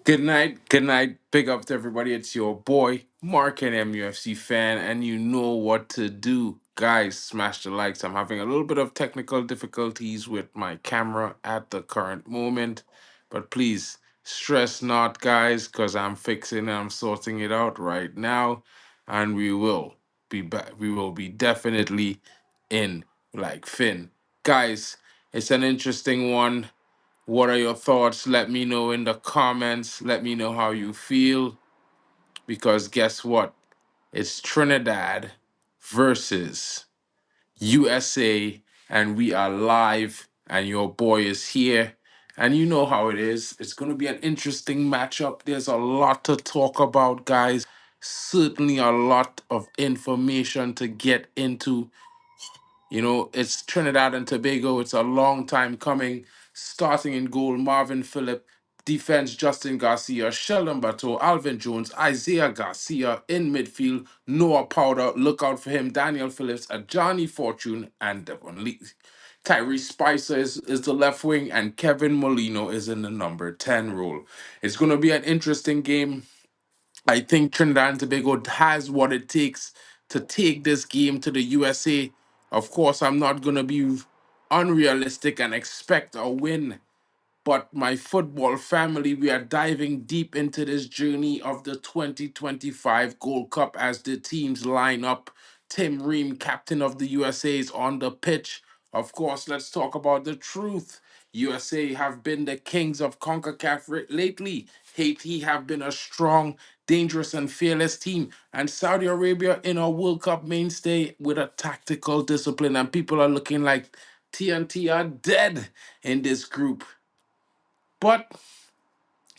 Good night. Big up to everybody. It's your boy, Mark and MUFC fan, and you know what to do. Guys, smash the likes. I'm having a little bit of technical difficulties with my camera at the current moment, but please stress not, guys, because I'm fixing and I'm sorting it out right now, and we will be back. We will be definitely in like Finn. Guys, it's an interesting one. What are your thoughts? Let me know in the comments. Let me know how you feel. Because guess what? It's Trinidad versus USA, and we are live, and your boy is here. And you know how it is. It's going to be an interesting matchup. There's a lot to talk about, guys. Certainly a lot of information to get into. You know, it's Trinidad and Tobago. It's a long time coming. Starting in goal, Marvin Phillip. Defense, Justin Garcia, Sheldon Bateau, Alvin Jones, Isaiah Garcia. In midfield, Noah Powder. Look out for him. Daniel Phillips, Johnny Fortune, and Devon Lee. Tyree Spicer is the left wing, and Kevin Molino is in the number 10 role. It's going to be an interesting game. I think Trinidad and Tobago has what it takes to take this game to the USA. Of course, I'm not going to be unrealistic and expect a win, but my football family, we are diving deep into this journey of the 2025 Gold Cup as the teams line up. Tim Ream, captain of the USA, is on the pitch. Of course, let's talk about the truth. USA have been the kings of CONCACAF lately. Haiti have been a strong, dangerous, and fearless team. And Saudi Arabia in a World Cup mainstay with a tactical discipline. And people are looking like TNT are dead in this group. But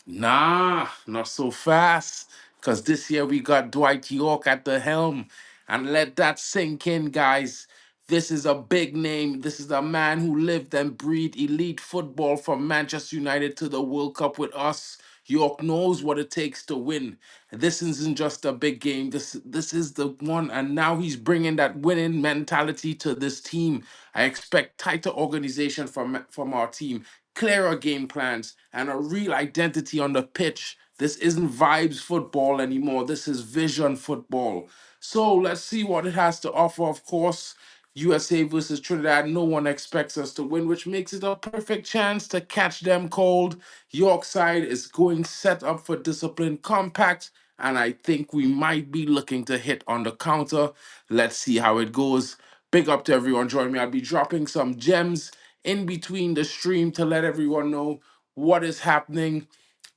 nah, not so fast. Because this year we got Dwight York at the helm. And let that sink in, guys. This is a big name. This is a man who lived and breathed elite football from Manchester United to the World Cup with us. York knows what it takes to win. This isn't just a big game. This is the one, and now he's bringing that winning mentality to this team. I expect tighter organization from our team, clearer game plans, and a real identity on the pitch. This isn't vibes football anymore. This is vision football. So let's see what it has to offer. Of course, USA versus Trinidad, no one expects us to win, which makes it a perfect chance to catch them cold. Yorkside is going set up for discipline, compact, and I think we might be looking to hit on the counter. Let's see how it goes. Big up to everyone joining me. I'll be dropping some gems in between the stream to let everyone know what is happening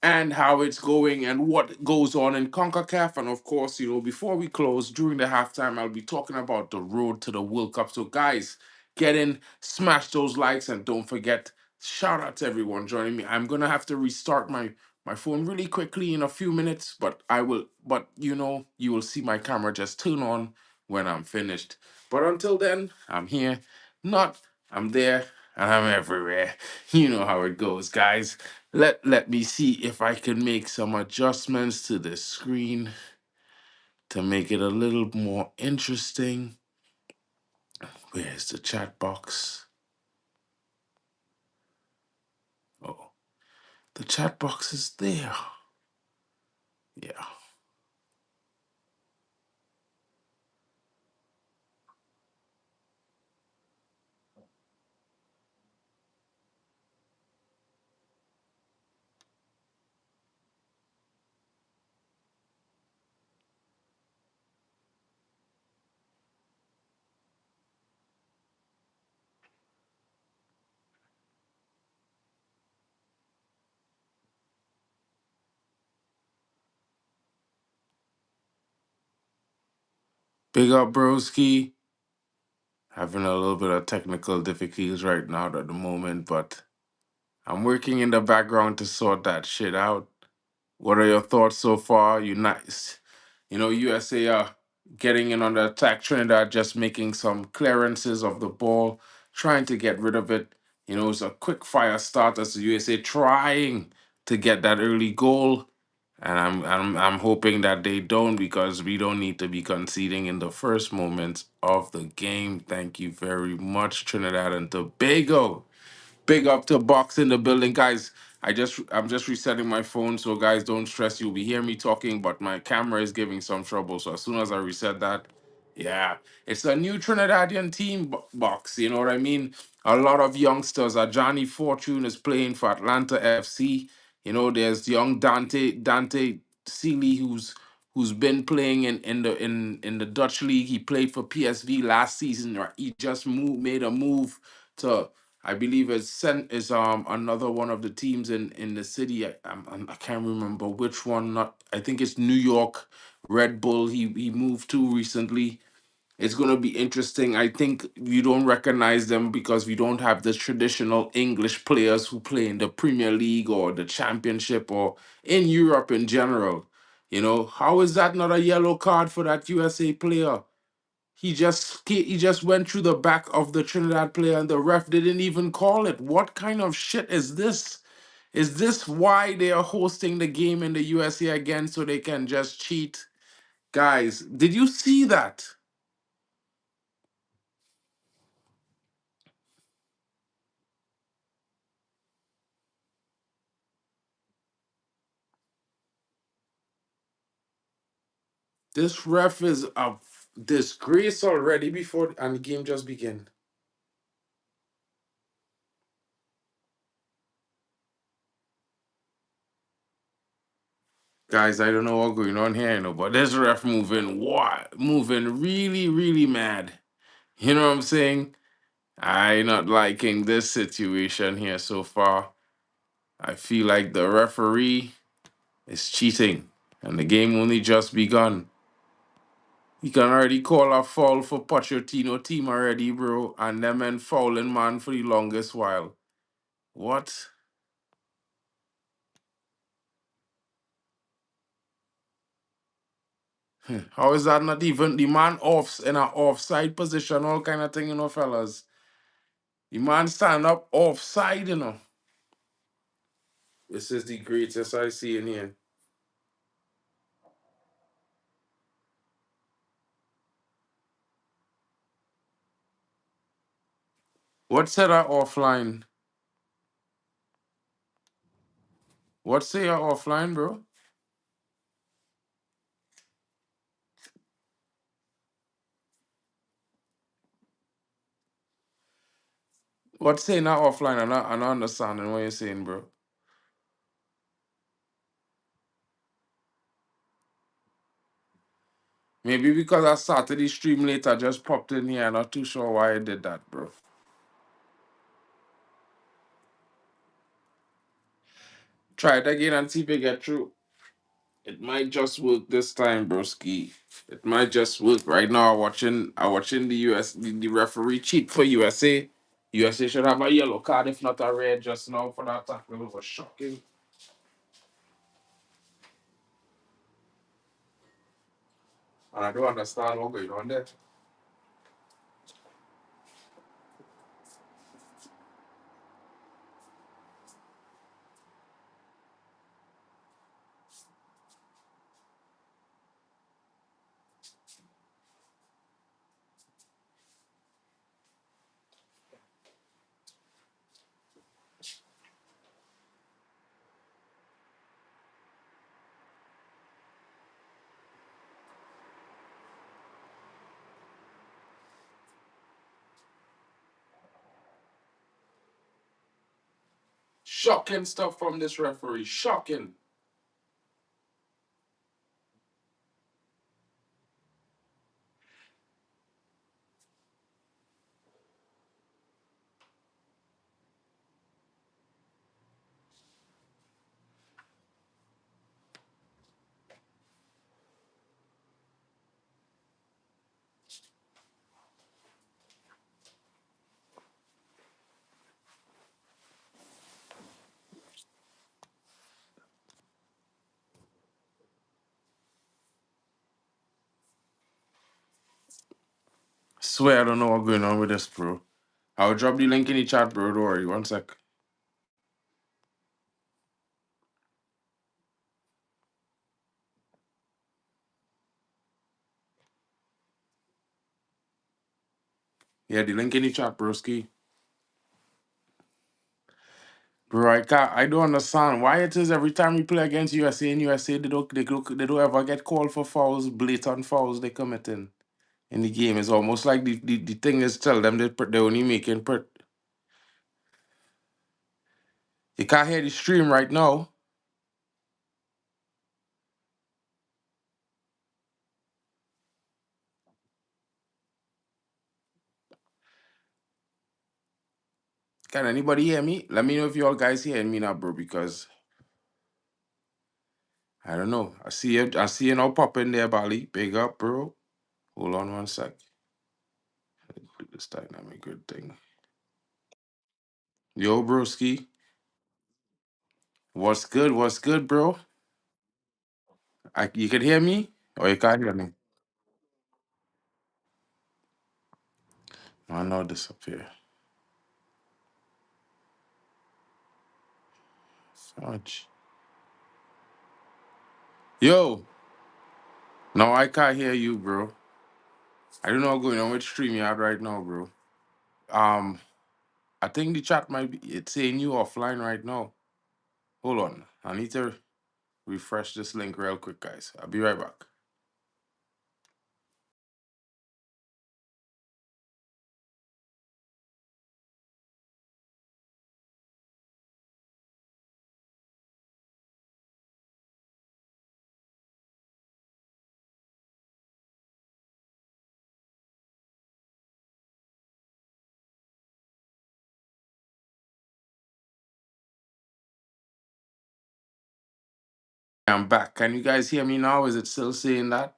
and how it's going and what goes on in CONCACAF. And of course, you know, before we close, during the halftime, I'll be talking about the road to the World Cup. So, guys, get in, smash those likes, and don't forget, shout out to everyone joining me. I'm gonna have to restart my phone really quickly in a few minutes, but I will. But you know, you will see my camera just turn on when I'm finished. But until then, I'm here. Not, I'm there, and I'm everywhere. You know how it goes, guys. Let me see if I can make some adjustments to the screen to make it a little more interesting. Where's the chat box? Oh, the chat box is there. Yeah. Big up, broski. Having a little bit of technical difficulties right now at the moment, but I'm working in the background to sort that shit out. What are your thoughts so far? USA are getting in on the attack. Trinidad just making some clearances of the ball, trying to get rid of it. It's a quick fire start as the USA trying to get that early goal. And I'm hoping that they don't, because we don't need to be conceding in the first moments of the game. Thank you very much, Trinidad and Tobago. Big up to Box in the building, guys. I'm just resetting my phone, so guys, don't stress. You'll be hearing me talking, but my camera is giving some trouble. So as soon as I reset that, yeah, it's a new Trinidadian team box. You know what I mean? A lot of youngsters. Johnny Fortune is playing for Atlanta FC. There's young Dante Seeley, who's been playing in the Dutch league. He played for PSV last season. Right? He just made a move to, I believe is another one of the teams in the city. I can't remember which one. Not, I think it's New York Red Bull. He moved to recently. It's gonna be interesting. I think you don't recognize them because we don't have the traditional English players who play in the Premier League or the Championship or in Europe in general. How is that not a yellow card for that USA player? He just went through the back of the Trinidad player and the ref didn't even call it. What kind of shit is this? Is this why they are hosting the game in the USA again, so they can just cheat? Guys, did you see that? This ref is a disgrace already before and the game just began. Guys, I don't know what's going on here, but this ref moving really, really mad. You know what I'm saying? I not liking this situation here so far. I feel like the referee is cheating and the game only just begun. He can already call a foul for Pochettino team already, bro, and them men fouling man for the longest while. What? How is that not even the man off in an offside position, all kind of thing, fellas? The man stand up offside. This is the greatest I see in here. What said I offline? What say I offline, bro? What say not offline? I'm not understanding what you're saying, bro. Maybe because I started the stream late, I just popped in here. I'm not too sure why I did that, bro. Try it again and see if you get through. It might just work this time, broski. It might just work. Right now, I watching the referee cheat for USA. USA should have a yellow card, if not a red, just now for that tackle. It was shocking. And I don't understand what's going on there. Shocking stuff from this referee. Shocking. swear I don't know what's going on with this, bro. I'll drop the link in the chat, bro. Don't worry. One sec. Yeah, the link in the chat, broski. Bro, I don't understand why it is every time we play against USA and USA they don't ever get called for fouls, blatant fouls they committing in the game. It's almost like the thing is tell them they're only making you can't hear the stream right now. Can anybody hear me? Let me know if you all guys hearing me now, bro, because I don't know. I see you now popping there, Bali. Big up, bro. Hold on one sec. Do this dynamic good thing. Yo, broski. What's good? What's good, bro? You can hear me? Or you can't hear me? I know this up here. Fudge. Yo, no, I can't hear you, bro. I don't know what's going on with StreamYard right now, bro. Um, I think the chat might be it's saying you offline right now. Hold on. I need to refresh this link real quick, guys. I'll be right back. I'm back. Can you guys hear me now? Is it still saying that?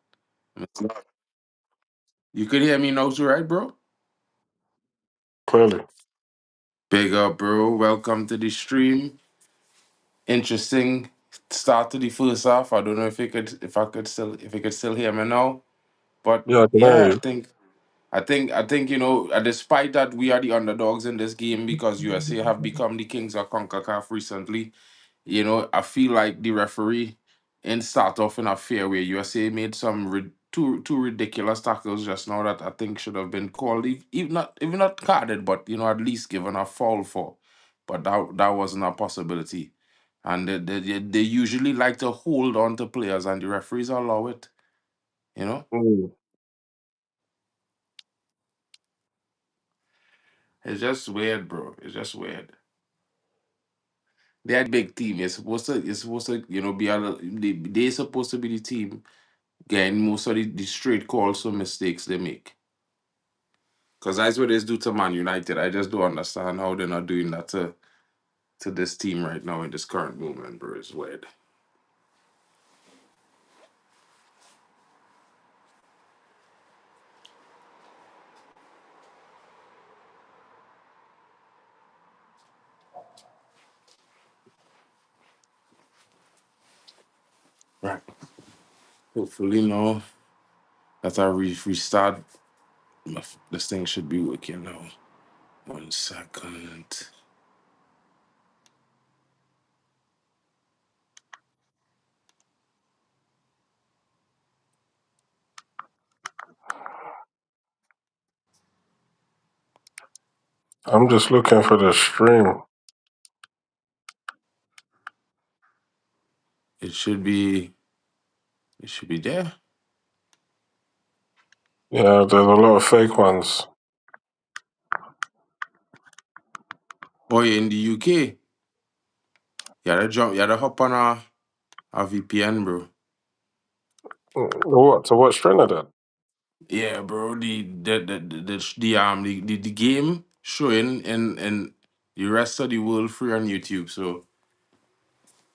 You could hear me now too, right, bro? Clearly. Big up, bro. Welcome to the stream. Interesting start to the first half. I don't know if you could still hear me now. But Yeah, I can hear yeah, I you. think I think despite that we are the underdogs in this game because USA have become the kings of Concacaf recently. I feel like the referee in start off in a fair way. USA made some two ridiculous tackles just now that I think should have been called, even not carded, but at least given a foul for. But that wasn't a possibility, and they usually like to hold on to players, and the referees allow it. You know, Mm. it's just weird, bro. It's just weird. They're the big team. It's supposed to be they're supposed to be the team getting most of the straight calls for mistakes they make. Because that's what they do to Man United. I just don't understand how they're not doing that to this team right now in this current moment, bro. It's weird. Right. Hopefully, no. That I restart. This thing should be working now. 1 second. I'm just looking for the stream. It should be. It should be there. Yeah, there's a lot of fake ones. Boy, in the UK, you gotta hop on a VPN, bro. What? To watch Trinidad? Yeah, bro. The game showing in the rest of the world free on YouTube. So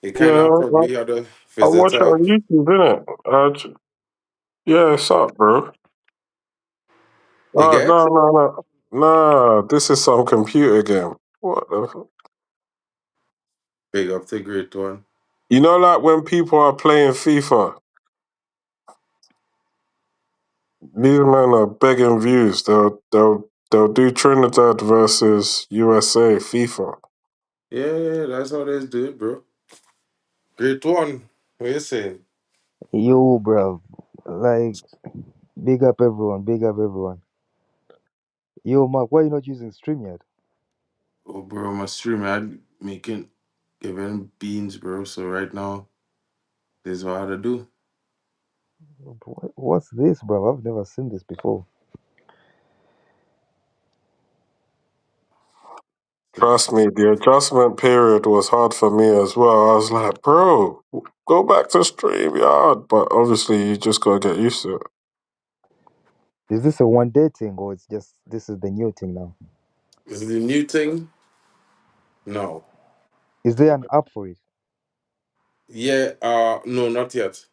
you kind Yeah, of probably had to I visit watch it on YouTube, innit? Yeah, it's up, bro. you get No. Nah, this is some computer game. What the big up to great one. You know, like when people are playing FIFA These men are begging views. They'll do Trinidad versus USA FIFA. Yeah, that's how they do it, bro. Great one. What you saying? Yo, bro. Like, big up everyone. Big up everyone. Yo, Mark, why you not using StreamYard? Oh, bro, my stream, I'm making, giving beans, bro. So right now, this is what I had to do. What's this, bro? I've never seen this before. Trust me, the adjustment period was hard for me as well. I was like, bro, go back to StreamYard. But obviously, you just gotta get used to it. Is this a one day thing or it's just this is the new thing now? Is it a new thing? No. Is there an app for it? Yeah, no, not yet.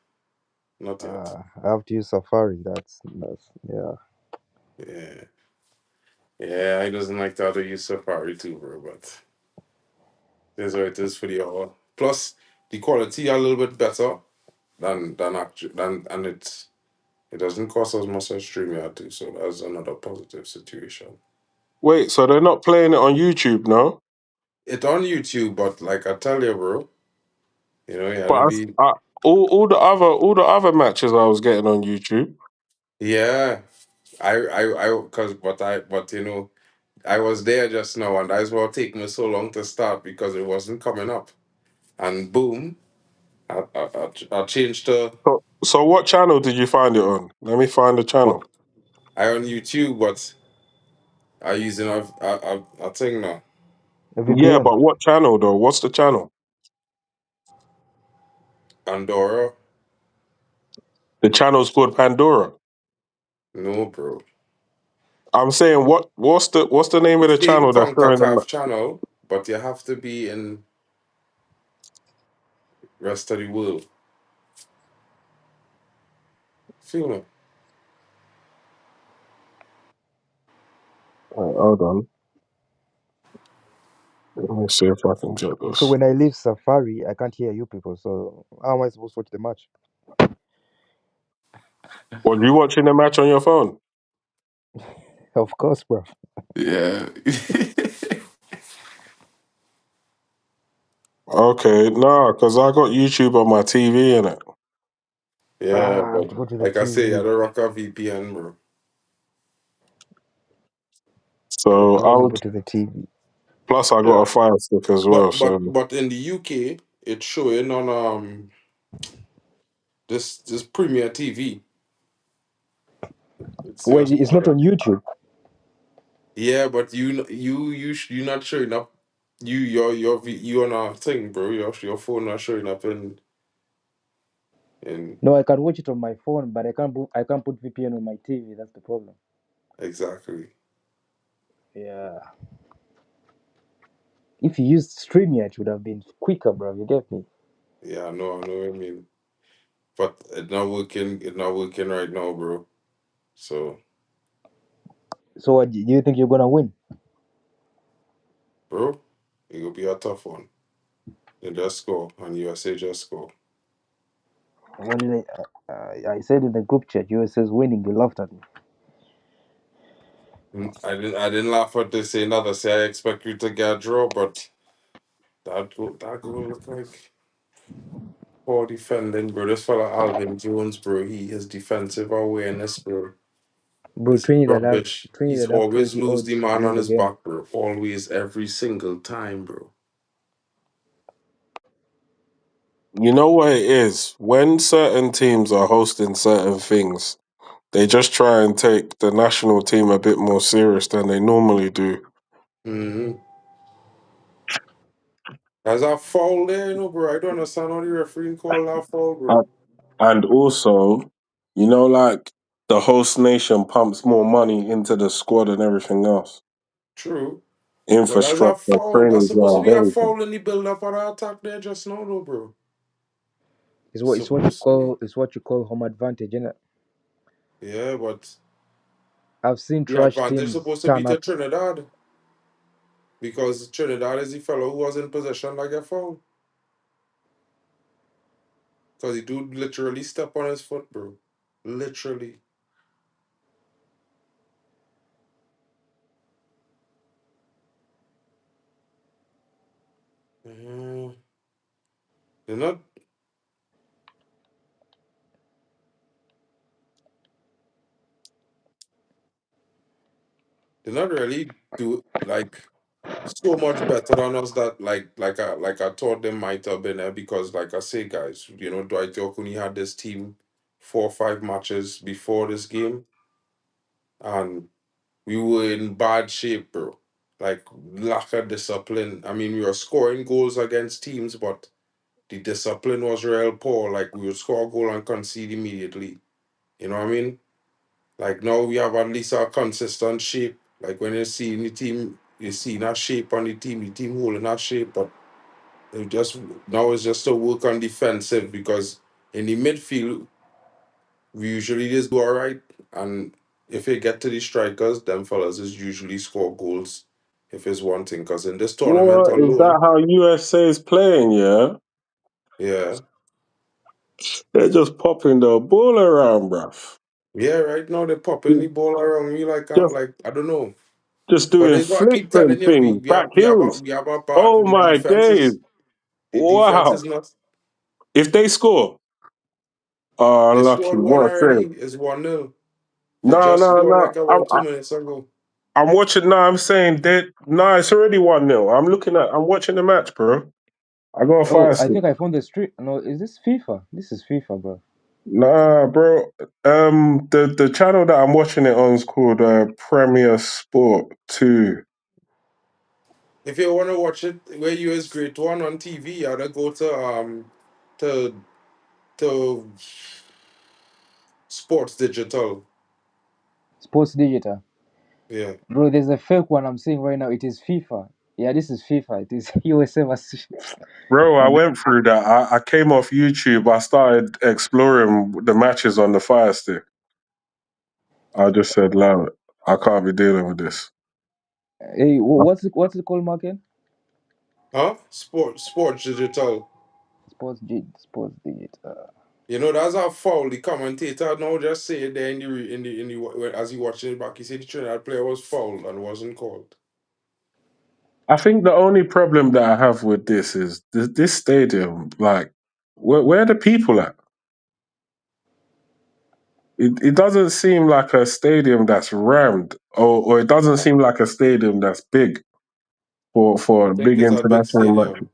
Not yet. I have to use Safari. That's yeah. Yeah. Yeah, I doesn't like the other use Safari too, bro, but this is what it is for the hour. Plus, the quality a little bit better than and it doesn't cost as much as StreamYard too, so that's another positive situation. Wait, so they're not playing it on YouTube, no? It's on YouTube, but like I tell you, bro, you know, you had But to be all the other matches I was getting on YouTube. yeah. Cause but you know, I was there just now, and that's what take me so long to start because it wasn't coming up, and boom, I changed to So what channel did you find it on? Let me find the what channel. I on YouTube, but I using a thing now, A Yeah, VPN. but what channel though? What's the channel? Andorra. The channel's called Pandora. No, bro, I'm saying what's the name of it's the the channel that's showing them? Concacaf channel, but you have to be in rest of the world. Feel me? Wait, hold on. Let me see if I can get So this. when I leave Safari, I can't hear you people. So how am I supposed to watch the match? Well, you watching the match on your phone? Of course, bro. Yeah, Okay, no, because I got YouTube on my TV in it. yeah, I have but to go to the like I say, I TV. don't rock a VPN, bro. So Okay, I let me would. go to the TV. Plus, I got Yeah, a Fire Stick as well. but So in the UK, it's showing on this Premier TV. It's Wait, just it's not on YouTube. yeah, but you not showing up. You on a thing, bro. Your phone not showing up in No, I can watch it on my phone, but I can't put VPN on my TV. That's the problem. exactly. Yeah. If you used StreamYard, it would have been quicker, bro. You get me? Yeah, I know what I mean. But it's not working. It's not working right now, bro. So, So, what, do you think you're gonna win? bro, it will be a tough one. They just score, and USA just score. What did I said in the group chat, USA's winning. You laughed at me. I didn't laugh at this. Say another. Say I expect you to get a draw, but that go look like poor defending, bro. This fella Alvin Jones, bro. His defensive awareness, bro. Bro, It's rubbish. He's Trinidad have always crazy lose the odds to man win on the his game. back, bro. Always, every single time, bro. you know what it is when certain teams are hosting certain things. They just try and take the national team a bit more serious than they normally do. Mm-hmm. There's a foul there, you know, bro. I don't understand how the referee called that foul, And bro. and also, like the host nation pumps more money into the squad and everything else, True. But that's a infrastructure, foul. That's training supposed to ground, be a everything. foul in the build up of the attack there just now, though, bro. It's Supposed to be. what you call home advantage, innit? Yeah, but I've seen the trash advantage teams supposed to be turn to up. Trinidad because Trinidad is the fellow who was in possession like a foul. Because he do literally step on his foot, bro. Literally. Uh, they're not. They're not really do like so much better than us that like I thought they might have been because like I say guys, Dwight York had this team 4 or 5 matches before this game and we were in bad shape, bro. Like lack of discipline. I mean we were scoring goals against teams but the discipline was real poor. Like we would score a goal and concede immediately. You know what I mean? Like now we have at least a consistent shape. Like when you see the team, you see that shape on the team holding that shape. But it just now it's just to work on defensive because in the midfield we usually just do all right. And if you get to the strikers, them fellas is usually score goals. If it's one thing, because in this tournament What is alone, that? How USA is playing? Yeah, yeah, they're just popping the ball around, bruv. yeah, right now they're popping the ball around me Just, like I don't know. just But doing this what I keep flicks and telling you. We things, we have back we have a heels. we have a bad Oh the my defense days! is the defense Wow. is not. If they score, oh, They unlucky. scored one What a already. save! It's 1-0. They No, just no, scored no. like about 2 minutes ago. I'm watching. No, I'm saying that. No, it's already 1-0. I'm watching the match, bro. I got a Oh, fire I stick. think I found the street. No, is this FIFA? This is FIFA, bro. Nah, bro. The channel that I'm watching it on is called Premier Sport 2. If you want to watch it, where you is great one on TV, you gotta go to to Sports Digital. Sports Digital. Yeah. Bro, there's a fake one I'm seeing right now. It is FIFA. Yeah, this is FIFA. It is USA versus. Bro, I And went through that. I came off YouTube. I started exploring the matches on the fire stick. I just said, "Love it. I can't be dealing with this." hey, what's it called, Market? Huh? Sports Digital. Sports Digital. That's how foul the commentator now just say it there as he watching it back. He said the Trinidad player was fouled and wasn't called. I think the only problem that I have with this is this stadium. Like, where are the people at? It doesn't seem like a stadium that's rammed, or it doesn't seem like a stadium that's big I for think big it's a big international matches. stadium.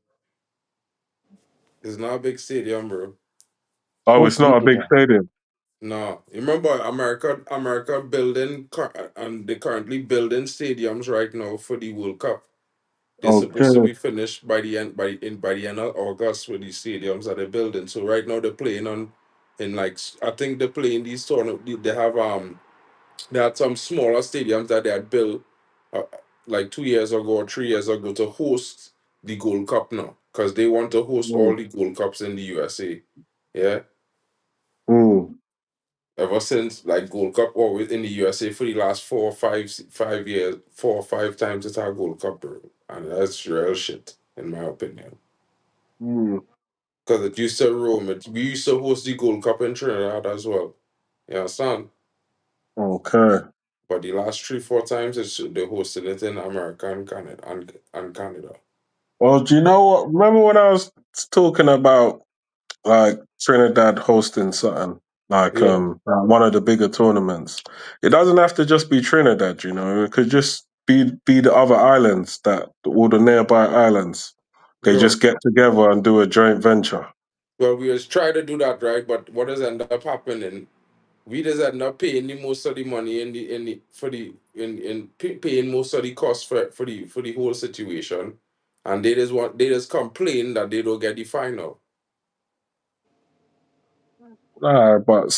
It's not a big stadium, bro. Oh, it's Sports not a big Digital. stadium. No, you remember America building and they currently building stadiums right now for the World Cup. They're supposed to Okay. be finished by the end of August with these stadiums that they're building. So right now they're playing on in like I think they're playing these tournaments. They had some smaller stadiums that they had built uh, like 2 years ago or 3 years ago to host the Gold Cup now because they want to host Mm. all the Gold Cups in the USA. Yeah. Mm. Ever since like Gold Cup always in the USA for the last 4 or 5 years, 4 or 5 times it's our Gold Cup, bro. And that's real shit, in my opinion. Mm. Because it used to roam it. We used to host the Gold Cup in Trinidad as well. You understand? Okay. But the last 3, 4 times they're hosting it in America and Canada. Well, do you know what? Remember when I was talking about like Trinidad hosting something like Yeah. one of the bigger tournaments? It doesn't have to just be Trinidad, you know. It could just be the other islands, that all the nearby islands. They Bro. just get together and do a joint venture. Well, we was trying to do that, right? But what does end up happening? We just end up paying the most of the money in the for the in paying most of the cost for the whole situation, and they just complain that they don't get the final. But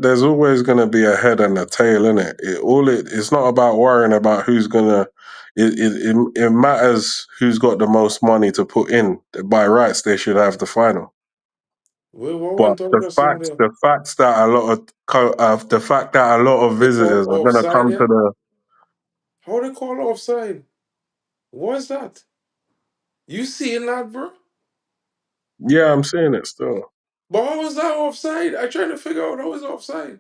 there's always going to be a head and a tail in it. It's not about worrying about who's gonna. It matters who's got the most money to put in. By rights, they should have the final. We what But went on just now there? the fact that a lot of They call visitors are going to offside, come yeah. to the. How they call offside? What's that? You seeing that, bro? Yeah, I'm seeing it still. But how was that offside? I trying to figure out how was offside.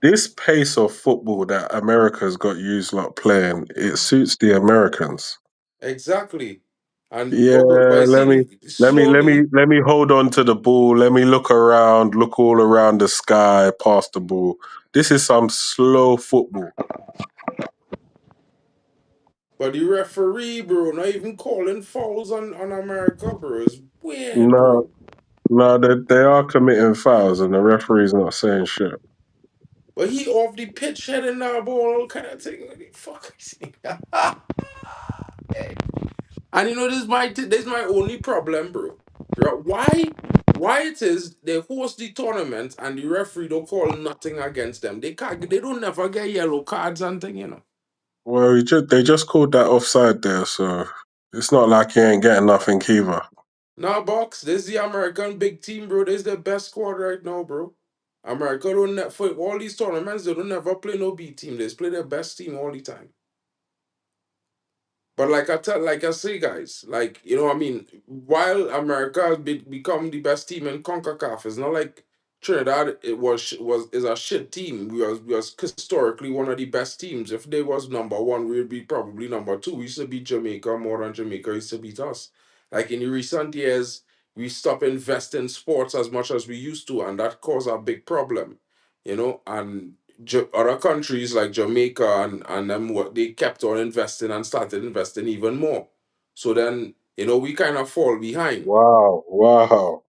this pace of football that America's got used lot playing, it suits the Americans. Exactly. And Yeah, but you see, slowly, let me hold on to the ball. Let me look around, look all around the sky, pass the ball. This is some slow football. but the referee, bro, not even calling fouls on America, bro. It's weird, No, bro. no, they are committing fouls, and the referee's not saying shit. But he off the pitch heading that ball, kind of thing. What the fuck is he? And you know, this is my only problem, bro. Right? Why it is they host the tournament and the referee don't call nothing against them. They don't never get yellow cards and thing, you know. Well, they just called that offside there, so it's not like you ain't getting nothing either. Now, box, this is the American big team, bro. This is the best squad right now, bro. America don't for all these tournaments, they don't never play no B team. They just play their best team all the time. But like I say, guys, like you know, I mean, while America has become the best team in Concacaf, it's not like Trinidad. It was is a shit team. We was historically one of the best teams. If they was number one, we'd be probably number two. We used to beat Jamaica more than Jamaica used to beat us. Like in the recent years, we stopped investing in sports as much as we used to, and that caused a big problem. You know, and other countries like Jamaica and them what they kept on investing and started investing even more. So then you know we kind of fall behind. Wow, wow.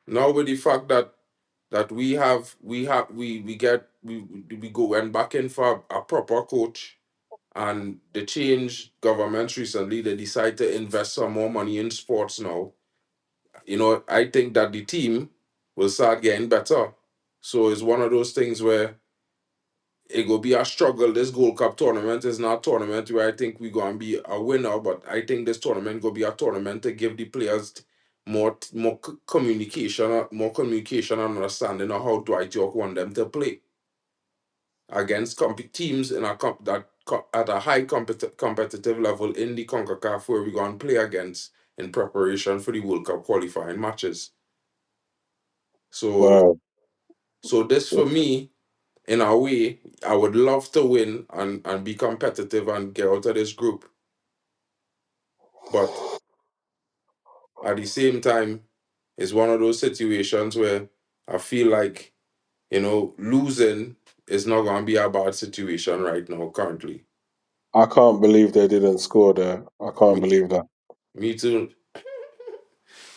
Now with the fact that we go went back in for a proper coach and the change governments recently they decide to invest some more money in sports now. You know, I think that the team will start getting better. So it's one of those things where it will be a struggle. This Gold Cup tournament is not a tournament where I think we're gonna be a winner, but I think this tournament will be a tournament to give the players more communication and understanding of how Dwight York want them to play against teams in at a high competitive level in the Concacaf where we're gonna play against in preparation for the World Cup qualifying matches. So Wow. so this for me in a way, I would love to win and be competitive and get out of this group. But at the same time, it's one of those situations where I feel like, you know, losing is not going to be a bad situation right now, currently. I can't believe they didn't score there. I can't Me, believe that. me too.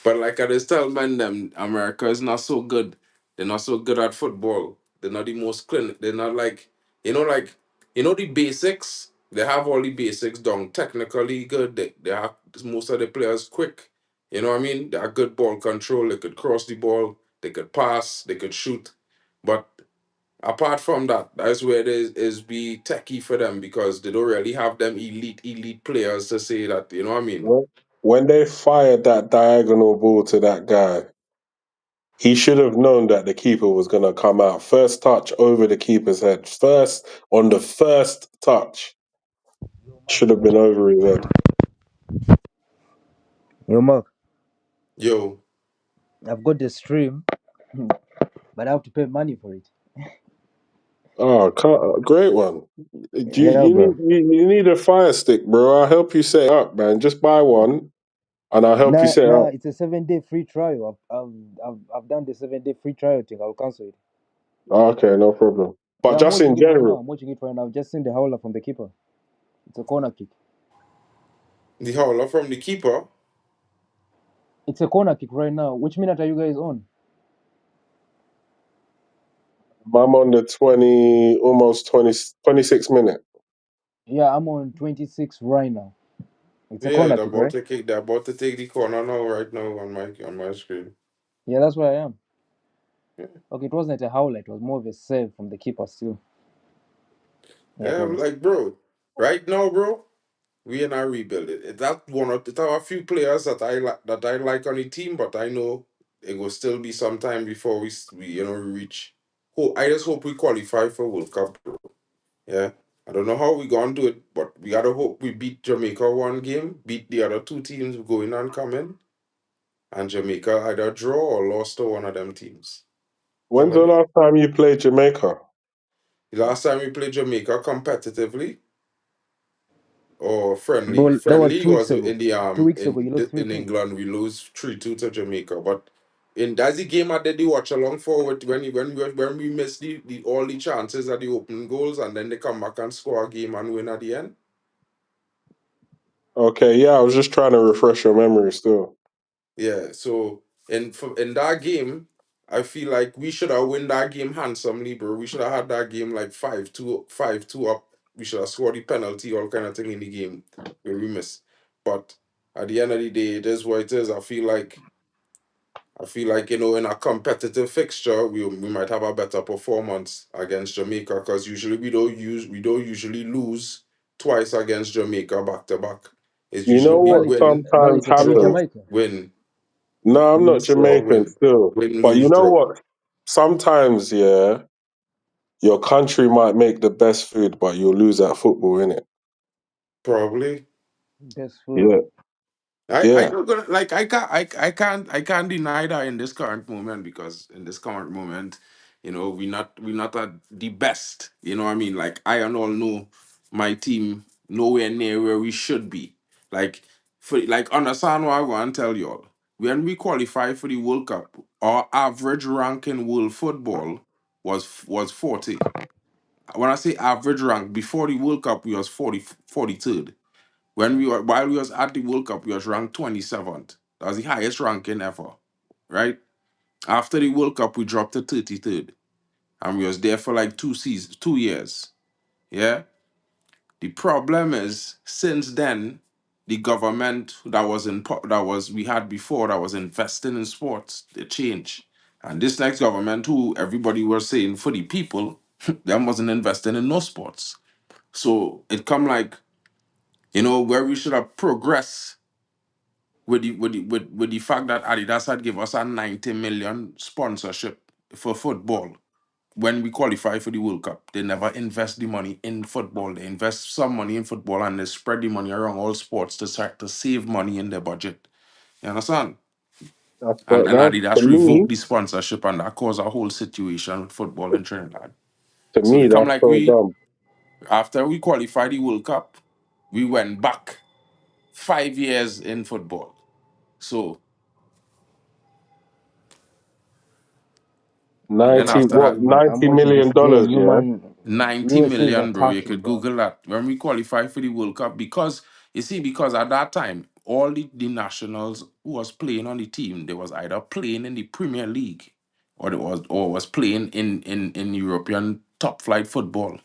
But like I just tell men, them America is not so good. They're not so good at football. They're not the most clinic. They're not like the basics. They have all the basics done. Technically good. They have most of the players quick. You know what I mean? They have good ball control. They could cross the ball. They could pass. They could shoot. But apart from that, that's where it is be techie for them because they don't really have them elite players to say that. You know what I mean? When when they fired that diagonal ball to that guy, he should have known that the keeper was going to come out. First touch over the keeper's head. First, on the first touch, should have been over his head. Yo, Mark, Yo, I've got the stream, but I have to pay money for it. Oh, great one. Yeah, bro. You need a fire stick, bro. I'll help you set it up, man. Just buy one, and I'll help you Nah, set it nah, up. it's a 7 day free trial. I've done the 7 day free trial thing. I'll cancel it. Okay, no problem. But Yeah, I'm just watching in it right now. general, I'm watching it right now. I've just seen the howler from the keeper. It's a corner kick. the howler from the keeper. It's a corner kick right now. Which minute are you guys on? I'm on the 20, almost 20, 26 minute. Yeah, I'm on 26 right now. It's a Yeah, corner kick, right? they're about to take the corner now, right now on my screen. Yeah, that's where I am. Yeah, Okay, it wasn't a howler. It was more of a save from the keeper still. Yeah, it yeah, was a like bro, right now, bro, we in a rebuild. It's our few players that I like on the team, but I know it will still be some time before we reach. I just hope we qualify for World Cup, bro. Yeah. I don't know how we gonna do it, but we gotta hope we beat Jamaica one game, beat the other two teams going and coming. and Jamaica either draw or lost to one of them teams. When's the last time you played Jamaica? The last time we played Jamaica competitively or friendly. Bro, that was Friendly 2 weeks was ago. in the 2 weeks ago, you lost in 3-2. England. We lose 3-2 to Jamaica. But in that's the game I did the watch along for with when we missed the all the chances at the opening goals and then they come back and score a game and win at the end. Okay, yeah, I was just trying to refresh your memory still. Yeah. So in that game, I feel like we should have won that game handsomely, bro. We should have had that game like 5-2, 5-2 up. We should have scored the penalty, all kind of thing in the game where we missed. But at the end of the day, it is what it is. I feel like in a competitive fixture, we might have a better performance against Jamaica because usually we don't usually lose twice against Jamaica back to back. It's You usually know we what win, sometimes Are you draw, happens? Jamaican? win, No, I'm not lose, draw, Jamaican win, still. win, But you lose, know draw. what? Sometimes, yeah, your country might make the best food, but you'll lose at football, innit? Probably. Best food. Yeah, I yeah. don't gonna like I can't deny that in this current moment because in this current moment, we not at the best. You know what I mean? Like I and all know my team nowhere near where we should be. Like for like understand what I want to tell y'all. When we qualified for the World Cup, our average rank in world football was 40. When I say average rank, before the World Cup we was 43rd. While we was at the World Cup, we was ranked 27th. That was the highest ranking ever, right? After the World Cup, we dropped to 33rd, and we was there for like 2 years. Yeah. The problem is, since then, the government that was we had before that was investing in sports, they changed, and this next government, who everybody was saying for the people, them wasn't investing in no sports. So it come like where we should have progressed with the fact that Adidas had give us a 90 million sponsorship for football when we qualify for the World Cup. They never invest the money in football. They invest some money in football and they spread the money around all sports to start to save money in their budget. You understand? And That's Adidas revoked the sponsorship and that caused a whole situation with football in Trinidad. to So me, it come that's like so dumb. after we qualified the World Cup, we went back 5 years in football. So and then 90, after what, that, How $90 much is million, this game? You yeah? man, 90 USA is million, bro. You attacking, could bro. Google that. When we qualified for the World Cup, because because at that time, all the nationals who was playing on the team, they was either playing in the Premier League or was playing in European top flight football.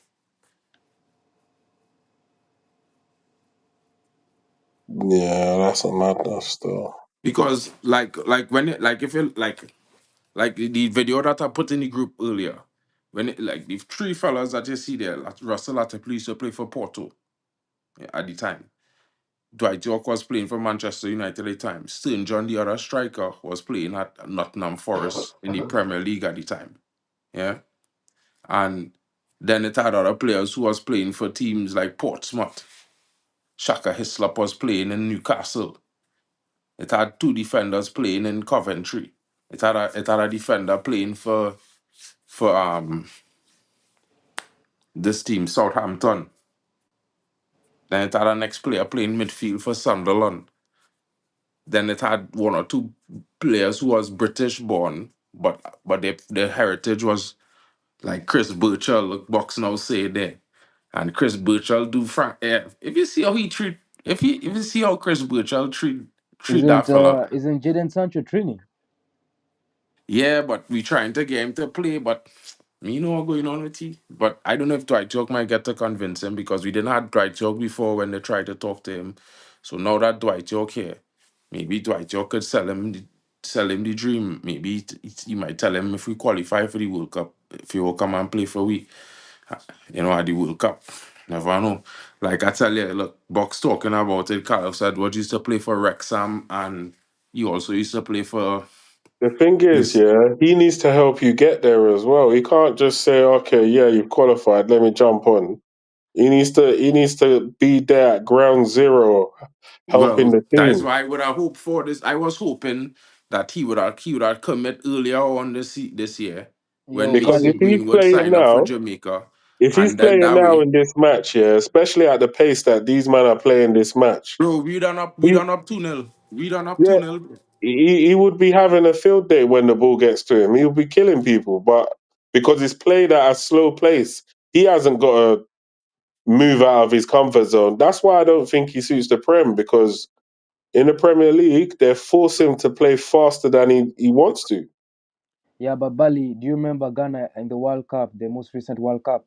Yeah, that's a madness still. Because like when it like if it like the video that I put in the group earlier, when it like the three fellas that you see there, like Russell Atterley used to play for Porto at the time. Dwight York was playing for Manchester United at the time. Stern John, the other striker, was playing at Nottingham Forest in the Premier League at the time. Yeah. And then it had other players who was playing for teams like Portsmouth. Shaka Hislop was playing in Newcastle. It had two defenders playing in Coventry. It had a defender playing for this team, Southampton. Then it had a next player playing midfield for Sunderland. Then it had one or two players who was British born, but their heritage was like Chris Burchell, look box now say there. And Chris Burchell do if you see how he treat if you see how Chris Burchell treat that fella. Isn't Jadon Sancho Trini? Yeah, but we trying to get him to play, but me know what going on with he. But I don't know if Dwight York might get to convince him because we didn't have Dwight York before when they tried to talk to him. So now that Dwight York here, maybe Dwight York could sell him the dream. Maybe he might tell him if we qualify for the World Cup, if he will come and play for we, at the World Cup. Never know. Like I tell you, look, Box talking about it. Carlos Edwards used to play for Wrexham and he also used to play for The thing is, this. yeah, he needs to help you get there as well. He can't just say, okay, yeah, you've qualified, let me jump on. He needs to be there at ground zero, helping Well, the that is team. why what I hope for this. I was hoping that he would have commit earlier on this year when Yo, Mason Because if Bali. he's Greenwood playing signed up for now, Jamaica, if he's and then playing that now way, in this match, yeah, especially at the pace that these men are playing this match, bro, we he done up 2-0. We done up yeah, 2-0. he would be having a field day when the ball gets to him. He'll be killing people, but because he's played at a slow pace, he hasn't got to move out of his comfort zone. That's why I don't think he suits the Prem, because in the Premier League, they force him to play faster than he wants to. Yeah, but Bali, do you remember Ghana in the World Cup, the most recent World Cup?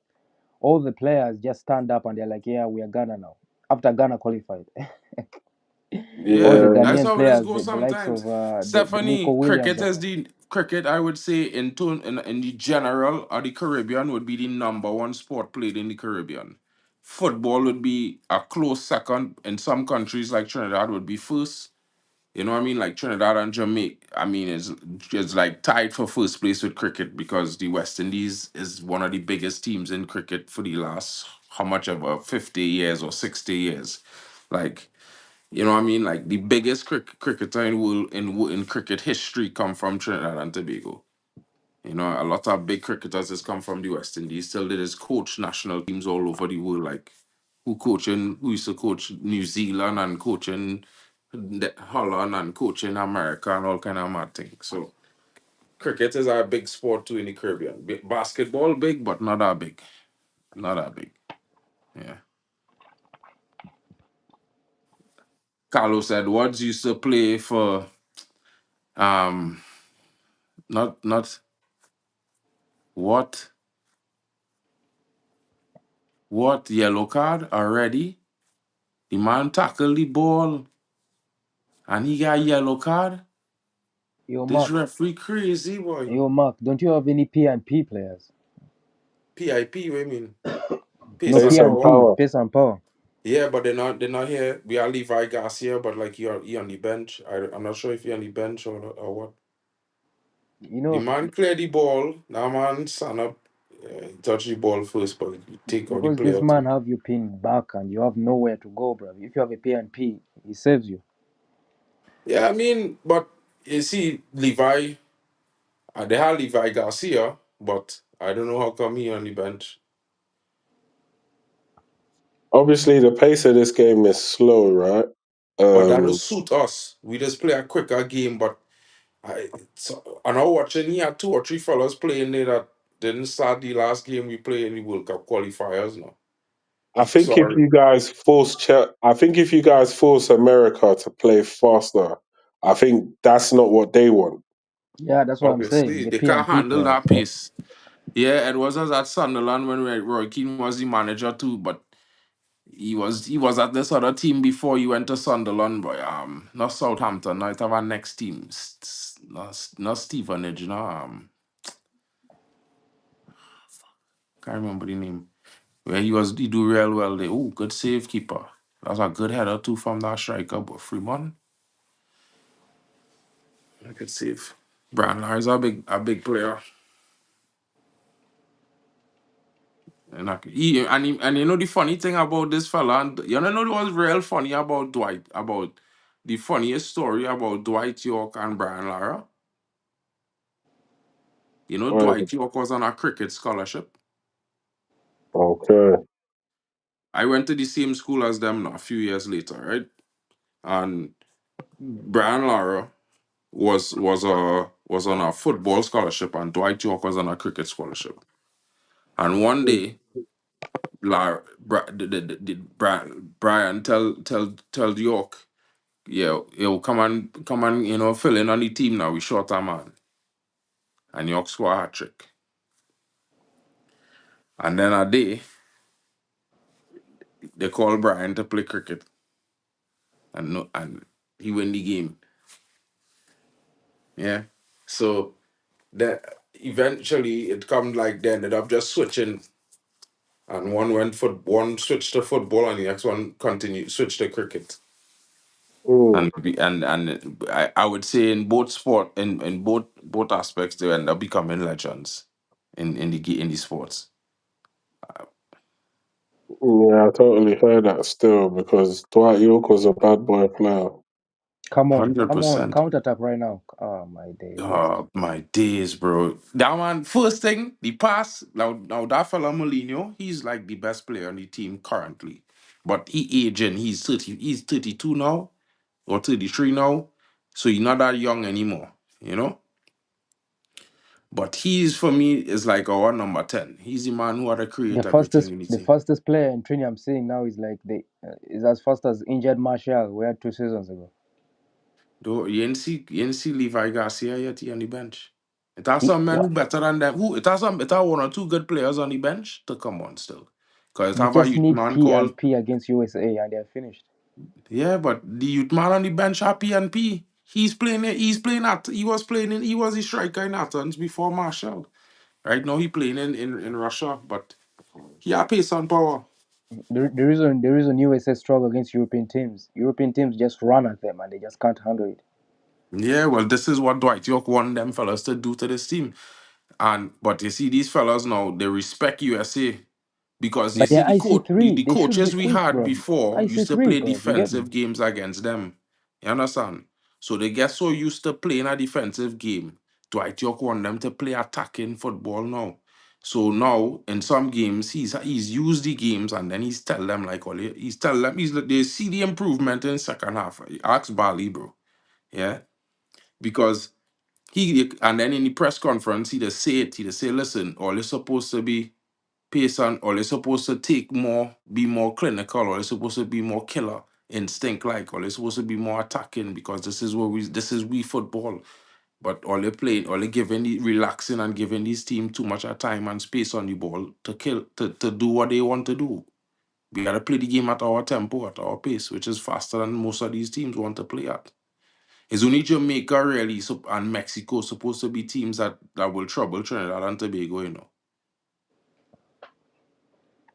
All the players just stand up and they're like, "Yeah, we are Ghana now." After Ghana qualified, all the Yeah, Yeah. that's Ghanaian how it is players, go the likes sometimes. of the Nico Stephanie, Williams cricket and is the cricket. I would say in the general or the Caribbean would be the number one sport played in the Caribbean. Football would be a close second. In some countries like Trinidad would be first. You know what I mean? Like Trinidad and Jamaica. I mean, it's like tied for first place with cricket because the West Indies is one of the biggest teams in cricket for the last how much ever 50 years or 60 years. Like you know what I mean? Like the biggest cricketer in world in cricket history come from Trinidad and Tobago. You know, a lot of big cricketers has come from the West Indies. Still did his coach national teams all over the world. Like who used to coach New Zealand and coaching Holland and coaching America and all kind of mad things. So cricket is a big sport too in the Caribbean. Basketball big, but not that big. Not that big. Yeah. Carlos Edwards used to play for um not what yellow card already? The man tackled the ball and he got yellow card. yo This Mark, referee crazy boy. yo Mark, don't you have any P&P players? PIP, what I mean? Pace No and Pace and power. P&P, power. pace and power. Yeah, but they're not here. We are Levi Garcia, but like he on the bench. I'm not sure if he on the bench or what. You The know, man clear the ball. Now man stand up, he touch the ball first, but he take out the because this player man too. have you pinned back and you have nowhere to go, bro. If you have a P&P, he saves you. Yeah, I mean, but you see Levi, they have Levi Garcia, but I don't know how come he on the bench. Obviously, the pace of this game is slow, right? But that don't Um, suit us. We just play a quicker game. But and I watching he had two or three fellas playing there that didn't start the last game we played in the World Cup qualifiers. No, I think if sorry. you guys I think if you guys force America to play faster, I think that's not what they want. Yeah, that's what I'm saying. Obviously, The they can't P&P handle players. that pace. Yeah, it was us at Sunderland when Roy Keane was the manager too, but he was at this other team before he went to Sunderland, but not Southampton. Now it have our next team, not Stevenage, no can't remember the name. Where he do real well there. Oh, good save keeper. That's a good header too from that striker, but Freeman, a good save. Brandler is a big player. And you know the funny thing about this fella, and you know what's real funny about Dwight, about the funniest story about Dwight York and Brian Lara. You know Right. Dwight York was on a cricket scholarship. Okay. I went to the same school as them a few years later, right? And Brian Lara was on a football scholarship and Dwight York was on a cricket scholarship. And one day, Brian tell York, yeah, come on, fill in on the team now. We short a man, and York score a hat trick. And then a day they call Brian to play cricket, and no, and he win the game. Yeah, so that eventually it come like they ended up just switching, and one switched to football, and the next one continued switched to cricket. Mm, And I would say in both sport in both aspects they end up becoming legends in the sports. yeah, I totally heard that still because Dwight York was a bad boy player. Come on, 100%. counter attack right now. Oh my days. My days, bro. That man, first thing, the pass. Now that fella Mourinho, he's like the best player on the team currently. But he aging, he's 32 now, or 33 now. So he's not that young anymore, you know? But he's for me is like our number 10. He's the man who had to create everything in the The team. fastest player in training I'm seeing now is like is as fast as injured Martial we had 2 seasons ago. Though you ain't see Levi Garcia yet he on the bench. It has He, some men what? who better than them. It has one or two good players on the bench to come on still. Cause it They have a just youth need man P and called P against USA and they're finished. yeah, but the youth man on the bench happy and P. He was playing he was the striker in Athens before Marshall. Right now he playing in Russia, but he have pace and power. The reason USA struggle against European teams just run at them and they just can't handle it. Yeah, well, this is what Dwight York wanted them fellas to do to this team. And but you see, these fellas now they respect USA because you But see they're IC3. the They should be coaches we quick, had bro. before used to IC3, play bro. You get me? defensive games against them. You understand? So they get so used to playing a defensive game. Dwight York want them to play attacking football now. So now in some games he's used the games and then he's tell them like all he's tell them they see the improvement in second half. Ask Bali, bro. Yeah, because he and then in the press conference he just say it. He just say, listen, all is supposed to be patient, all is supposed to take more, be more clinical, all is supposed to be more killer instinct like, all is supposed to be more attacking because this is we football. But all they playing, all they giving the relaxing and giving these team too much of time and space on the ball to kill to do what they want to do. We gotta play the game at our tempo, at our pace, which is faster than most of these teams want to play at. It's only Jamaica really and Mexico supposed to be teams that will trouble Trinidad and Tobago, you know.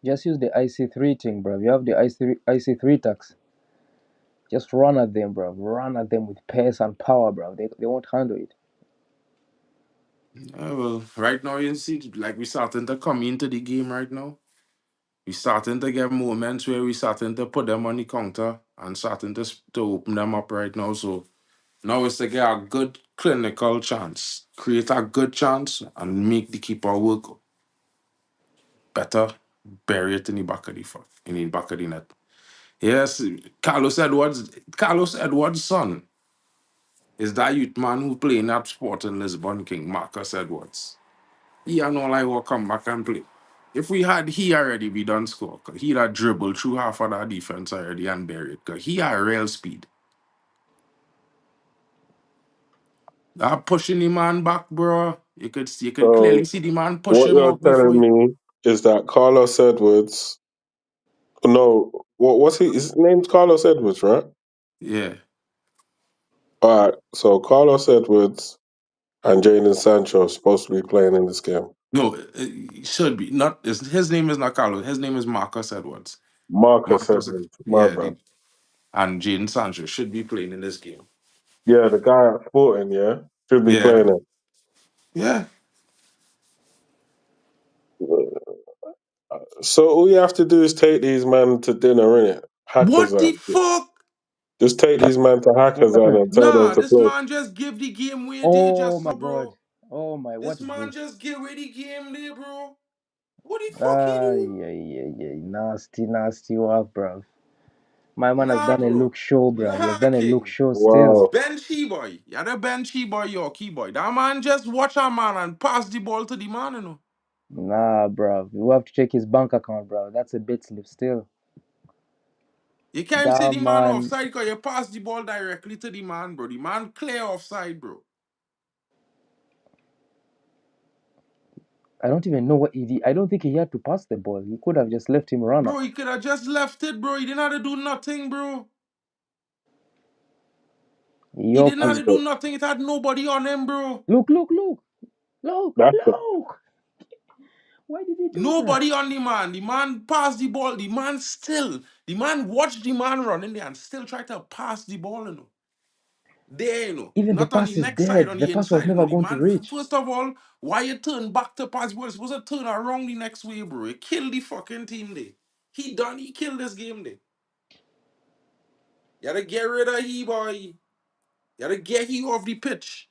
Just use the IC3 thing, bro. You have the IC3 tax. Just run at them, bro. Run at them with pace and power, bro. They won't handle it. Yeah, well, right now you see, like we starting to come into the game right now. We starting to get moments where we starting to put them on the counter and starting to open them up right now. So now it's to get a good clinical chance, create a good chance, and make the keeper work better. Bury it in the back of in the back of the net. Yes, Carlos Edwards' son is that youth man who playing that sport in Lisbon King, Marcus Edwards. He and all I will come back and play. If we had he already, we done score. Cause he'd have dribbled through half of that defense already and bury it. Cause he had real speed. That pushing the man back, bro. You could clearly So see the man push what him you're out before telling he. me is that Carlos Edwards, no, what's he? His name's Carlos Edwards, right? Yeah. All right. So Carlos Edwards and Jadon Sancho are supposed to be playing in this game. No, it should be. Not his name is not Carlos. His name is Marcus Edwards. Marcus Marcus, Edwards, my yeah, bad. and Jaden Sancho should be playing in this game. Yeah, the guy at Sporting, yeah, should be Yeah. playing Yeah. it. So all you have to do is take these men to dinner, innit? Hackers What the on. fuck? Just take these men to What hackers on happened? and tell them Nah, to this play. man just give the game away there Oh just my so, god. bro. Oh my, what This is man this? just give away the game there, bro. What the fuck he Ay, do? ay, ay, ay. Nasty, nasty work, bro. My man has Nah, done a bro. look show, You're bro. He has done a look hacking. show still. Wow. Ben boy. You're the Ben boy, your key boy. That man just watch a man and pass the ball to the man, you know. Nah, bro. You have to check his bank account, bro. That's a bit slip still. You can't say That the man man, offside because you pass the ball directly to the man, bro. The man clear offside, bro. I don't even know what he did. I don't think he had to pass the ball. He could have just left him run Bro, up. he could have just left it, bro. He didn't have to do nothing, bro. He York didn't have That's to is. the do nothing. It had nobody on him, bro. Look, look, look. Look, that's the look. Why did he do that? Nobody on the man. The man passed the ball. The man watched the man run in there and still tried to pass the ball, you know. There, you know. Even the Not on the pass is next side, dead. on The the pass was inside, you know. never The going to man, reach. first of all, why you turn back to pass the ball? You're supposed to turn around the next way, bro. You kill the fucking team there. He killed this game there. You gotta get rid of he, boy. You gotta get he off the pitch.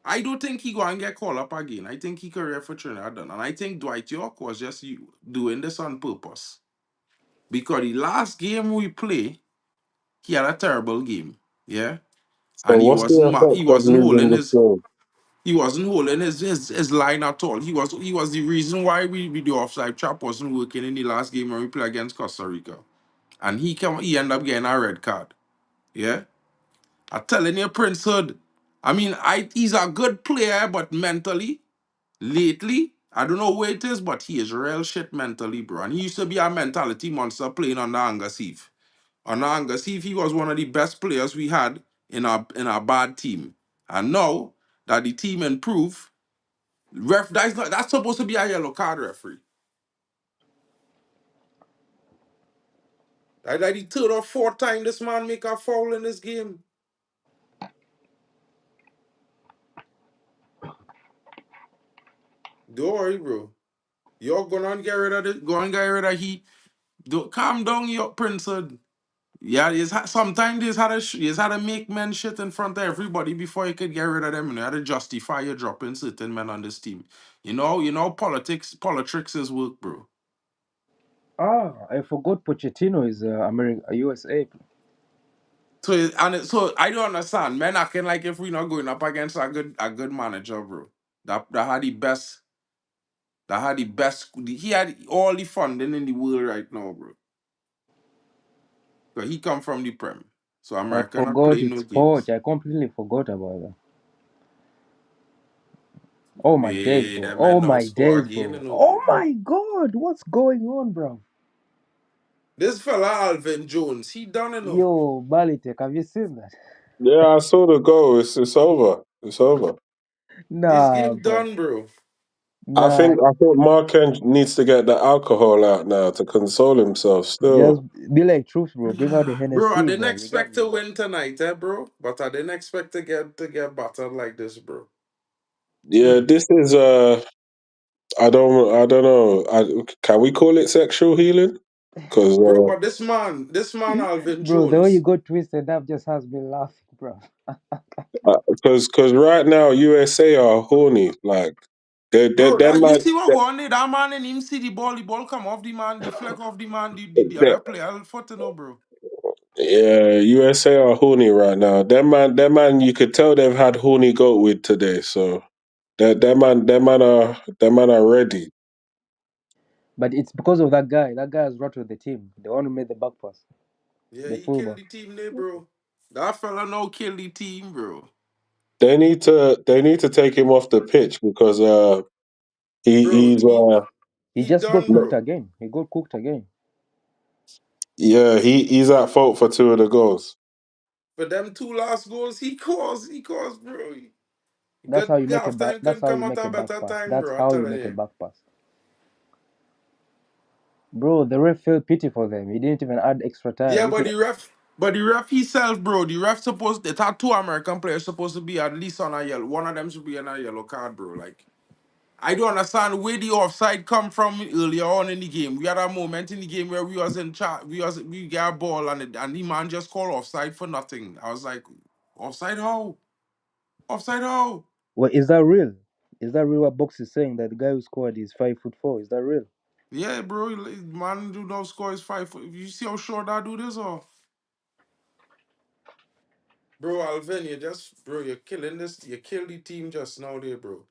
I don't think he going to get called up again. I think he career for Trinidad done. And I think Dwight York was just doing this on purpose. Because the last game we play, he had a terrible game. Yeah. So And what's the he effect of wasn't losing holding this his game? he wasn't holding his line at all. He was the reason why we the offside trap wasn't working in the last game when we play against Costa Rica. And he ended up getting a red card. Yeah. I'm telling you, Prince Hood. I mean, he's a good player, but mentally, lately, I don't know where it is, but he is real shit mentally, bro. And he used to be a mentality monster playing on the Angus Eve. On the Angus Eve, he was one of the best players we had in our bad team. And now that the team improved, that's supposed to be a yellow card referee. Like the third or fourth time this man make a foul in this game. Don't worry, bro. You're gonna get rid of this. Go and get rid of he. Don't calm down, your Prince. Yeah, sometimes he's had to make men shit in front of everybody before you could get rid of them. You had to justify your dropping certain men on this team. Politics is work, bro. Ah, I forgot Pochettino is USA. So I don't understand. Men acting like if we're not going up against a good manager, bro. That had the best. That had the best. He had all the funding in the world right now, bro. But he come from the Prem. So I America not forgot playing it's no Poch. games. I completely forgot about that. Oh my days, Yeah, bro. that man Oh don't my score days, again, bro. you know, Oh bro. my god, what's going on, bro? This fella Alvin Jones, he done enough. Yo, Balitek, have you seen that? Yeah, I saw the goal. It's over. It's over. This Nah, game bro. done, bro. Nah, I think Marken needs to get the alcohol out now to console himself. just Still, be like troops, bro. Bring out the Bro, I Hennessy, didn't bro. You get expect me, to bro. win tonight, bro. But I didn't expect to get battered like this, bro. yeah, Mm. this is I don't know. Can we call it sexual healing? Because Bro, but this man Alvin Bro, the way you Jones. got twisted up just has me laughing, bro. because right now USA are horny. Like Bro, they that you might see what go on there? That man and him see the ball come off the man, the flag off the man, the they, other player foot, bro. yeah, USA are horny right now. That man, you could tell they've had horny goat with today. So that man are ready. But it's because of that guy. That guy has rattled the team. The one who made the back pass. Yeah, The he killed fullback. the team there, bro. That fella no kill the team, bro. They need to take him off the pitch because Bro, he's He he just got done, cooked bro. again. He got cooked again. yeah, he's at fault for two of the goals. For them two last goals, he caused, bro. That's how you make a Half back. time That's couldn't how come you out make a a back better pass. time, That's bro. I'm how you telling make a you. back pass. Bro, the ref felt pity for them. He didn't even add extra time. Yeah, He could. but the ref himself, bro. The ref supposed it had two American players supposed to be at least on a yellow. One of them should be on a yellow card, bro. Like I don't understand where the offside come from earlier on in the game. We had a moment in the game where we was in chat, we got a ball and the man just called offside for nothing. I was like, offside how? Offside how? Well, is that real? Is that real? What Box is saying that the guy who scored is 5'4"? Is that real? Yeah, bro. Man do no score is 5 foot. You see how short that dude is, or bro, Alvin, you're killing this. You killed the team just now, there, bro.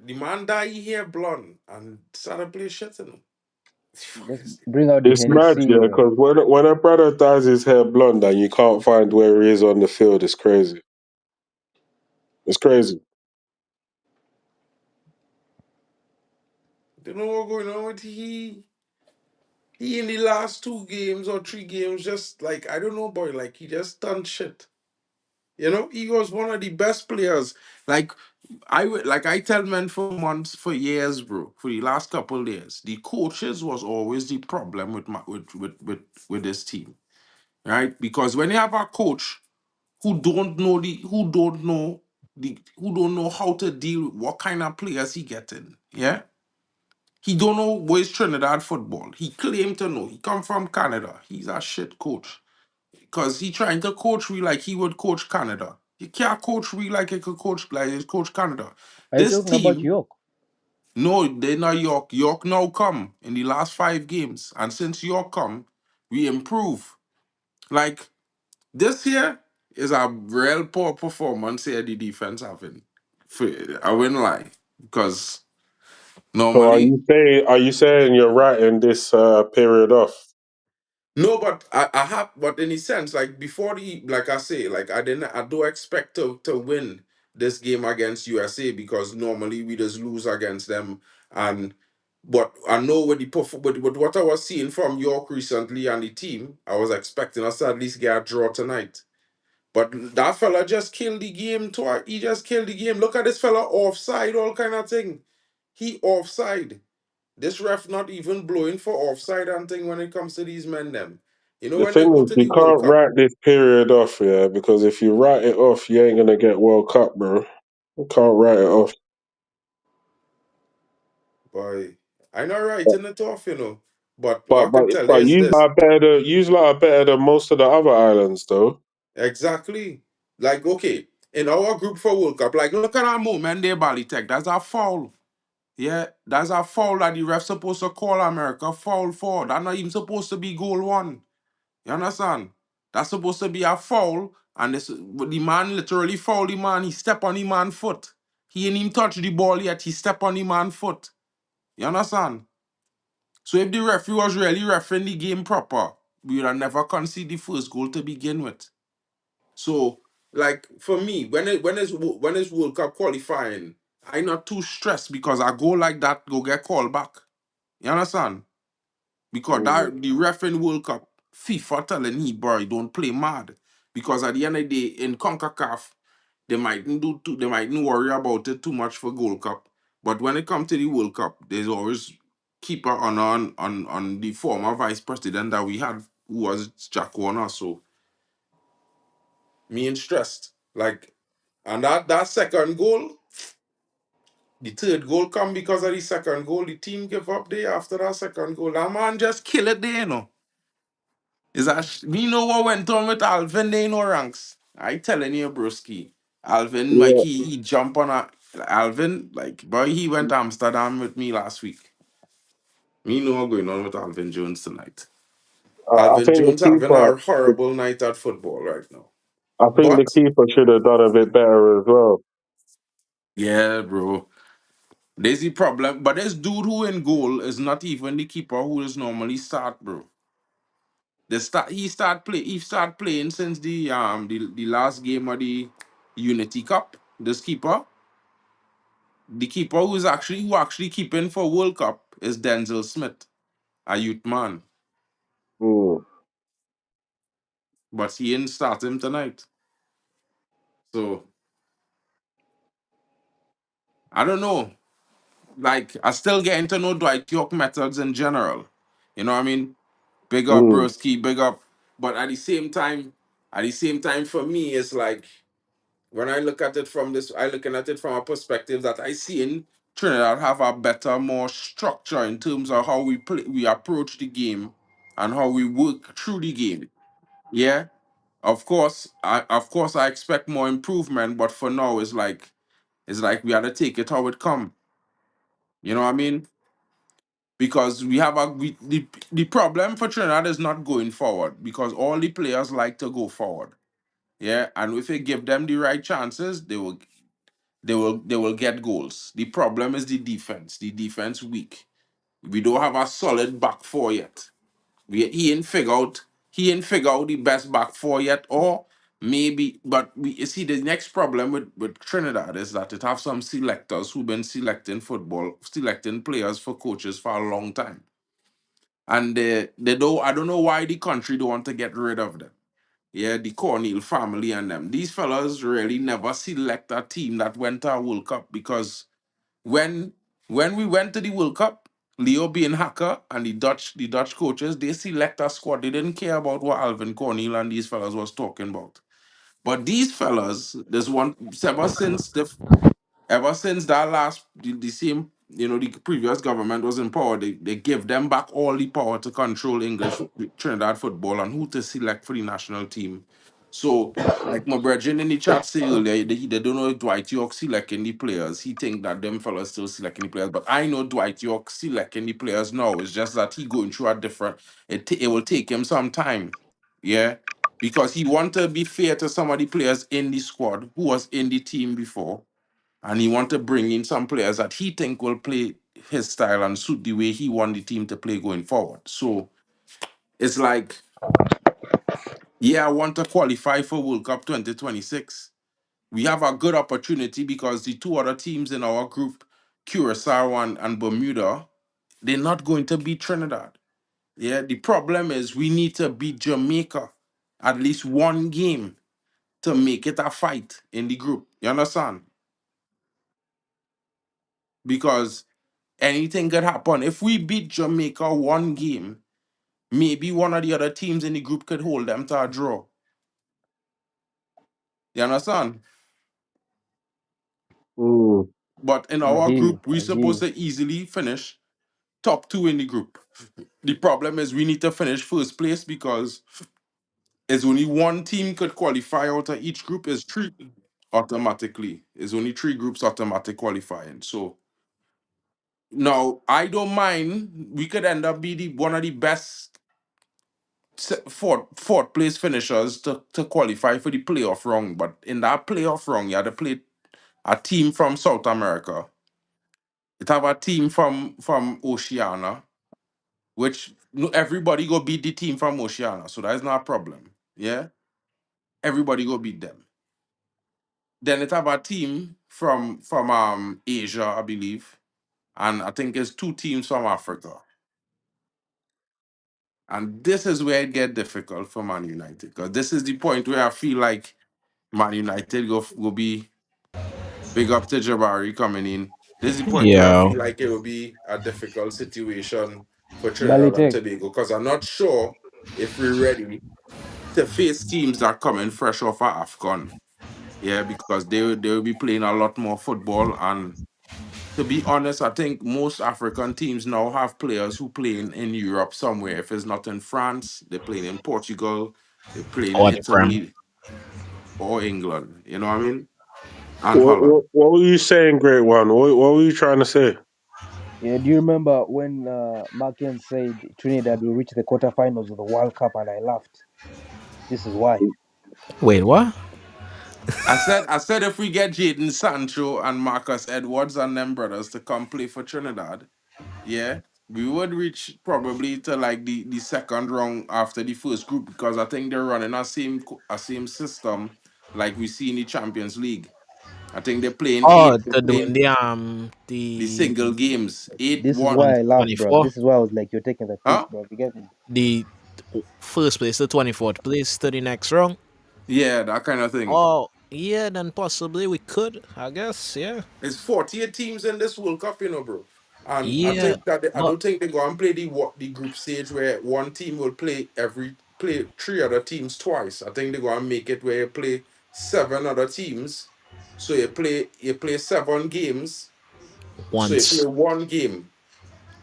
The man die here blonde and started play shit in him. Just bring out the It's mad, Hennessy, yeah, bro. because when a brother dyes his hair blonde and you can't find where he is on the field, it's crazy. It's crazy. Don't know what going on with he. He in the last 2 games or 3 games, just like I don't know, boy. Like he just done shit. He was one of the best players. Like I tell men for months, for years, bro. For the last couple of years, the coaches was always the problem with this team, right? Because when you have a coach who don't know how to deal with what kind of players he getting, yeah. He don't know where's Trinidad football. He claimed to know. He come from Canada. He's a shit coach. because he trying to coach we like he would coach Canada. He can't coach we like he could coach like he coach Canada. Are you This talking about team, York? no, they're not York. York now come in the last 5 games, and since York come, we improve. Like this here is a real poor performance here the defense having. I wouldn't lie because So normally are you saying you're writing this period off? no, but I have, but in a sense, like before the, like I say, like I do expect to win this game against USA because normally we just lose against them. And but I know with with what I was seeing from York recently and the team, I was expecting us to at least get a draw tonight. But that fella just killed the game twice. He just killed the game. Look at this fella offside, all kind of thing. He offside. This ref not even blowing for offside and thing when it comes to these men them. You know The when they thing go is, to the you World can't Cup, write this period off, yeah, because if you write it off, you ain't gonna get World Cup, bro. You can't write it off. boy, I not writing it off, you know. But what But I but could tell you but is this. you lot are better than most of the other islands, though. Exactly. Like, okay, in our group for World Cup, like look at that moment there, Bali Tech. That's a foul. Yeah, that's a foul that the ref supposed to call America foul for. That's not even supposed to be goal one. You understand? That's supposed to be a foul, and this but the man literally fouled the man. He stepped on the man foot. He ain't even touch the ball yet. He stepped on the man foot. You understand? So if the referee was really refereeing the game proper, we would have never conceded the first goal to begin with. So, like for me, when it's World Cup qualifying, I not too stressed because I go like that go get called back. You understand? Because Mm. that the ref in World Cup, FIFA telling he boy don't play mad. Because at the end of the day, in CONCACAF, they mightn't worry about it too much for Gold Cup. But when it comes to the World Cup, there's always keeper on the former vice president that we had who was Jack Warner. So me ain't stressed. Like and that second goal, the third goal come because of the second goal. The team give up there after that second goal. That man just kill it there, you know. Is that me know what went on with Alvin? They no ranks. I telling you, broski. Alvin, like Yeah, he jump on a Alvin, like boy, he went to Amsterdam with me last week. Me know what going on with Alvin Jones tonight. I Alvin think the Jones having keeper, a horrible night at football right now. I think the But keeper should have done a bit better as well. yeah, bro. There's the problem. But this dude who in goal is not even the keeper who is normally start, bro. He start playing since the last game of the Unity Cup. This keeper, the keeper who actually keeping for World Cup is Denzel Smith, a youth man, Mm. but he didn't start him tonight. So I don't know. Like I still getting to know Dwight York methods in general. You know what I mean? Big up Mm. Broski, big up. But at the same time for me, it's like when I look at it from this, I looking at it from a perspective that I see in Trinidad have a better, more structure in terms of how we play, we approach the game, and how we work through the game. Yeah, of course I expect more improvement, but for now it's like we had to take it how it come. You know what I mean? Because the problem for Trinidad is not going forward because all the players like to go forward. Yeah, and if we give them the right chances, they will get goals. The problem is the defense. The defense weak. We don't have a solid back four yet. He ain't figure out the best back four yet, or maybe. But we you see the next problem with Trinidad is that it have some selectors who've been selecting players for coaches for a long time, and they don't. I don't know why the country don't want to get rid of them. Yeah, the Cornell family and them. These fellas really never select a team that went to a World Cup because when when we went to the World Cup, Leo being hacker and the Dutch coaches, they select a squad. They didn't care about what Alvin Cornell and these fellas was talking about. But these fellas, there's one ever since that last the same the previous government was in power, they give them back all the power to control English Trinidad football and who to select for the national team. So, like my brethren in the chat say earlier, they don't know if Dwight York selecting the players. He think that them fellas still selecting the players. But I know Dwight York selecting the players now. It's just that he going through a different, it will take him some time. Yeah. Because he want to be fair to some of the players in the squad who was in the team before and he want to bring in some players that he think will play his style and suit the way he want the team to play going forward. So it's like, yeah, I want to qualify for World Cup 2026. We have a good opportunity because the two other teams in our group, Curacao and Bermuda, they're not going to beat Trinidad. Yeah, the problem is we need to beat Jamaica at least one game to make it a fight in the group. You understand? Because anything could happen. If we beat Jamaica one game, maybe one of the other teams in the group could hold them to a draw. You understand? Mm. But in I our hear you. group, we're I hear supposed you. to easily finish top two in the group. The problem is we need to finish first place because it's only one team could qualify out of each group is three automatically. It's only three groups automatic qualifying. So now I don't mind. We could end up be one of the best fourth place finishers to qualify for the playoff round. But in that playoff round, you had to play a team from South America. It have a team from Oceania, which everybody go beat the team from Oceania. So that's not a problem. Yeah. Everybody go beat them. Then it have a team from Asia, I believe. And I think it's two teams from Africa. And this is where it get difficult for Man United. Because this is the point where I feel like Man United go be big up to Jabari coming in. This is the point where I Yeah. feel like it will be a difficult situation for Trinidad and Balitek. Tobago because I'm not sure if we're ready to face teams that are coming fresh off of AFCON. Yeah, because they will be playing a lot more football. And to be honest, I think most African teams now have players who play in Europe somewhere. If it's not in France, they're playing in Portugal, they're playing in Or different. Italy or England. You know what I mean? And What, Holland. what were you saying, Great One? What were you trying to say? Yeah, do you remember when Marken said Trinidad will reach the quarterfinals of the World Cup and I laughed? This is why. Wait, what? I said if we get Jaden Sancho and Marcus Edwards and them brothers to come play for Trinidad, yeah, we would reach probably to like the second round after the first group because I think they're running a same system like we see in the Champions League. I think they're playing Oh, eight, they're they're doing playing the the single games. Eight This is one why I laughed, bro. 24. This is why I was like, you're taking the piss, huh? bro. You get me? The first place, the 24th place to the next round. Yeah, that kind of thing. Oh, yeah, then possibly we could, I guess, yeah. It's 48 teams in this World Cup, bro. And I Yeah, think that I but don't think they go and play the group stage where one team will play three other teams twice. I think they go and make it where you play seven other teams. So you play seven games. So you play once. one game.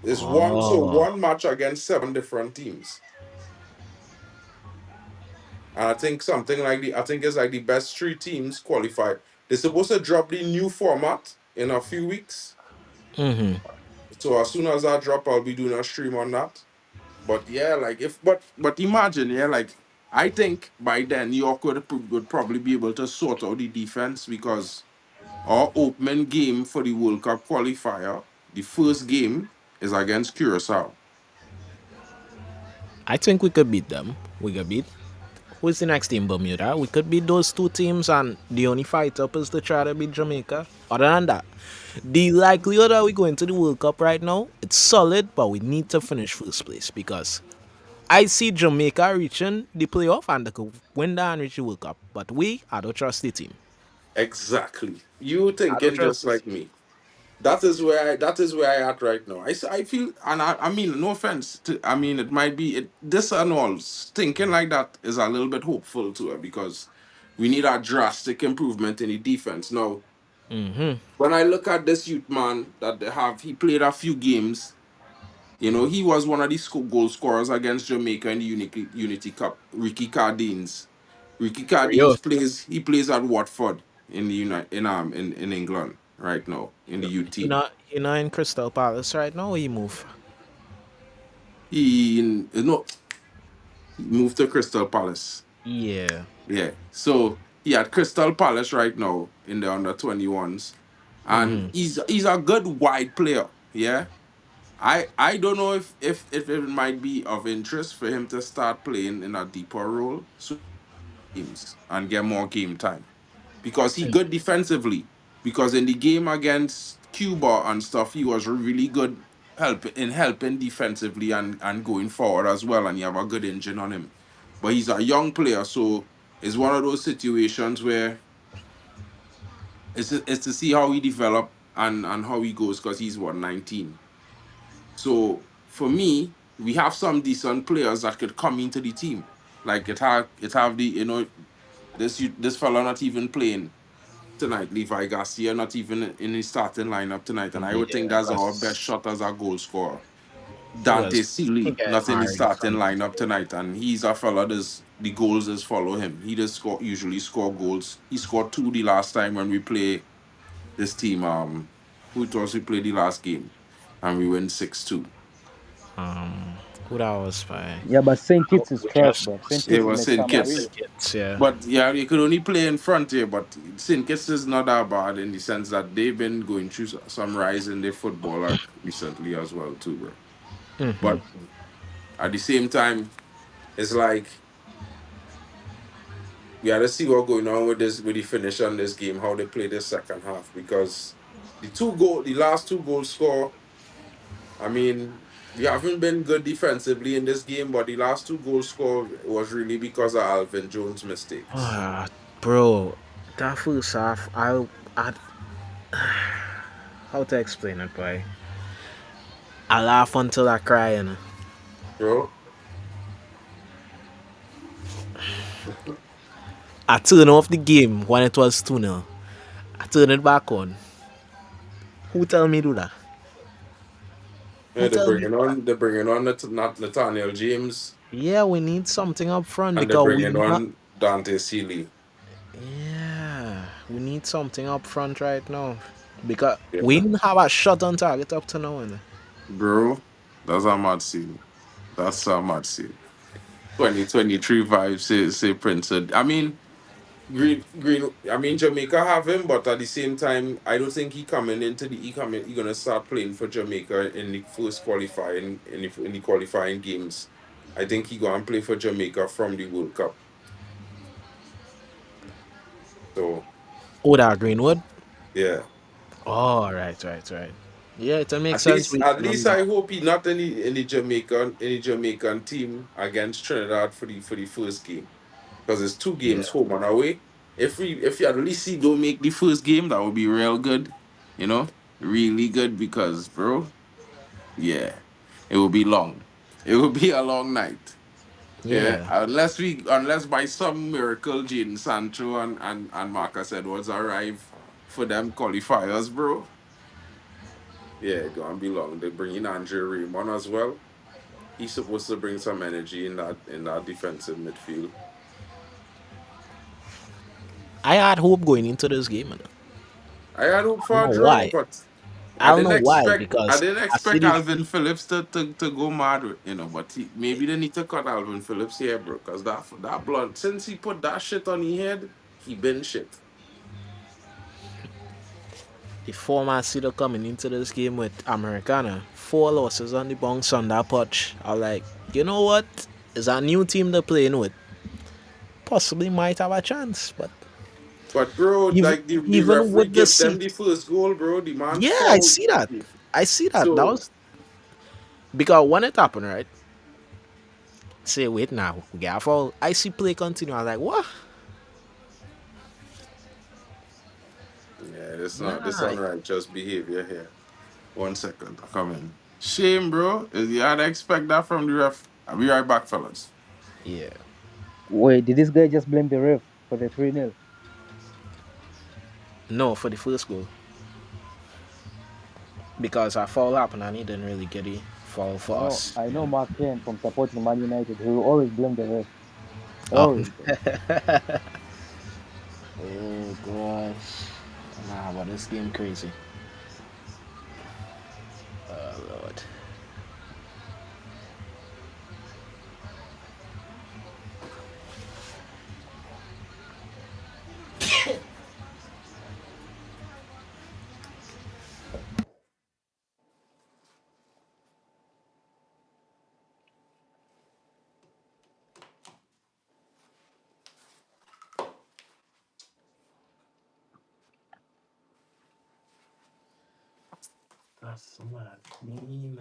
It's Oh. one match against seven different teams. And I think something like I think it's like the best three teams qualify. They're supposed to drop the new format in a few weeks. Mm-hmm. So as soon as I drop, I'll be doing a stream on that. But yeah, like if but imagine, yeah, like I think by then York would probably be able to sort out the defense because our opening game for the World Cup qualifier, the first game is against Curacao. I think we could beat them. We could beat. Who's the next team, Bermuda? We could beat those two teams, and the only fight up is to try to beat Jamaica. Other than that, the likelihood that we go into the World Cup right now, it's solid, but we need to finish first place because I see Jamaica reaching the playoff and they could win that and reach the World Cup. But I don't trust the team. Exactly. You I don't thinking trust just the like team. me. That is where I at right now. I feel and I mean no offense to I mean it might be this and all thinking like that is a little bit hopeful to it because we need a drastic improvement in the defense. Now Mm-hmm. When I look at this youth man that they have, he played a few games. You know, he was one of the goal scorers against Jamaica in the Unity Cup. Ricky Cardines. Ricky Rio. Cardines plays at Watford in the in England right now in the youth team. He not in Crystal Palace right now. He move. No, he moved to Crystal Palace. Yeah. Yeah. So he at Crystal Palace right now in the under 21s. And Mm-hmm. he's a good wide player. Yeah. I don't know if it might be of interest for him to start playing in a deeper role so games and get more game time. Because he good defensively. Because in the game against Cuba and stuff, he was really good helping defensively and going forward as well. And he have a good engine on him. But he's a young player, so it's one of those situations where it's to see how he develop and how he goes because he's what 19. So for me, we have some decent players that could come into the team. Like it have the this fella not even playing tonight. Levi Garcia not even in the starting lineup tonight, and I would think Yeah, that's our best cause shot as a goal scorer. who else? Dante He Sealy get not in the married starting from. lineup tonight, and he's a fella does the goals just follow him. He just usually score goals. He scored two the last time when we play this team. Who it was we played the last game, and we win 6-2. Who that was by? Yeah, but Saint Kitts is We trash, just bro. Saint It Kitts is was next St. summer, Kitts. really. kids. Yeah. But yeah, you could only play in front here. But St. Kitts is not that bad in the sense that they've been going through some rise in their football like recently as well too, bro. But at the same time, it's like we had to see what's going on with this with the finish on this game, how they play this second half because the last two goals score. I mean, we haven't been good defensively in this game, but the last two goals score was really because of Alvin Jones' mistakes. Ah, bro, that first half, I how to explain it, boy? I laugh until I cry, you know. Bro, I turn off the game when it was 2-0. I turn it back on. Who tell me do that? yeah, Who tell me do that? they're bringing on not Nathaniel James, Yeah, we need something up front and they're because bringing on Dante Sealy. yeah, we need something up front right now because we Yeah, didn't have a shot on target up to now. You bro, that's a mad scene. That's a mad scene. 2023 vibes, say Prince. I mean, Green. I mean, Jamaica have him, but at the same time, I don't think he coming into the he gonna start playing for Jamaica in the first qualifying in the qualifying games. I think he gonna play for Jamaica from the World Cup. So Oh, that Greenwood. yeah. Oh, right. Yeah, it makes sense. We At least remember. I hope he not in the Jamaican team against Trinidad for the first game because it's two Yeah, games home and away. If you at least he don't make the first game, that would be real good, you know, really good because bro, yeah, it will be long. It will be a long night. Yeah, yeah. unless by some miracle Jaden Sancho and Marcus Edwards arrive for them qualifiers, bro. Yeah, it's gonna be long. They bring in Andrew Raymond as well. He's supposed to bring some energy in that defensive midfield. I had hope going into this game. Man. I had hope I don't for a know draw, why. but I don't know why I because didn't I see expect the Alvin Phillips to go mad, but maybe they need to cut Alvin Phillips here, bro, because that blood since he put that shit on his head, he been shit. the former Cedar coming into this game with Americana. 4 losses on the bounce on that punch. I was like, you know what? It's a new team they're playing with. Possibly might have a chance, but But bro, even like the even referee with the give them seat, the first goal, bro. The man yeah, I fouled. see that. I see that. That So was because when it happened, right? Say, wait now, we got a foul. I see play continue. I was like, what? yeah, this Nah, unrighteous behavior here. 1 second, I come in. Shame, bro. You had to expect that from the ref. I'll be right back, fellas. yeah. Wait, did this guy just blame the ref for the 3-0? No, for the first goal. Because a foul happened and he didn't really get a foul for us. I know Mark Kane from supporting Man United. He will always blame the ref. Oh. Always, bro. Oh gosh. Nah, but this game crazy. Oh Lord. That's mad. Mean.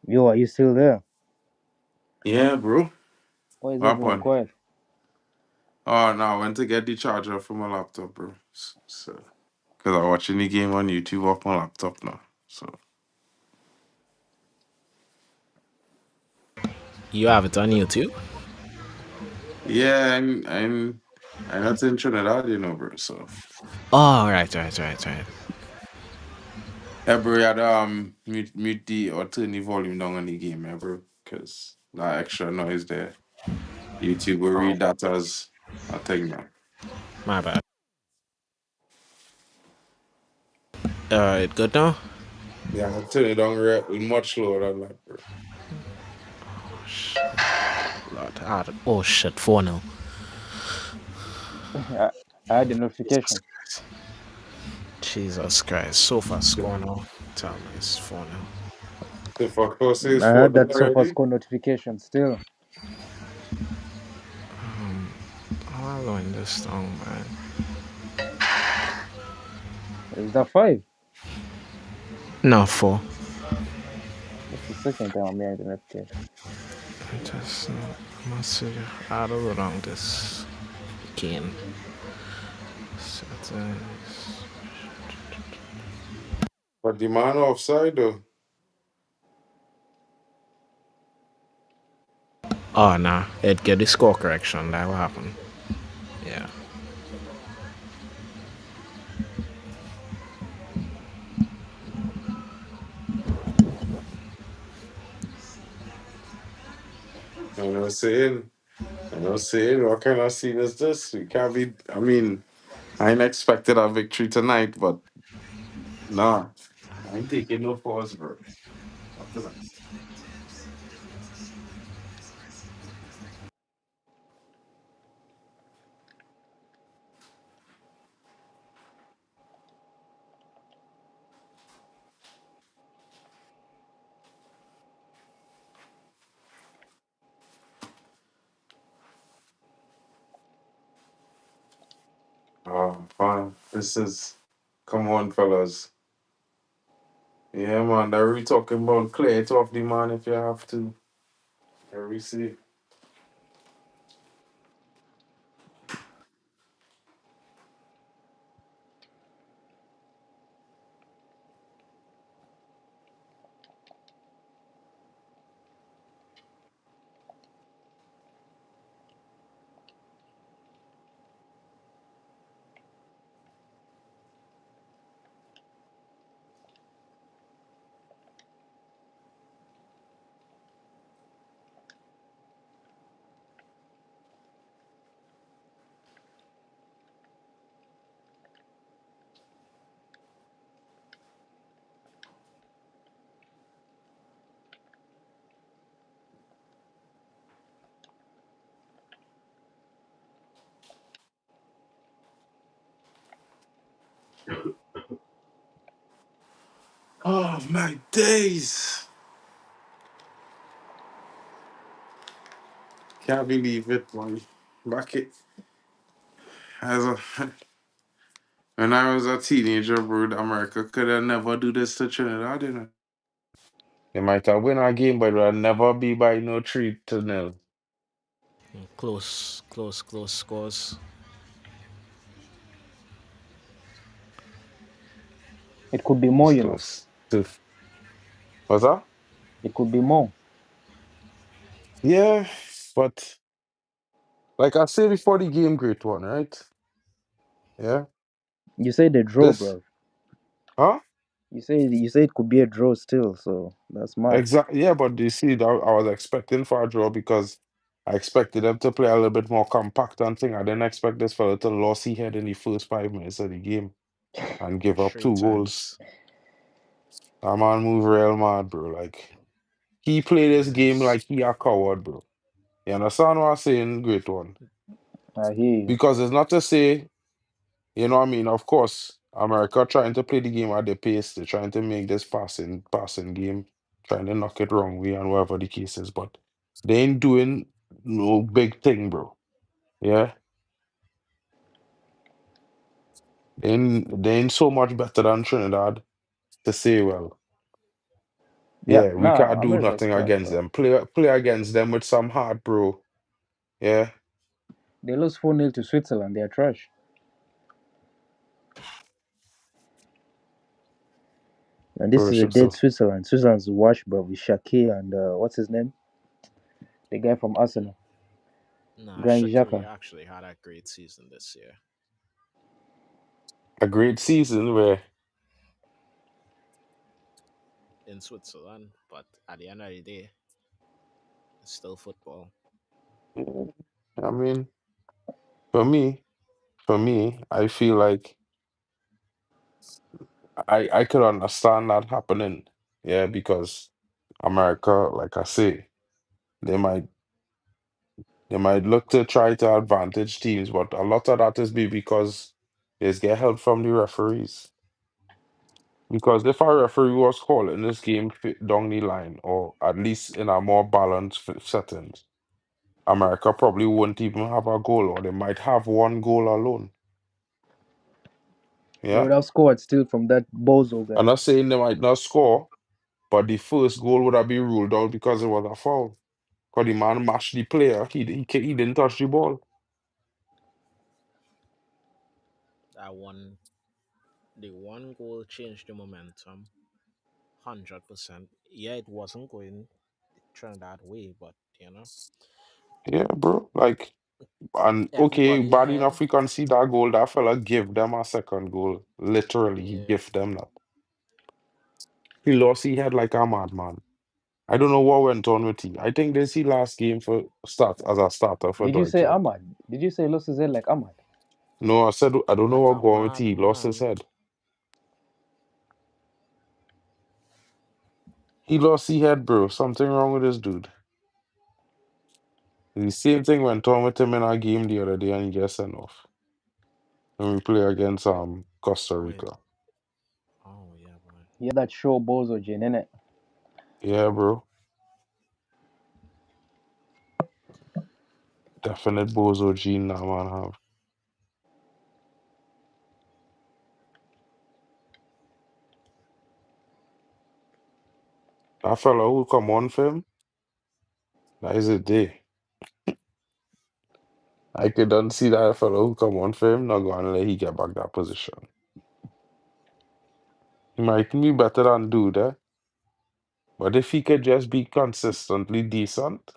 Yo, are you still there? Yeah, bro. Why is What everyone happened? quiet? Oh no, I went to get the charger from my laptop, bro. So, cause I'm watching the game on YouTube off my laptop now. So You have it on YouTube? yeah, I'm not in Trinidad, bro. So Oh, right. yeah, bro, you had mute the or turn the volume down on the game, yeah, bro. Cause that extra noise there. YouTube will read that as a thing now. My bad. Alright, good now? Yeah, I turn it down much lower than that, bro. Lord, oh shit, 4-0. I had a notification. Jesus Christ. So fast score now. Tell me it's 4-0. The fuck was his I phone had that already? SofaScore notification still. How am I going this song, man? Is that five? No, 4. That's the second time I'm hearing the notification. Just must figure out around this game. Settings. But the man offside though. Oh, nah. It get the score correction. That will happen. Yeah. I know saying. I know saying. What kind of scene is this? We can't be. I mean, I ain't expected a victory tonight, but nah, I ain't taking no pause, bro. After that. Oh, fine. This is. Come on, fellas. Yeah, man. They're really talking about clear it off the man if you have to. There we see. Oh my days. Can't believe it, boy. Back it as a when I was a teenager, bro, America could have never do this to Trinidad, you know. They might have win our game, but it'll never be by no 3-0. Close scores. It could be more, It's you know. close. What's that? It could be more. Yeah, but like I said before the game, great one, right? Yeah. You say the draw, This, bro. huh? You say it could be a draw still, so that's mad. Exactly. Yeah, but you see, I was expecting for a draw because I expected them to play a little bit more compact and thing. I didn't expect this fella to lose his head in the first 5 minutes of the game and give up Three 2 goals. times. That man move real mad, bro. Like he played this game Yes. like he a coward, bro. You understand what I'm saying? Great one. I hear you. Because it's not to say, you know what I mean? Of course, America trying to play the game at their pace. They're trying to make this passing game, trying to knock it wrong way and whatever the case is. But they ain't doing no big thing, bro. Yeah? They ain't so much better than Trinidad to say, well, Yeah, yeah, we nah, can't do America's nothing trash, against bro. them. Play against them with some heart, bro. Yeah? They lost 4-0 to Switzerland. They're trash. And this For is a sure. dead So Switzerland. Switzerland's washed, bro, with Shaqiri and what's his name? The guy from Arsenal, Nah, Granit Shakiri Xhaka. actually had a great season this year a great season where in Switzerland, but at the end of the day, it's still football. yeah, I mean, for me, I feel like I could understand that happening. Yeah, because America, like I say, they might they might look to try to advantage teams, but a lot of that is because they get help from the referees. Because if a referee was calling this game down the line, or at least in a more balanced settings, America probably wouldn't even have a goal, or they might have one goal alone. They Yeah, would have scored still from that bozo I'm guy. not saying they might not score, but the first goal would have been ruled out because it was a foul. Because the man mashed the player. He didn't touch the ball. That one, the one goal changed the momentum, 100%. Yeah, it wasn't going Trinidad way, but Yeah, bro. Like, and okay, everybody bad ahead. enough we can see that goal. That fella give them a second goal. Literally, he Yeah, gave them that. He lost he had like a madman. I don't know what went on with he. I think this he last game for start as a starter for Did you say Deutschland. Ahmad? Did you say lost his head like Ahmad? No, I said I don't know like what a going with he. He lost his madman. head. He lost his head, bro. Something wrong with this dude. The same thing went on with him in our game the other day and he gets sent off. When we play against Costa Oh, Rica. oh yeah, boy. Yeah, that show bozo Jin, innit? Yeah, bro. Definite bozo gene that man have. That fella who come on for him, that is a day. I could not see that fella who come on for him, not gonna let he get back that position. He might be better than dude, eh? But if he could just be consistently decent,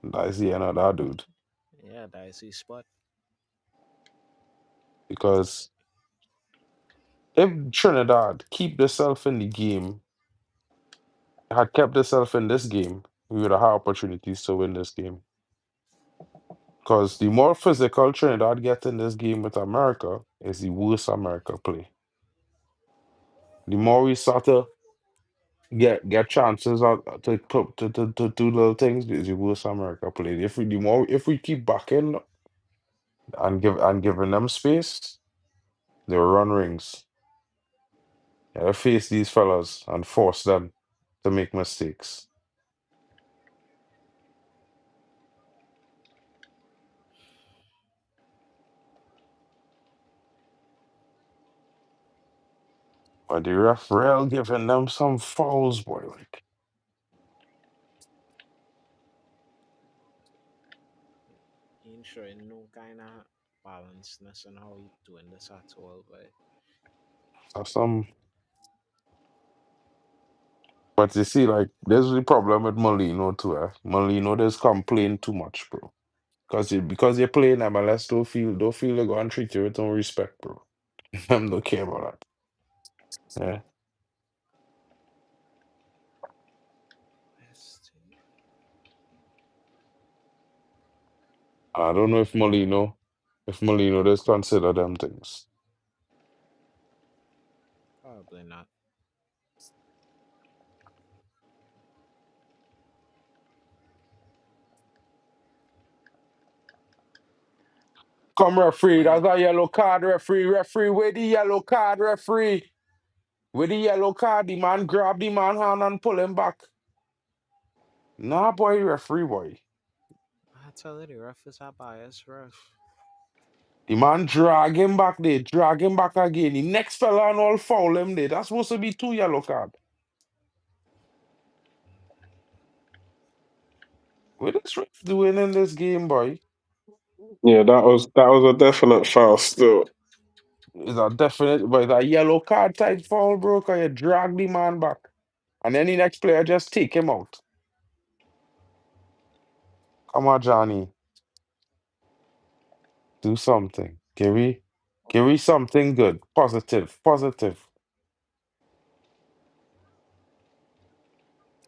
that's the end of that dude. Yeah, that is his spot. Because if Trinidad keep themselves in the game, had kept themselves in this game, we would have had opportunities to win this game. Because the more physical Trinidad get in this game with America, is the worse America play. The more we start to get chances to do little things, is the worse America play. If we keep backing and giving them space, they'll run rings. Yeah, face these fellas and force them to make mistakes. But the referee giving them some fouls, boy. Like, He ain't showing no kind of balanceness in how he doing this at all, but so some. But you see, like, there's the problem with Molino too. Molino just complain too much, bro. Because you're playing MLS, don't feel they go and treat you with no respect, bro. I don't care about that. Yeah. I don't know if Molino does consider them things. probably not. Come, referee, When that's a yellow card, referee. Referee, where the yellow card, referee? With the yellow card, the man grab the man hand and pull him back. Nah, boy, referee, boy. I tell you, the ref is a biased ref. The man drag him back there, drag him back again. The next fella and all foul him there. That's supposed to be 2 yellow card. What is ref doing in this game, boy? Yeah, that was a definite foul still. It's a definite, but it's a yellow card type foul, bro, because you drag the man back. And then the next player just take him out. Come on, Johnny. Do something. Give me something good. Positive. Positive.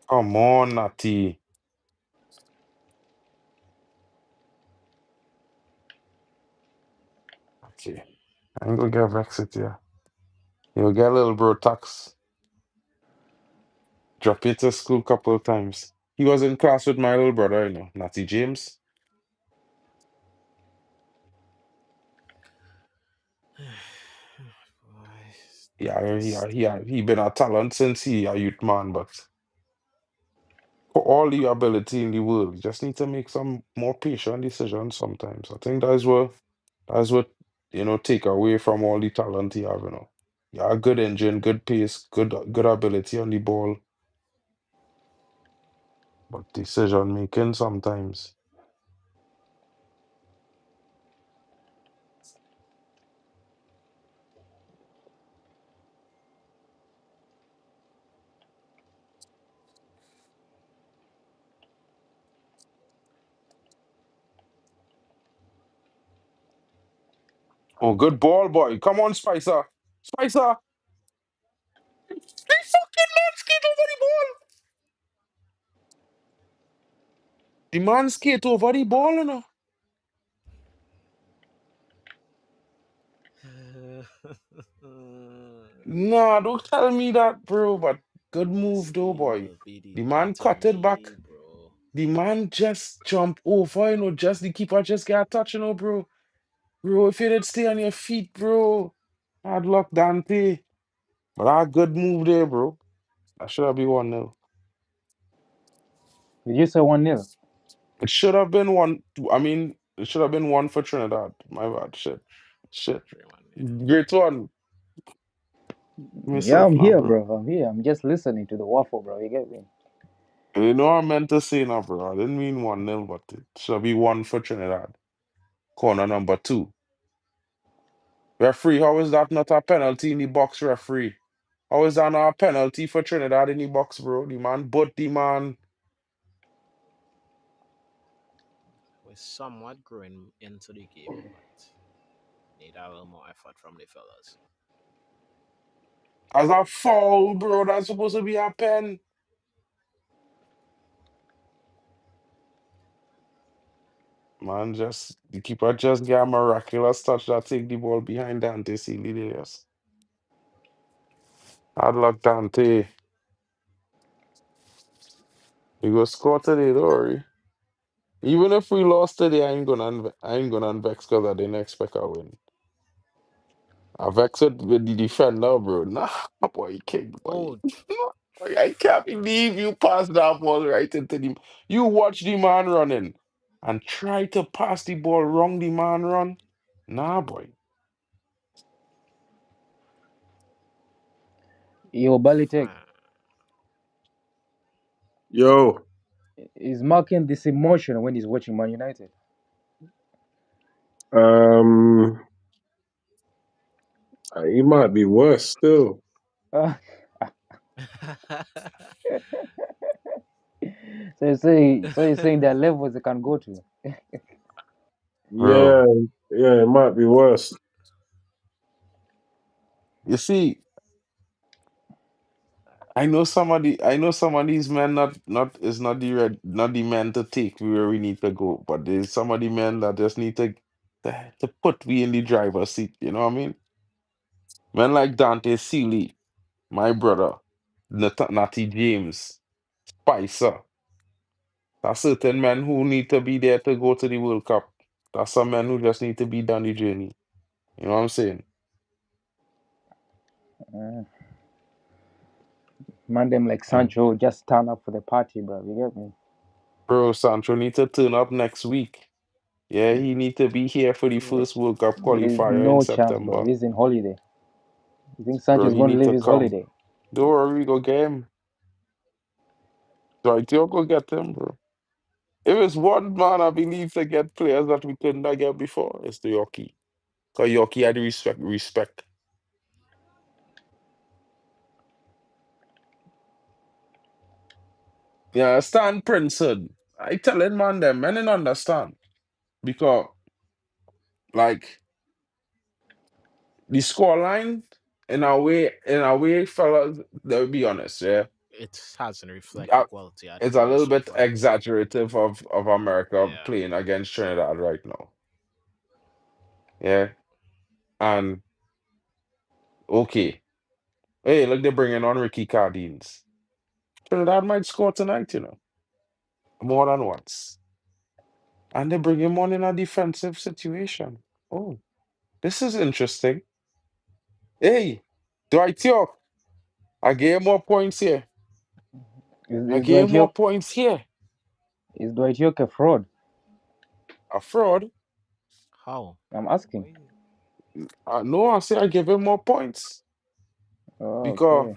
Come on, Natty. Okay. I'm gonna get vexed with you. You'll get a little bro tax. Drop you to school couple of times. He was in class with my little brother, Natty James. Boy, Yeah, this he been a talent since he a youth man, but for all the ability in the world, you just need to make some more patient decisions sometimes. I think that's what take away from all the talent he have. Yeah, good engine, good pace, good ability on the ball, but decision making sometimes. Oh, good ball, boy. Come on, Spicer. Spicer. He fucking man skate over the ball. The man skate over the ball. Nah, don't tell me that, bro. But good this move, though, game boy. will be The man cut it back. debated, bro. The man just jump over, just the keeper just got a touch, bro. Bro, if you did stay on your feet, bro. Hard luck, Dante. But a good move there, bro. That should have been 1-0. Did you say 1-0? It should have been one. I mean, it should have been one for Trinidad. My bad. Shit. Shit. 3-1, yeah. Great one. Yeah, Myself I'm now, here, bro. bro. I'm here. I'm just listening to the waffle, bro. You get me? You know I meant to say now, bro. I didn't mean 1-0, but it should be one for Trinidad. Corner number 2. Referee, how is that not a penalty in the box, referee? How is that not a penalty for Trinidad in the box, bro? The man. We're somewhat growing into the game, but need a little more effort from the fellas. As a foul, bro. That's supposed to be a pen. Man, the keeper just got a miraculous touch that take the ball behind Dante Sealy. Hard luck, Dante. We go score today, don't worry. Even if we lost today, I ain't gonna vex because I didn't expect a win. I vex it with the defender, bro. Nah, boy, king, boy. Oh, Boy, I can't believe you passed that ball right into the. You watch the man running and try to pass the ball wrong. The man run. Nah, boy. Yo, Balitek Man. Yo, is marking this emotion when he's watching Man United. um, he might be worse still. Uh, so you're saying there are levels they can go to. Yeah, Bro. yeah, it might be worse. You see, I know some of these men not is not the not the men to take we where we need to go, but there's some of the men that just need to put we in the driver's seat, you know what I mean? Men like Dante Seeley, my brother, Natty James, Spicer. There's certain men who need to be there to go to the World Cup. There's some men who just need to be down the journey. You know what I'm saying? Uh, Man, them like And Sancho just turn up for the party, bro. You get me? bro, Sancho need to turn up next week. Yeah, he need to be here for the first World Cup There's qualifier in no chance, bro. September. He's in holiday. You think Bro, Sancho's he going to need leave to his come. holiday? Don't worry, we go get him. Right, you go get him, bro. If it's one man I believe to get players that we couldn't get before, it's the Yorkie. Because Yorkie had the respect. Yeah, understand, Princeton. I telling man them, men didn't understand. Because, like, the scoreline, in a way, fellas, they'll be honest, yeah. It hasn't reflected Uh, the quality of the It's a players little so bit far. exaggerative of America Yeah. playing against Trinidad right now. Yeah. And okay. Hey, look, they're bringing on Ricky Cardines. Trinidad might score tonight, you know, more than once. And they bring him on in a defensive situation. Oh, this is interesting. Hey, Dwight York, I gave more points here. Is, I is gave Dwight more York points here. is Dwight York a fraud? A fraud? How? I'm asking. Why? No, I say I give him more points Oh, because okay.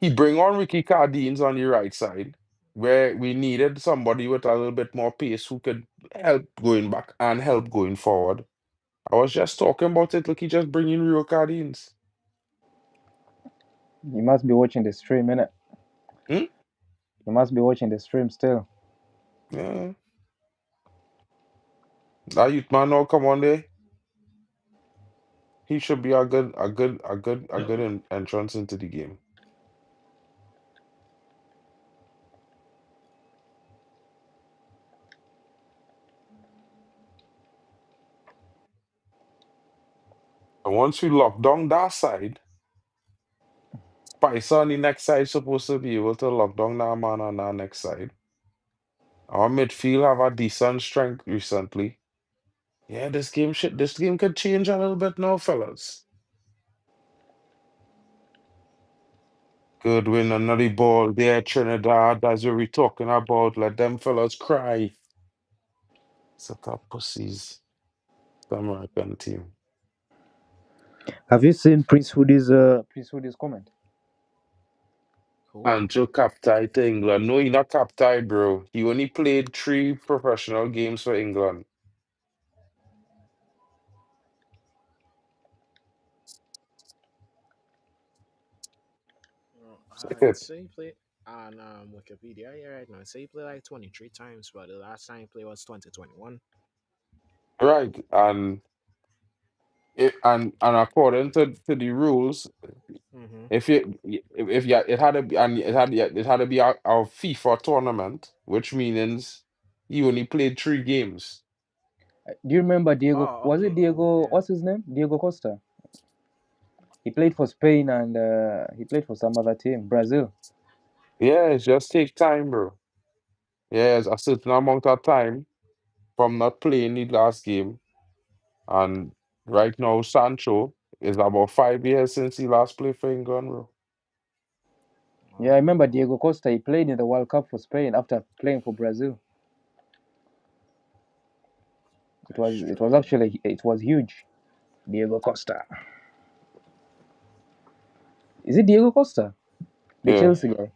he bring on Ricky Cardines on the right side, where we needed somebody with a little bit more pace who could help going back and help going forward. I was just talking about it. Look, he just bring in Rio Cardines. You must be watching the stream, innit? Hmm? You must be watching the stream still. Yeah. That youth man now come on there. He should be a good entrance into the game. And once we lock down that side, Spicer on the next side supposed to be able to lock down that man on that next side. Our midfield have a decent strength recently. Yeah, this game could change a little bit now, fellas. Good win, another ball there, Trinidad. That's what we're talking about. Let them fellas cry. Set up pussies. The American team. Have you seen Prince Woody's comment? Who? Ancho captain to England. No, he not captain, bro. He only played 3 professional games for England. Check It it. say he played on Wikipedia yeah, right now. It say he played like 23 times, but the last time he played was 2021. Right. And according to the rules, Mm-hmm. if you it had to be and it had to be a FIFA tournament, which means he only played 3 games. Do you remember Diego? Oh, Was it okay, cool. Diego? Yeah. What's his name? Diego Costa. He played for Spain and he played for some other team, Brazil. Yeah, it just take time, bro. Yeah, it's a certain amount of time from not playing the last game. And right now, Sancho is about 5 years since he last played for England, bro. Yeah, I Wow. remember Diego Costa. He played in the World Cup for Spain after playing for Brazil. It That's was it was strange. actually it was huge. Diego Costa. Is it Diego Costa, the Yeah. Chelsea guy?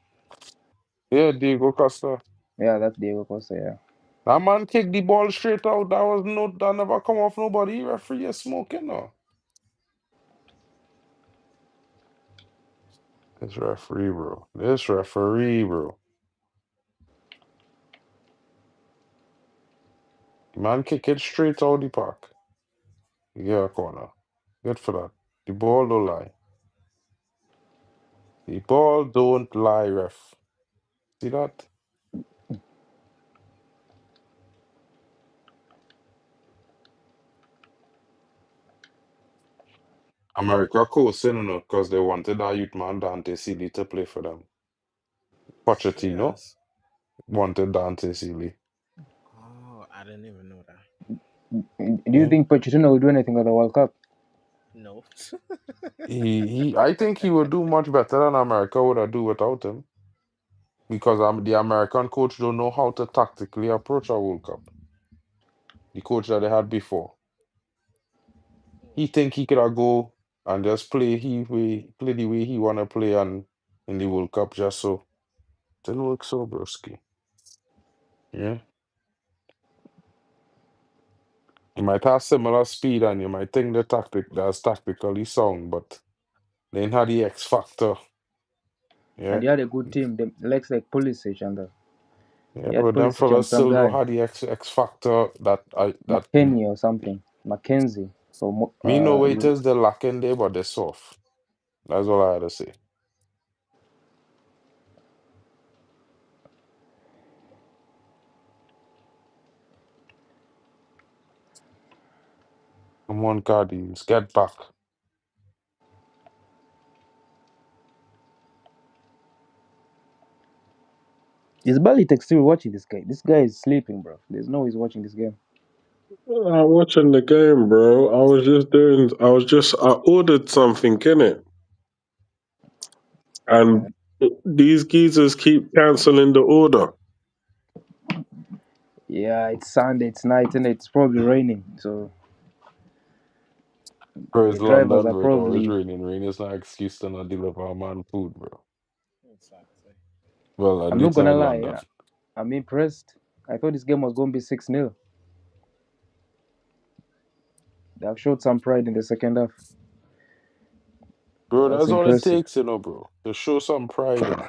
Yeah, Diego Costa. Yeah, that's Diego Costa. Yeah. That man kicked the ball straight out. That never come off nobody. Referee is smoking now. This referee, bro. This referee, bro. Man kick it straight out the park. Yeah, corner. Good for that. The ball don't lie. The ball don't lie, ref. See that? America coasting, because they wanted that youth man Dante Sealy to play for them. Pochettino Serious? wanted Dante Sealy. Oh, I didn't even know that. Do you Yeah. think Pochettino will do anything at the World Cup? No. I think he would do much better than America would have do without him. Because the American coach don't know how to tactically approach a World Cup. The coach that they had before. He think he could go and just play the way he wanna play and in the World Cup just so. Didn't work so, broski. Yeah. You might have similar speed and you might think that's tactically sound, but they ain't had the X factor. And Yeah. they had a good team. They legs like Pulisic and Yeah, he had but them Pulisic and fellas some still don't guy have the X factor that McKennie or something. Mackenzie. Or me know it is the lacking there, but they're soft. That's all I had to say. Come on, Cardinals, get back. is Balitek still watching this guy? This guy is sleeping, bro. There's no way he's watching this game. I'm watching the game, bro. I ordered something in it, Yeah. and these geezers keep canceling the order. Yeah, it's Sunday, it's night, and it's probably raining. So Bro, the it's drivers London, are bro. It's always probably. raining. Rain is not an excuse to not deliver a man food, bro. Exactly. Well, at I'm not least not gonna in lie. London. I'm impressed. I thought this game was gonna be 6-0. They have showed some pride in the second half. Bro, That's that's all it impressive. takes, bro. To show some pride and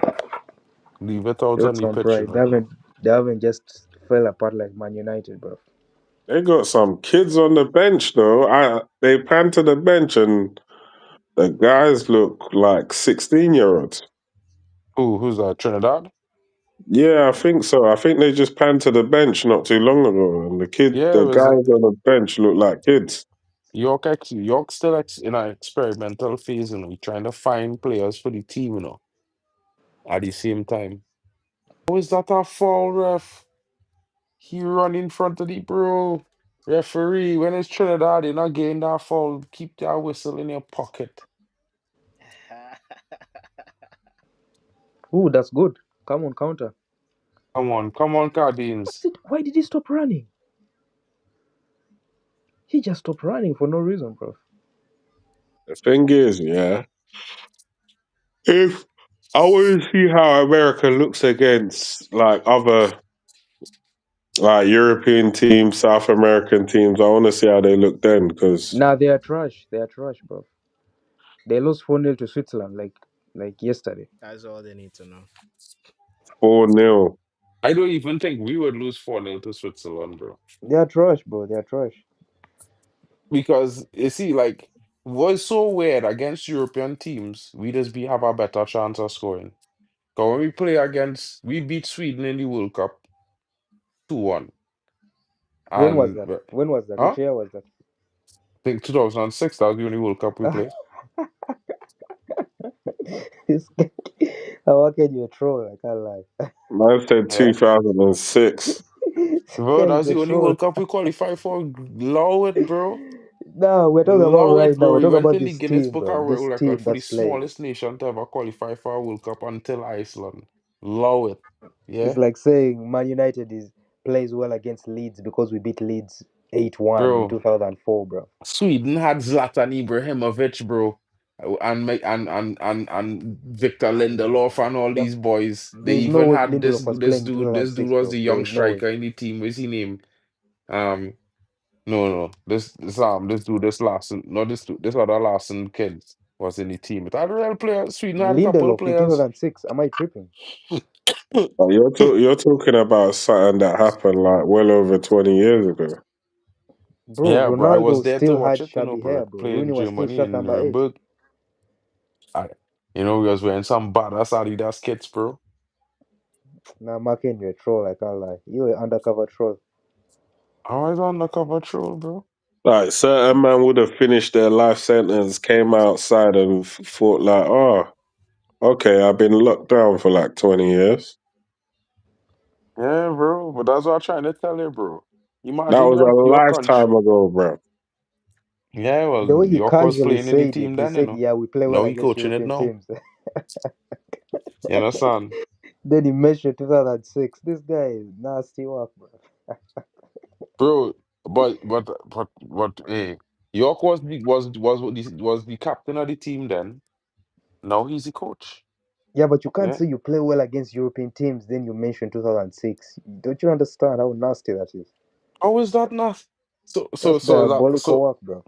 leave it out Showed on the some pitch, pride. They haven't just fell apart like Man United, bro. They got some kids on the bench though. They pan to the bench and the guys look like 16-year-olds. Who's that? Trinidad? Yeah, I think so. I think they just panned to the bench not too long ago, and Yeah, the it was guys on the bench look like kids. York still in an experimental phase, trying to find players for the team, at the same time. How is that a foul, ref? He run in front of the bro. Referee, when it's Trinidad, you're not getting that foul. Keep that whistle in your pocket. Ooh, that's good. Come on, counter. Come on, Cardines. What's it? Why did he stop running? He just stopped running for no reason, bro. The thing is, yeah, if I want to see how America looks against like other like European teams, South American teams, I want to see how they look then because Nah, they are trash. They are trash, bro. They lost 4-0 to Switzerland like yesterday. That's all they need to know. 4-0. I don't even think we would lose 4-0 to Switzerland, bro. They are trash, bro. They are trash. Because you see, like, what's so weird against European teams, we just have a better chance of scoring. Because when we beat Sweden in the World Cup 2-1. When was And, that? When was that? huh? Which year was that? I think 2006, that was the only World Cup we played. This guy- How can you troll? I can't lie. Man said Yeah. 2006. This Bro, guy that is was a the only troll. World Cup we qualified for. Allow it, bro. No, we're talking about Allow right it, now. bro. We're We talking went about in the this Guinness team, Book of bro. World This Record team for the that's playing. smallest nation to ever qualify for a World Cup until Iceland. Allow it. It's Yeah? like saying Man United is plays well against Leeds because we beat Leeds 8-1 in Bro, 2004, bro. Sweden had Zlatan Ibrahimovic, bro. and Victor Lindelof and all Yeah, these boys. They there is no even way had Lindelof was playing in this dude 2006, was bro. the There young is no way. striker in the team. What's his name? Um, no, this dude, this Larson, no, this other Larson kid was in the team. It had real players. Sweden had a couple of Lindelof in players. 2006. Am I tripping? You're talking about something that happened like well over 20 years ago. Bro, Yeah, bro, I was Ronaldo there to still watch had it, you know, shabby bro. hair, bro. Played Rooney in was still Germany shirt in number 8. Nuremberg. I, we was wearing some badass Adidas kits, bro. Nah, Marking, you're a troll, I can't lie. You're an undercover troll. I was undercover troll, bro. Like certain man would have finished their life sentence, came outside and thought like, oh, okay, I've been locked down for like 20 years. Yeah, bro. But that's what I'm trying to tell you, bro. That Imagine was a like your country. lifetime ago, bro. Yeah, The well, way he York was casually playing in the said it, team he then, you said, know. yeah, we play well Now he against coaching it European now. teams. You understand? Then he mentioned 2006. This guy is nasty work, bro. Bro, but hey, York was the captain of the team then. Now he's the coach. Yeah, but you can't Yeah. say you play well against European teams, then you mention 2006. Don't you understand how nasty that is? How is that not? That's diabolical work, bro.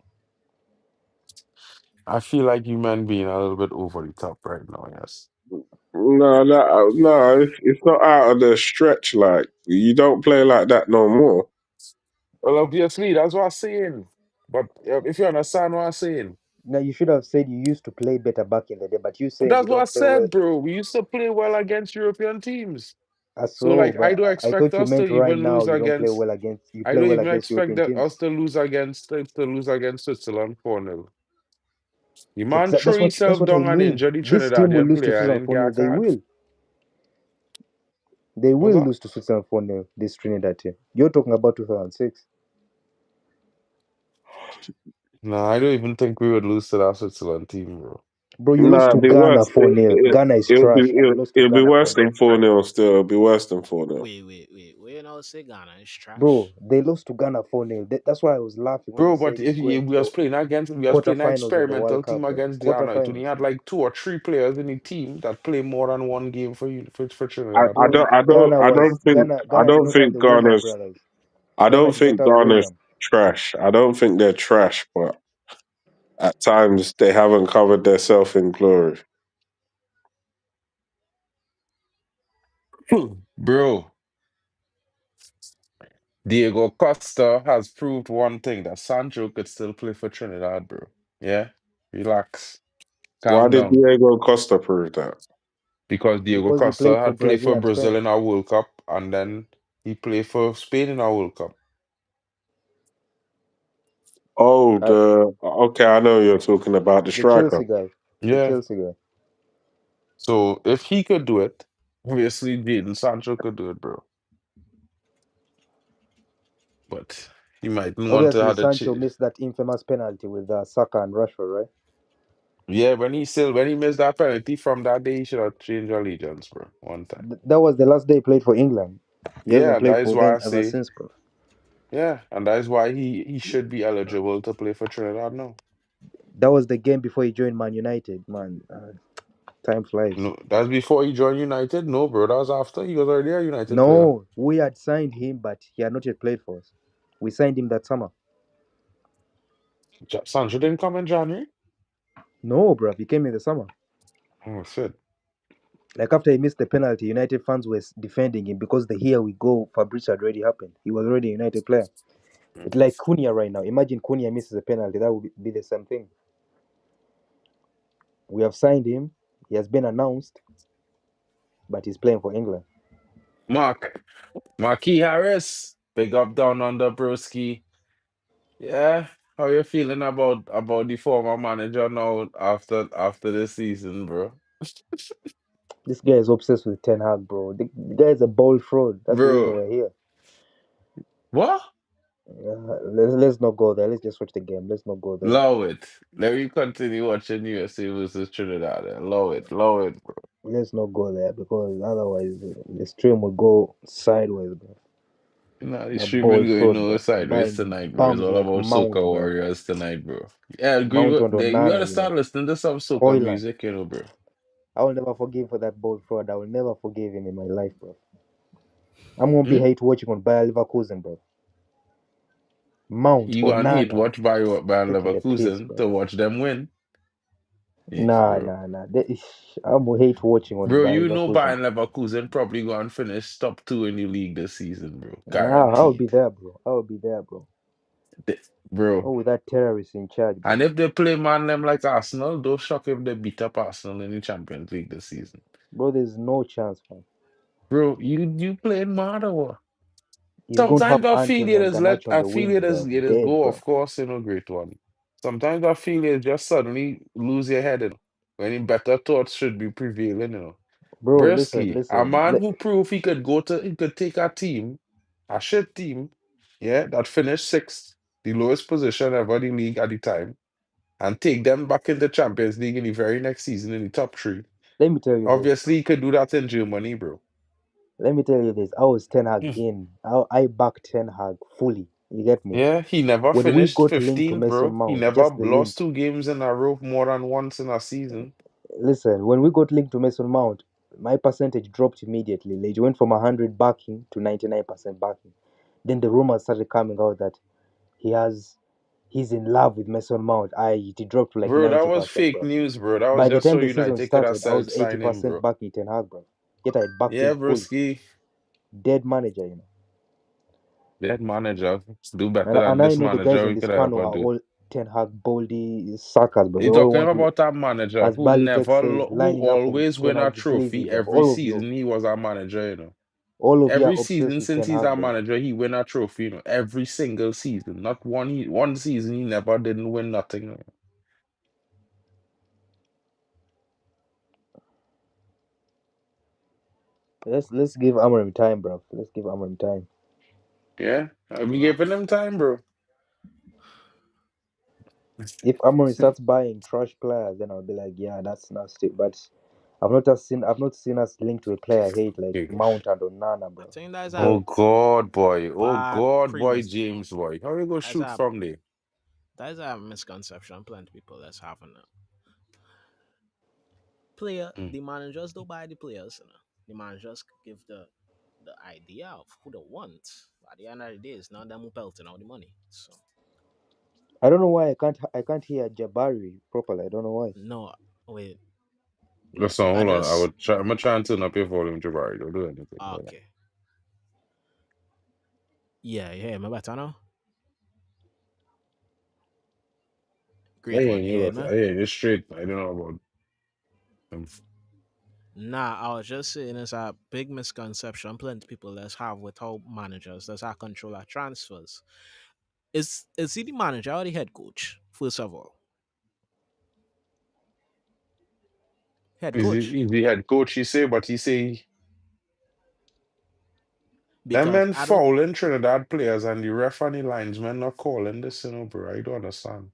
I feel like you man being a little bit over the top right now, yes. No, it's not out of the stretch. Like you don't play like that no more. Well, obviously, that's what I'm saying. But if you understand what I'm saying. Now, you should have said you used to play better back in the day, but you But saying you that's what I don't play well. said, bro. We used to play well against European teams. So, So, like, I but do I expect thought you us to meant right even now lose you don't play against. well against, you I play don't well even against expect European that teams. us to lose against Switzerland 4-0. The man threw That's himself what I down and mean. injured the This team will Trinidadian lose to player and Switzerland didn't get 4-0. a They card. will. They What's will that? lose to Switzerland 4-0, this Trinidad team. You're talking about 2006. No, I don't even think we would lose to that Switzerland team, bro. Bro, you lost Nah, to it'd be Ghana worse. 4-0. Ghana is trash, and you lost to It'll be Ghana worse 4-0. than 4-0 still. It'll be worse than 4-0. Wait. We now say Ghana is Bro, trash. they lost to Ghana 4-0. That's why I was laughing when you Bro, but said if it's going we was for playing against, we was playing an quarterfinals of the experimental World team Cup, bro. against Ghana. It only Quarterfinals. had like 2 or 3 players in the team that play more than one game for you for I, Trinidad. I Bro, don't I don't I don't think I Ghana don't didn't have think the William Ghana's brothers. I Ghana don't did not think have Ghana's William. trash. I don't think they're trash, but at times they haven't covered themselves in glory. Bro, Diego Costa has proved one thing that Sancho could still play for Trinidad, bro. Yeah? Relax. Why Calm did down. Diego Costa prove that? Because Diego Because he Costa played for had played Brazil for and Brazil Spain. in our World Cup and then he played for Spain in our World Cup. Oh, I, okay, I know you're talking about the the striker. Chelsea guy. The Yeah. Chelsea guy. So if he could do it, obviously Jadon Sancho could do it, bro. But he might want to Obviously, have a Sancho missed that infamous penalty with Saka and Rashford, right? Yeah, when he missed that penalty from that day, he should have changed allegiance, bro. One time. That was the last day he played for England. He Yeah, hasn't and played that is for why them I ever say, since, bro. yeah, and that is why he should be eligible to play for Trinidad now. That was the game before he joined Man United, man. Time flies. No, that's before he joined United. No, bro, that was after he was already a United player. No, we had signed him, but he had not yet played for us. We signed him that summer. Sancho didn't come in January. No, bro, he came in the summer. Oh shit. Like after he missed the penalty, United fans were defending him because the here we go Fabrice had already happened. He was already a United player. It's like Cunha right now. Imagine Cunha misses a penalty. That would be the same thing. We have signed him. He has been announced, but he's playing for England. Marquis Harris, big up down under broski. Yeah, how you feeling about the former manager now after this season, bro? This guy is obsessed with Ten Hag, bro. The guy is a bold fraud. That's the reason Bro, we're here. what? Let's not go there. Let's just watch the game. Let's not go there. Love it. Let me continue watching USA versus Trinidad. Love it, bro. Let's not go there because otherwise the stream will go sideways, bro. Nah, the That streaming bold going fraud, no bro. sideways Buying tonight, bro. It's bums all like about Soca Mount, bro. Warriors tonight, bro. Yeah, I agree Mount with on you Donana, gotta you know. start listening to some soca Koilan. music, you know, bro. I will never forgive for that bold fraud. I will never forgive him in my life, bro. I'm gonna be Hmm? hate watching on Bayer Leverkusen, bro. Mount You gonna hate Onana. watch by Taking the piss, Leverkusen bro. to watch them win. Yes, Nah, bro. nah, nah. I'm gonna hate watching on Bro, Bayer you know Leverkusen, Bayern bro. Leverkusen probably gonna finish top 2 in the league this season, bro. And I'll be Guaranteed. there, bro. I'll be there, bro. Bro. Oh, with that terrorist in charge, And bro. if they play man them like Arsenal, don't shock if they beat up Arsenal in the Champions League this season. Bro, there's no chance, man. Bro, you playing mad or what? He's going to have Sometimes I feel Anthony it and is let Garnacho on I the feel wings, bro. it is Dead, go, bro. of course, great one. Sometimes I feel it just suddenly lose your head, when in better thoughts should be prevailing, Bro, listen, Brisky, a listen. man who proved he could take a shit team, yeah, that finished sixth, the lowest position ever in the league at the time, and take them back in the Champions League in the very next season in the top three. Let me tell you this. Obviously, he could do that in Germany, bro. Let me tell you this. I was Ten Hag Hmm. in. I backed Ten Hag fully. You get me? Yeah, he never When we finished got linked to 15th, Mason bro. He Mount, never just the link. lost 2 games in a row more than once in a season. Listen, when we got linked to Mason Mount, my percentage dropped immediately. Like, it went from 100 backing to 99% backing. Then the rumors started coming out that he has he's in love with Mason Mount. It dropped to like Bro, that was 90%, fake bro. news, bro. That was By the just time so the season United could have started, I was sign him, 80% bro. backing Ten Hag, bro. Yet I backed Yeah, him fully. broski. Dead manager, you know. That manager. Do better And than I this know the guys manager on we this could panel ever are do. all Ten Hag, Baldy, suckers, bro. You We all talking want to, about a manager as who Bali Tech never, says, who lining up for always Ten win a Hag's sleazy, trophy bro. every season he was a manager, All of you are Every obsessed season with since Ten he's Hag, a bro. manager, he win a trophy, Every single season. Not one season he never didn't win nothing. Let's give Amorim time, bro. Let's give Amorim time. Yeah, I'll be giving him time, bro. If Amorim starts buying trash players, then I'll be like, yeah, that's nasty. But I've not seen us linked to a player I hate like Okay. Mount and Onana, I bro. think that's a Oh Dead. God, boy. Oh bad God, boy, premise. James, boy. How you go That's shoot a from there? that's a misconception plenty people that's having now. Mm. The managers don't buy the players, The managers give the idea of who they want. At the end of the day, it's not them who pelting out the money. So I don't know why I can't hear Jabari properly. I don't know why. no, wait, Listen, I hold on. just I'm gonna try and turn up your volume, Jabari. Don't do anything. Hold on. okay. Yeah, yeah, my better now. Great one, you hear me? I ain't it's straight. I don't know about them. Nah, I was just saying it's a big misconception plenty people let's have with how managers that's how control our transfers. Is he the manager or the head coach? First of all, head coach. He's the head coach, he say, but he say them Because men I don't fouling Trinidad players and the ref and the linesmen not calling this, bro. I don't understand.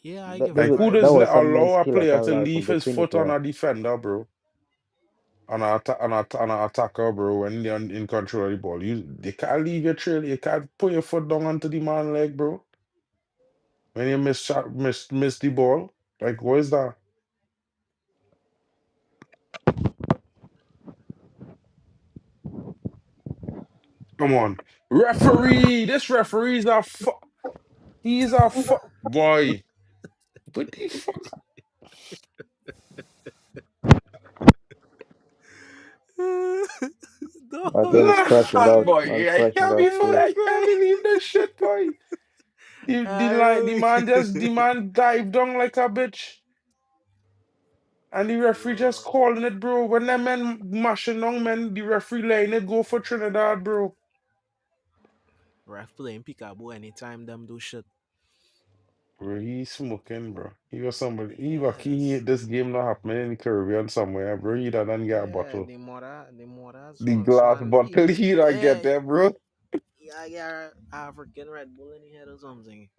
yeah, I That give that, him Like, was, who right. that does was some men's allow a skill I player can't to lie leave from the his foot on Trinity. a defender, bro? On a attacker, bro, when they're in control of the ball. They can't leave your trail. You can't put your foot down onto the man leg, bro. When you miss the ball. Like, what is that? Come on. Referee! This referee's a he's a boy. What the fuck? Martin is No, crashing Nah, out. boy. Man's I crashing out still. can't believe that shit, boy. I really The man dived down like a bitch. And the referee just yo, calling it, bro. When that man mashing on, man, the referee letting it go for Trinidad, bro. ref playing peekaboo anytime them do shit. Bro, he smoking, bro. He was somebody. He lucky Yes. this game not happening in the Caribbean somewhere, bro. He done get a Yeah, bottle. the mother The sponsor glass and bottle he done get yeah, there, bro. yeah, yeah, African Red Bull in the head or something.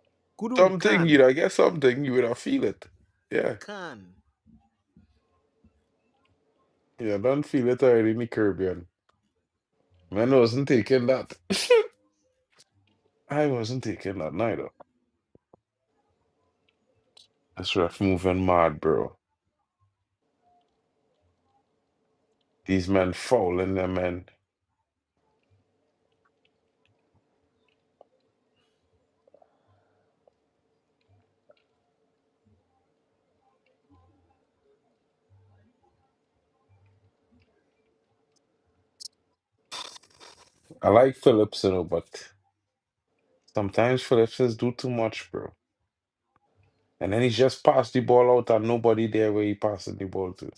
Kudum Something, can. I guess something, you would have feel it. Yeah. Can. Yeah, don't feel it already in the Caribbean. Man wasn't taking that. I wasn't taking that neither. This ref moving mad, bro. These men fouling them, man. I like Phillips, but sometimes Phillips just do too much, bro. And then he just passed the ball out and nobody there where he passed the ball to.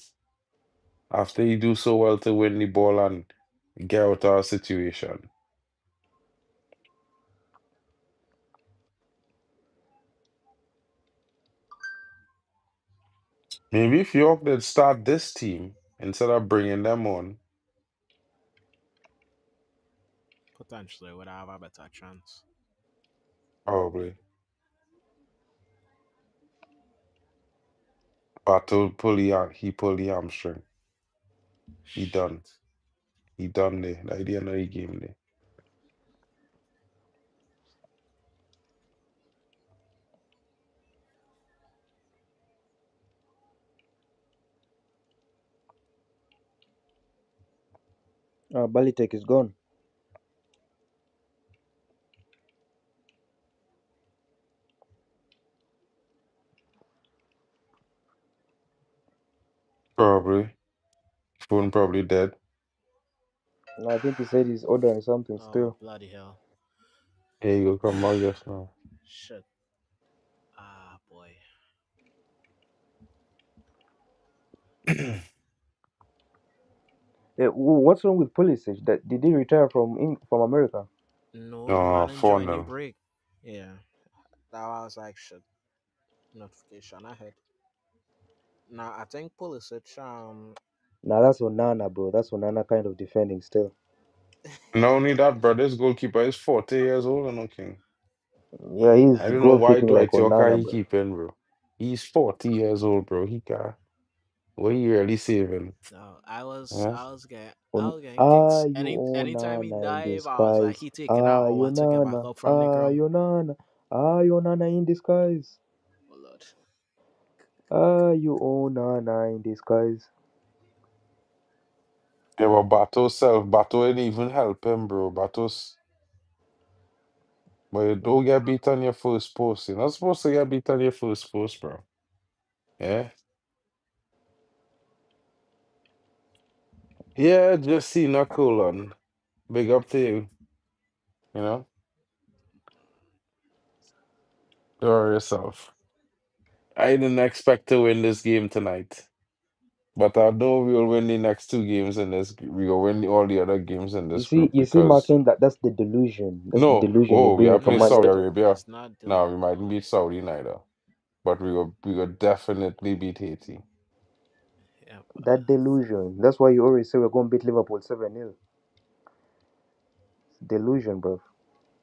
After he do so well to win the ball and get out of a situation. Maybe if York did start this team instead of bringing them on, Potentially would have a better chance. probably. Battle he pulled the hamstring. He done. Shit. He done there. That's the end of the game there. Balitek is gone. Probably. Phone probably dead. I think he said he's ordering something Oh, still. bloody hell. Here you go, come back just now. Shit. Ah, boy. What's wrong with Pulisic? That did he retire from America? No, the man enjoyed the 4-0. break. Yeah. That was like shit. Notification ahead. Now I think Pulisic, Nah, that's Onana, bro. That's Onana kind of defending still. Not only that, bro, this goalkeeper is 40 years old and looking. Yeah, yeah, he's I don't know goal why kicking like Dwight Yorker Onana, he bro. keeping, bro. He's 40 years old, bro. He got what he really saving. no, Yeah? I was getting Are kicks. you Anytime he Onana in dive, I was like disguise? he taking an Are you hour to get back Nana? up from the Are ground. you Nana? Are you Nana in disguise? Oh lord. Are you Onana in disguise? Yeah, but Bato didn't even help him, bro. But you don't get beat on your first post. You're not supposed to get beat on your first post, bro. Yeah? Yeah, just see Nakulan. Big up to you. You know? Do it yourself. I didn't expect to win this game tonight. But I know we'll win the next two games in this. We will win all the other games in this group You see, because Martin, that's the delusion. That's the no, delusion you're oh, we bringing are from playing Man Saudi United. Arabia. It's not No, done. we mightn't beat Saudi neither. But we will definitely beat Haiti. Yeah. That delusion. That's why you always say we're going to beat Liverpool 7-0. Delusion, bro.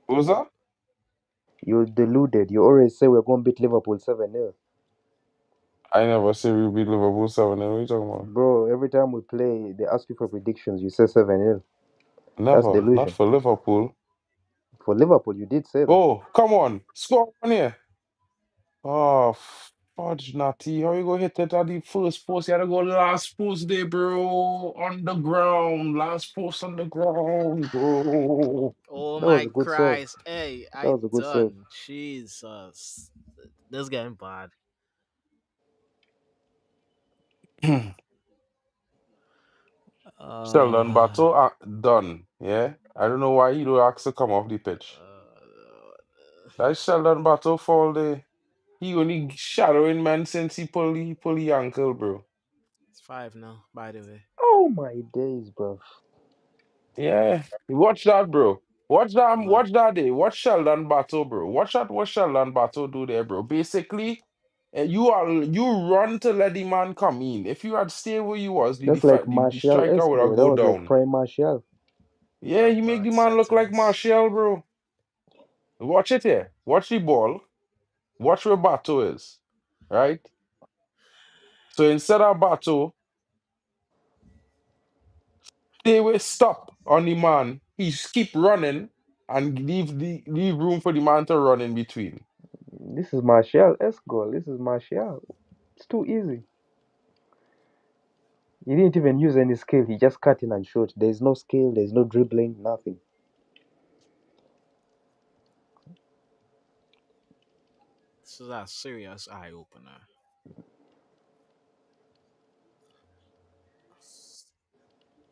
What was that? You're deluded. You always say we're going to beat Liverpool 7-0. I never say we beat Liverpool 7. What are you talking about? Bro, every time we play, they ask you for predictions. You say 7-0. That's Never. Not delusion. for Liverpool. For Liverpool, you did say that. Oh, come on. Score on here. Oh, fudge natty. How you gonna hit it at the first post? You had to go last post there, bro. On the ground. Last post on the ground, bro. Oh That was a my good save. Christ. Hey, That I was a good save. done. Jesus. This getting bad. Sheldon Uh, Battle done. Yeah. I don't know why he don't ask to come off the pitch. That Sheldon Battle fall there. He only shadowing man since he pull the ankle, bro. it's 5 now, by the way. Oh my days, bro. Yeah. Watch that, bro. Blood. Watch that day. Watch Sheldon Battle, bro. Watch that what Sheldon Battle do there, bro. Basically, you run to let the man come in. If you had stayed where you was, That's like the striker Martial-esque, would have bro. That go was like down. prime Martial. Yeah, he make the Bad man look like settings. Martial, bro. Watch it here. Watch the ball. Watch where Bato is. Right? So instead of Bato, they will stop. on the man. He just keep running and leave room for the man to run in between. This is Martial-esque goal. This is Martial. It's too easy. He didn't even use any skill. He just cut in and shot. There's no skill. There's no dribbling. Nothing. This is a serious eye opener.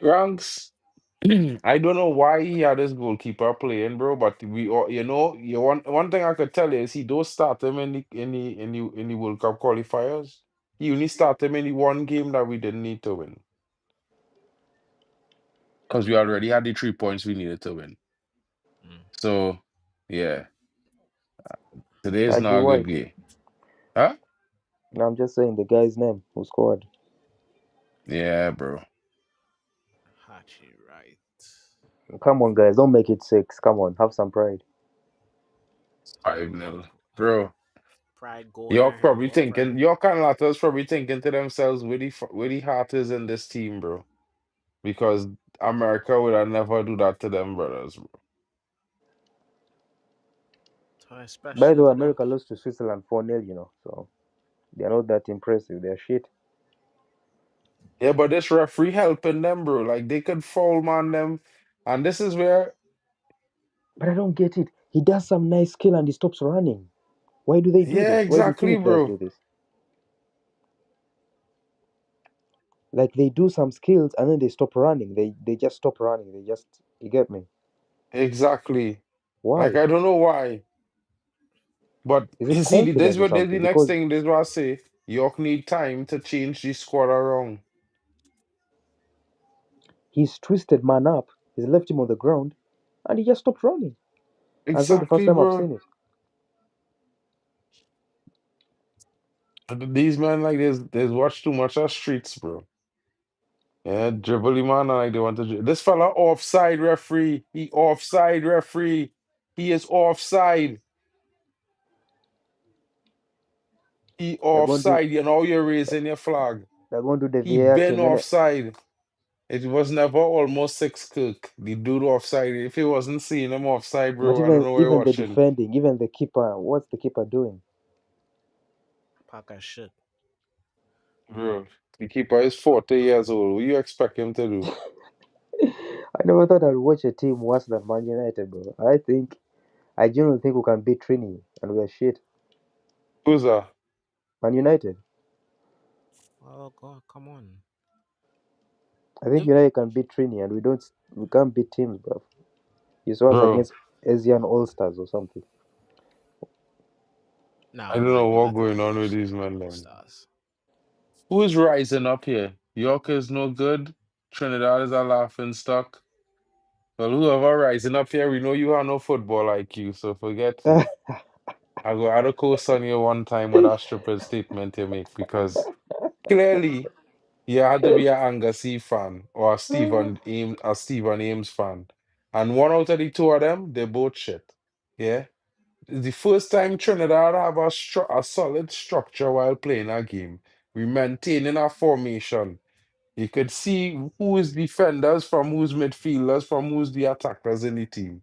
Ranks. I don't know why he had his goalkeeper playing, bro. But we, all, one thing I could tell you is he don't start him in the World Cup qualifiers. He only start him in the one game that we didn't need to win because we already had the 3 points we needed to win. Mm. So yeah, today is Archie not a good White. game, huh? No, I'm just saying the guy's name who scored. Yeah, bro. Hachi, right. Come on, guys. Don't make it 6. Come on. Have some pride. 5-0, bro. Pride go You're there. probably No thinking, pride. your Carlotta's probably thinking to themselves, where the heart is in this team, bro. Because America would have never do that to them brothers, bro. So By the especially way, to them. America lost to Switzerland 4-0, so they're not that impressive. They're shit. Yeah, but this referee helping them, bro. Like they could foul man them, and this is where, But I don't get it. He does some nice skill and he stops running. Why do they do yeah, this? Why do exactly, Trini players bro. do this? Like they do some skills and then they stop running. They just stop running. They just you get me? Exactly. Like Why? I don't know why, but Is it you see, confidence or this is the something? next Because thing. This is what I say. York need time to change the squad around. he's twisted man up, he's left him on the ground, and he just stopped running. And it's not the first Exactly, time I've bro. seen it. These men like there's watch too much of streets, bro. Yeah, dribble him on like they want to. This fella offside referee. He offside referee. He is offside. He They're going to offside. You know you're raising your flag. they're going to do the He VAR been thing, innit? offside. It was never almost six cook. The dude offside. If he wasn't seeing him offside, But bro, I don't even know where you're even the watching. defending, even the keeper, what's the keeper doing? Pack of shit. Bro, the keeper is 40 years old. What you expect him to do? I never thought I'd watch a team worse than Man United, bro. I genuinely think we can beat Trini, and we're shit. Who's that? Man United. Oh god, come on. I think Mm. United can beat Trini, and we can't beat teams, bro. You saw us Bro, against Asian All Stars or something. Nah, I we don't know might be what better going than on with Asian these men, All then. Stars. Who is rising up here? York is no good. Trinidad is a laughing stock. Well, whoever rising up here, we know you have no football IQ, so forget it. I had a course on you one time with that stupid statement you make because clearly you had to be an Angassi fan or a Stephen Ames fan. And one out of the two of them, they both shit. Yeah. It's the first time Trinidad have a solid structure while playing a game. We maintaining our formation. You could see who is defenders from who's midfielders from who's the attackers in the team.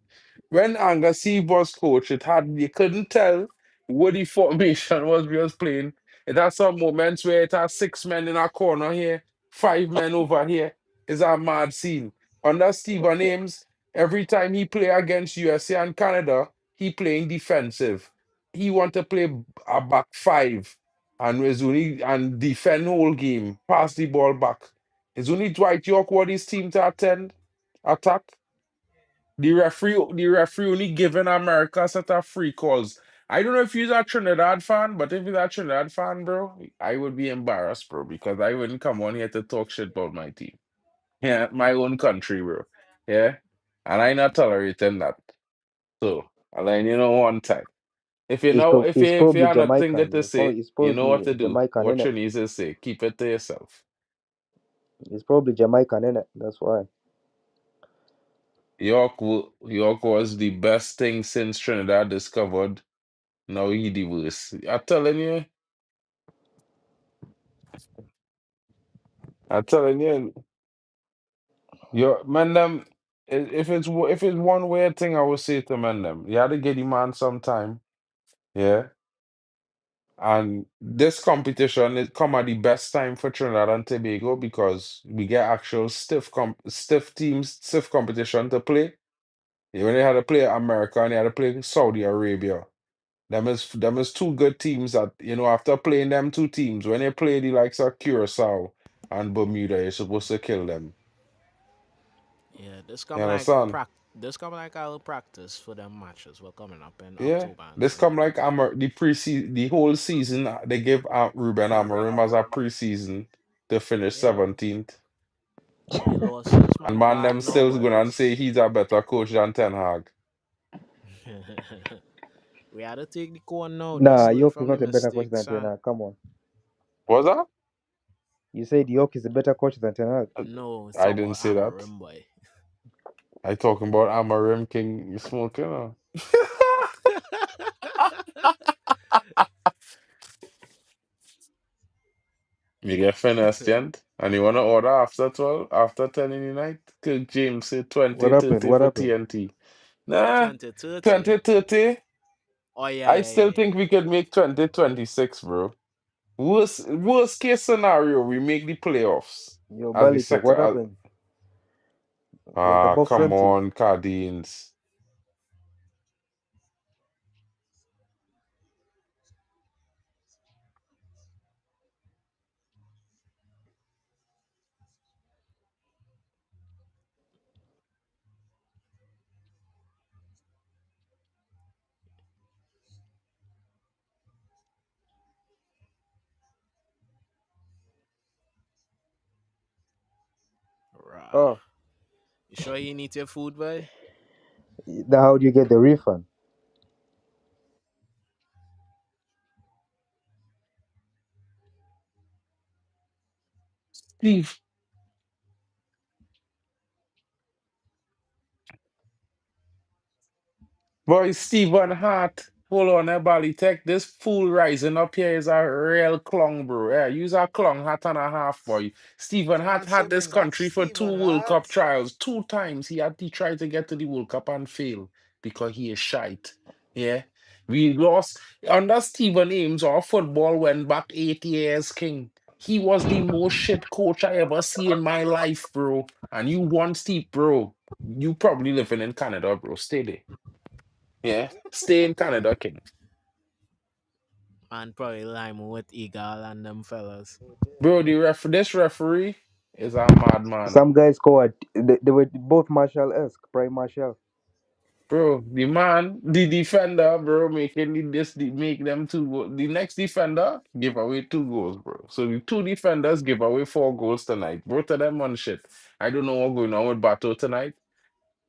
When Angassi was coach, it had you couldn't tell what the formation was we was playing. It had some moments where it had 6 men in a corner here, 5 men over here. It's a mad scene. Under Stephen Ames, every time he play against USA and Canada, he playing defensive. He want to play a back five and was only and defend whole game, pass the ball back. It's only Dwight York what his team to attend attack. The referee only giving America a set of free calls. I don't know if he's a Trinidad fan, but if he's a Trinidad fan, bro, I would be embarrassed, bro, because I wouldn't come on here to talk shit about my team. Yeah, my own country, bro. Yeah. And I not tolerating that. So I'll let you know one time. If you know, if He's you probably have nothing good Jamaican. to say, He's you know what probably to do. Jamaican, What innit? you need to say, keep it to yourself. He's probably Jamaican, innit? That's why. York was the best thing since Trinidad discovered. Now he the worst. I'm telling you, your man them if it's one weird thing, I would say to man them. You had to get the man some time. Yeah. And this competition it come at the best time for Trinidad and Tobago because we get actual stiff teams, stiff competition to play. Yeah, when they had to play America and they had to play Saudi Arabia. Them is two good teams that, after playing them two teams, when they play the likes of Curacao and Bermuda, you're supposed to kill them. Yeah, You understand? this come like our practice for them matches. We're coming up in Yeah. October and This come like November. the whole season. They give Ruben Amorim as a preseason to finish Yeah, 17th. the losses And might man, bad them now, still but gonna say he's a better coach than Ten Hag. we had to take the corn now. Just Nah, learn York is from the not a better coach than mistakes Ten and Hag. Come on. Was that? You said York is a better coach than Ten Hag. no, it's I talking didn't about say that. Amarim boy. I talking about Amorim King you smoking. You get finessed, gent, and you wanna order after 12, after 10 in the night? Cook James say What 20 happened? 30 What for happened? TNT. Nah, 2030. 20 30. Oh yeah, I yeah, yeah, still yeah. think we could make 2026, bro. Worst case scenario, we make the playoffs Yo, as the Balichick, second. what happened? Like above Come 20. on, Cardines. Rah. Oh, You sure you need your food, boy? now how do you get the refund? Steve, boy, Stephen Hart. Hold on, Bally Tech. This fool rising up here is a real clown, bro. Yeah, use a clown hat and a half, boy. Stephen Hart Man, say had this bring back country for two Stephen World Hart. Cup trials. Two times he tried to get to the World Cup and fail because he is shite. Yeah. We lost under Stephen Ames, our football went back 8 years, King. He was the most shit coach I ever see in my life, bro. And you want Steve, bro. You probably living in Canada, bro. Stay there. Yeah, stay in Canada, King. Man, probably lime with Eagle and them fellas. Bro, this referee is a madman. Some guys scored. They were both Marshall-esque, Prime Marshall. Bro, the defender, bro, make them the next defender give away 2 goals, bro. So the two defenders give away 4 goals tonight. Both of them on shit. I don't know what's going on with Bato tonight.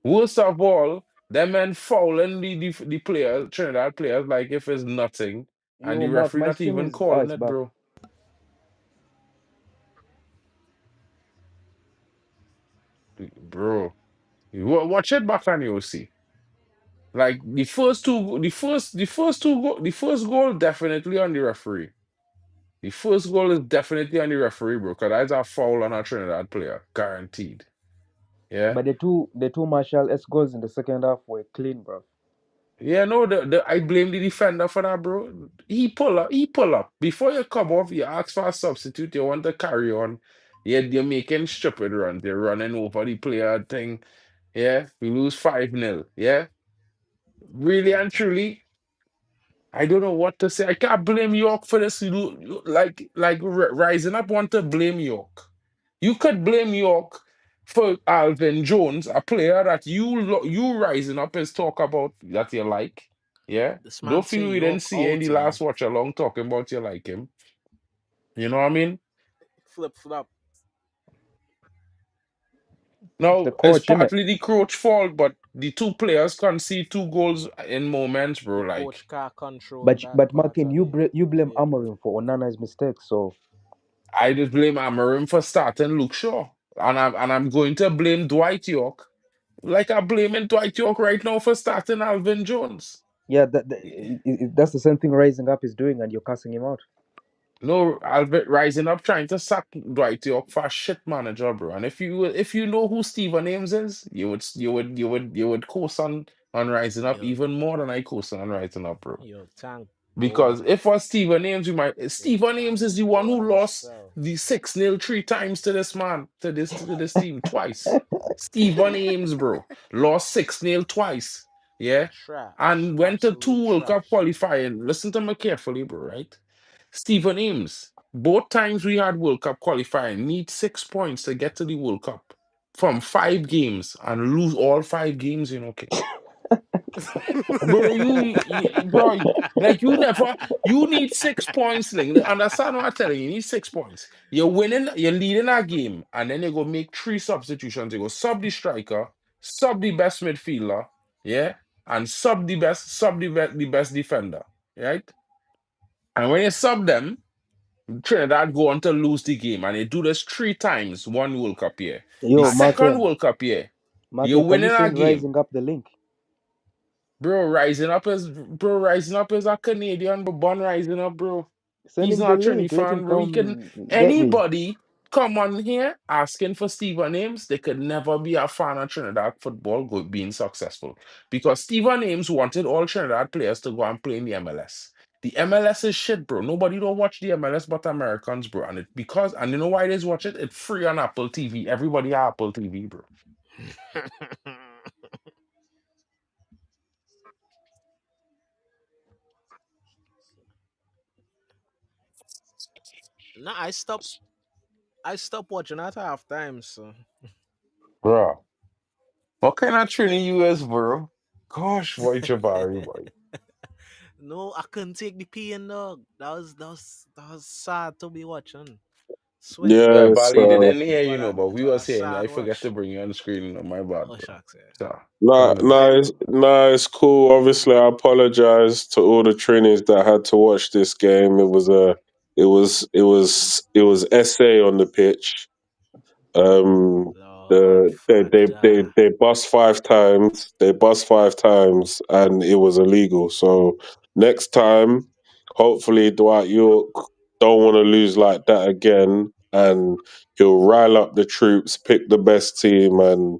Worst of all, them men fouling the players, Trinidad players, like if it's nothing, and Yo, the Mark, referee my not stream even is. Oh, calling it's it, back. bro. Bro. Watch it back on you see. Like the first goal definitely on the referee. The first goal is definitely on the referee, bro. Cause that's a foul on a Trinidad player, guaranteed. Yeah, But the two Marshall-esque goals in the second half were clean, bro. yeah. No, I blame the defender for that, bro. He pull up. He pull up before you come off. You ask for a substitute. You want to carry on. Yeah, you're making stupid runs. You're running over the player thing. Yeah, we lose 5-0. Yeah, really and truly. I don't know what to say. I can't blame York for this. Rising Up want to blame York. You could blame York for Alvin Jones, a player that you Rising Up is talk about that you like. Yeah. This man Don't say feel we didn't York see in out, the you know. last watch along talking about you like him. You know what I mean? Flip flop. It's the Now it's coach, innit? partly the coach fault, but the two players concede 2 goals in moments, bro. The Like coach can't control But that but part Martin, of you the blame game. Amorim for Onana's mistakes. So I just blame Amarim for starting Luke Shaw. And I'm going to blame Dwight York. Like I'm blaming Dwight York right now for starting Alvin Jones. yeah, that's the same thing Rising Up is doing, and you're cussing him out. No, Albert rising up trying to sack Dwight York for a shit manager, bro. And if you know who Stephen Ames is, you would coast on rising up Yo, even more than I coast on rising up, bro. yo, thank Because God. if was Stephen Ames, you might Yo, Stephen Ames thank is the one God who lost myself. the 6-0 3 times to this man, to this team twice. Stephen Ames, bro, lost 6-0 twice. Yeah. Trash. And went to Absolute two World Cup trash. qualifying. Listen to me carefully, bro, right? Stephen Ames, both times we had World Cup qualifying, need 6 points to get to the World Cup from 5 games and lose all 5 games, okay? Bro, bro, like you need 6 points, Ling. Understand what I'm telling you? You need 6 points. You're winning, you're leading a game, and then you go make 3 substitutions. You go sub the striker, sub the best midfielder, yeah, and sub the best defender, right? And when you sub them, Trinidad go on to lose the game, and they do this 3 times, one World Cup year. The Yo, second Marken, World Cup year, you're Marken, can you winning a send game. Rising Up the link? Bro, Rising Up is a Canadian, but born Rising Up, bro. Send He's him the not a link. Trini Let him fan, bro. come get me. Anybody come on here asking for Stephen Ames, they could never be a fan of Trinidad football being successful. Because Stephen Ames wanted all Trinidad players to go and play in the MLS. The MLS is shit, bro. Nobody don't watch the MLS but Americans, bro. And you know why they watch it? It's free on Apple TV. Everybody have Apple TV, bro. Nah, I stopped watching at half time, so Bro. What kind of Trini you is, bro? Gosh, boy, Jabari, boy. no, I couldn't take the pain, dog. That was sad to be watching. Swear. Yeah, Yeah, Bali so didn't hear It was a, but it we was was a saying, sad I forget to watch. bring you on the screen. No, my bad, Oh bro. shucks, yeah. So, no, go ahead. no, it's cool. Obviously, I apologize to all the Trinis that had to watch this game. It was essay on the pitch. Um, Lord Father. they bust 5 times. They bust 5 times, and it was illegal. So next time, hopefully Dwight York don't want to lose like that again, and he'll rile up the troops, pick the best team, and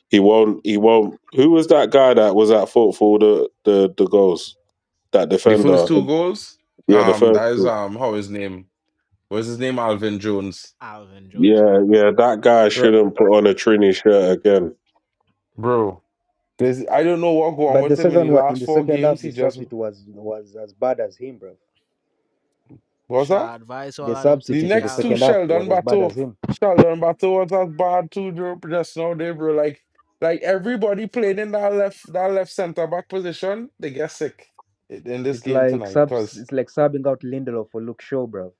he won't. He won't. Who was that guy that was at fault for the goals? That The first defender. two goals, Yeah, the first that is two. how his name? What's his name? Alvin Jones. Alvin Jones, Yeah, yeah. yeah. That guy R- shouldn't put on a Trini shirt again. Bro, I don't know what going But with him in the in last the four second half, games. the He just substitute was as bad as him, bro. what's that? Shall advise The all of them The take substitute in the next two, second Calvin. half was Sheldon as bad Bato. as him. Sheldon Bato was as bad too, bro. Just now, there, bro. Like everybody playing in that left center back position, they get sick in this game tonight. Cause It's like subbing out Lindelof for Luke Shaw, bro.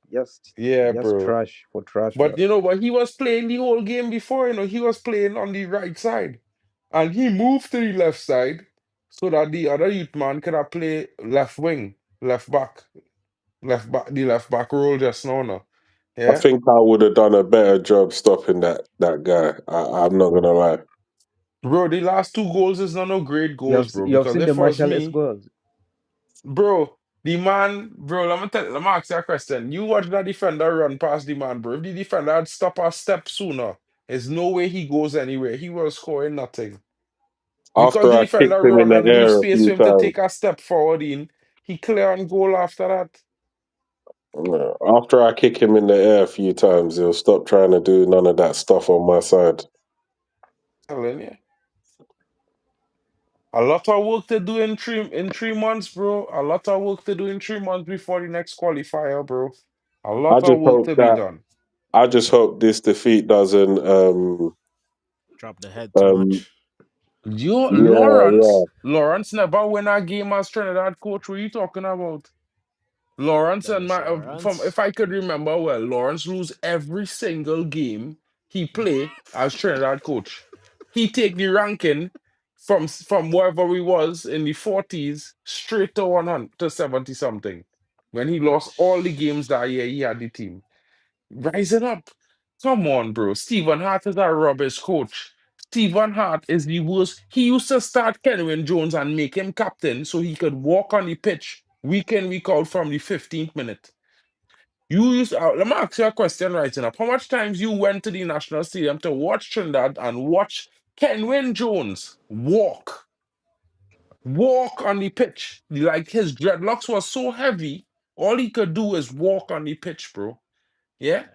yeah, Just bro. trash for trash, bro. But he was playing the whole game before. He was playing on the right side, and he moved to the left side so that the other youth man could have play left wing, the left back role just now. No, I yeah. think I would have done a better job stopping that guy. I'm not gonna lie. Bro, the last two goals is not no great goals, bro. You have Because seen the if it was Marshall S me, goals. bro, the man, bro, let me ask you a question. You watch that defender run past the man, bro. If the defender had stopped a step sooner, there's no way he goes anywhere. He was scoring nothing. Because After the I defender kicked him in run the and leave air a space for few him to times, take a step forward in, he clear on goal after that. after I kick him in the air a few times, he'll stop trying to do none of that stuff on my side. Telling you. A lot of work to do in 3 months, bro. A lot of work to do in 3 months before the next qualifier, bro. A I lot of just work hope to be that done. I just hope this defeat doesn't. Drop the head too Um, much. You yeah, yeah. Lawrence never win a game as Trinidad coach. What are you talking about? Lawrence and Dennis my from Lawrence. if I could remember well, Lawrence lose every single game he play as Trinidad coach. He take the ranking from wherever he was in the 40s straight to 100 to 70 something. When he lost all the games that year, he had the team. Rising up. Come on, bro. Stephen Hart is a rubbish coach. Stephen Hart is the worst. He used to start Kenwin Jones and make him captain so he could walk on the pitch week in, week out from the 15th minute. You used let me ask you a question right now. How much times you went to the National Stadium to watch Trinidad and watch Kenwyn Jones walk on the pitch? Like his dreadlocks was so heavy, all he could do is walk on the pitch, bro. Yeah?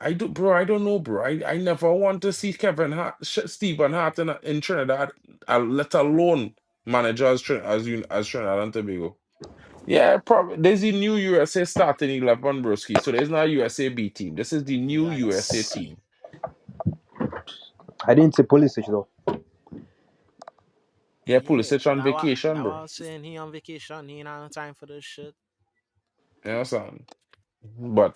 I don't know, bro. I never want to see Stephen Hart in Trinidad, let alone manager as Trinidad and Tobago. Yeah, probably. There's the new USA starting 11, broski. So there's not a USA B team. This is the new USA Yikes. team. I didn't see Pulisic though. Yeah, Yeah, Pulisic on vacation, that bro. was saying he on vacation, he not have time for this shit. You know what I'm saying? But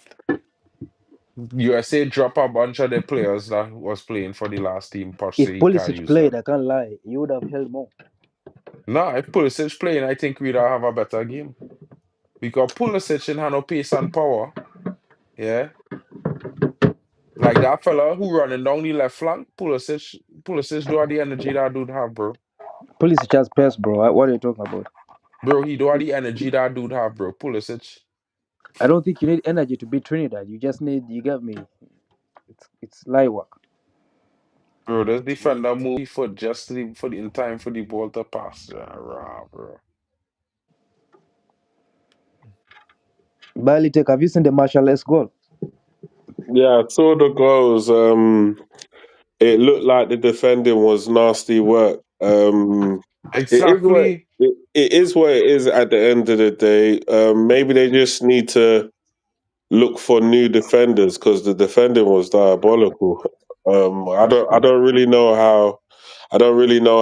USA drop a bunch of their players that was playing for the last team. Poch If say he can't Pulisic use played, them. I can't lie, he would have held more. Nah, if Pulisic playing, I think we'd have a better game. Because Pulisic in no pace and power. Yeah. Like that fella who running down the left flank, Pulisic do have the energy that dude have, bro. Pulisic has pace, bro. What are you talking about? Bro, he do have the energy that dude have, bro. Pulisic. I don't think you need energy to beat Trinidad. You just need, you get me. It's light work. Bro, this Yeah. defender move foot just in time for the ball to pass. Rah, bro. Barely take. Have you seen the Marshall goal? Yeah, I saw the goals. It looked like the defending was nasty work. It is what Exactly. it is what it is at the end of the day. Maybe they just need to look for new defenders because the defending was diabolical. I don't really know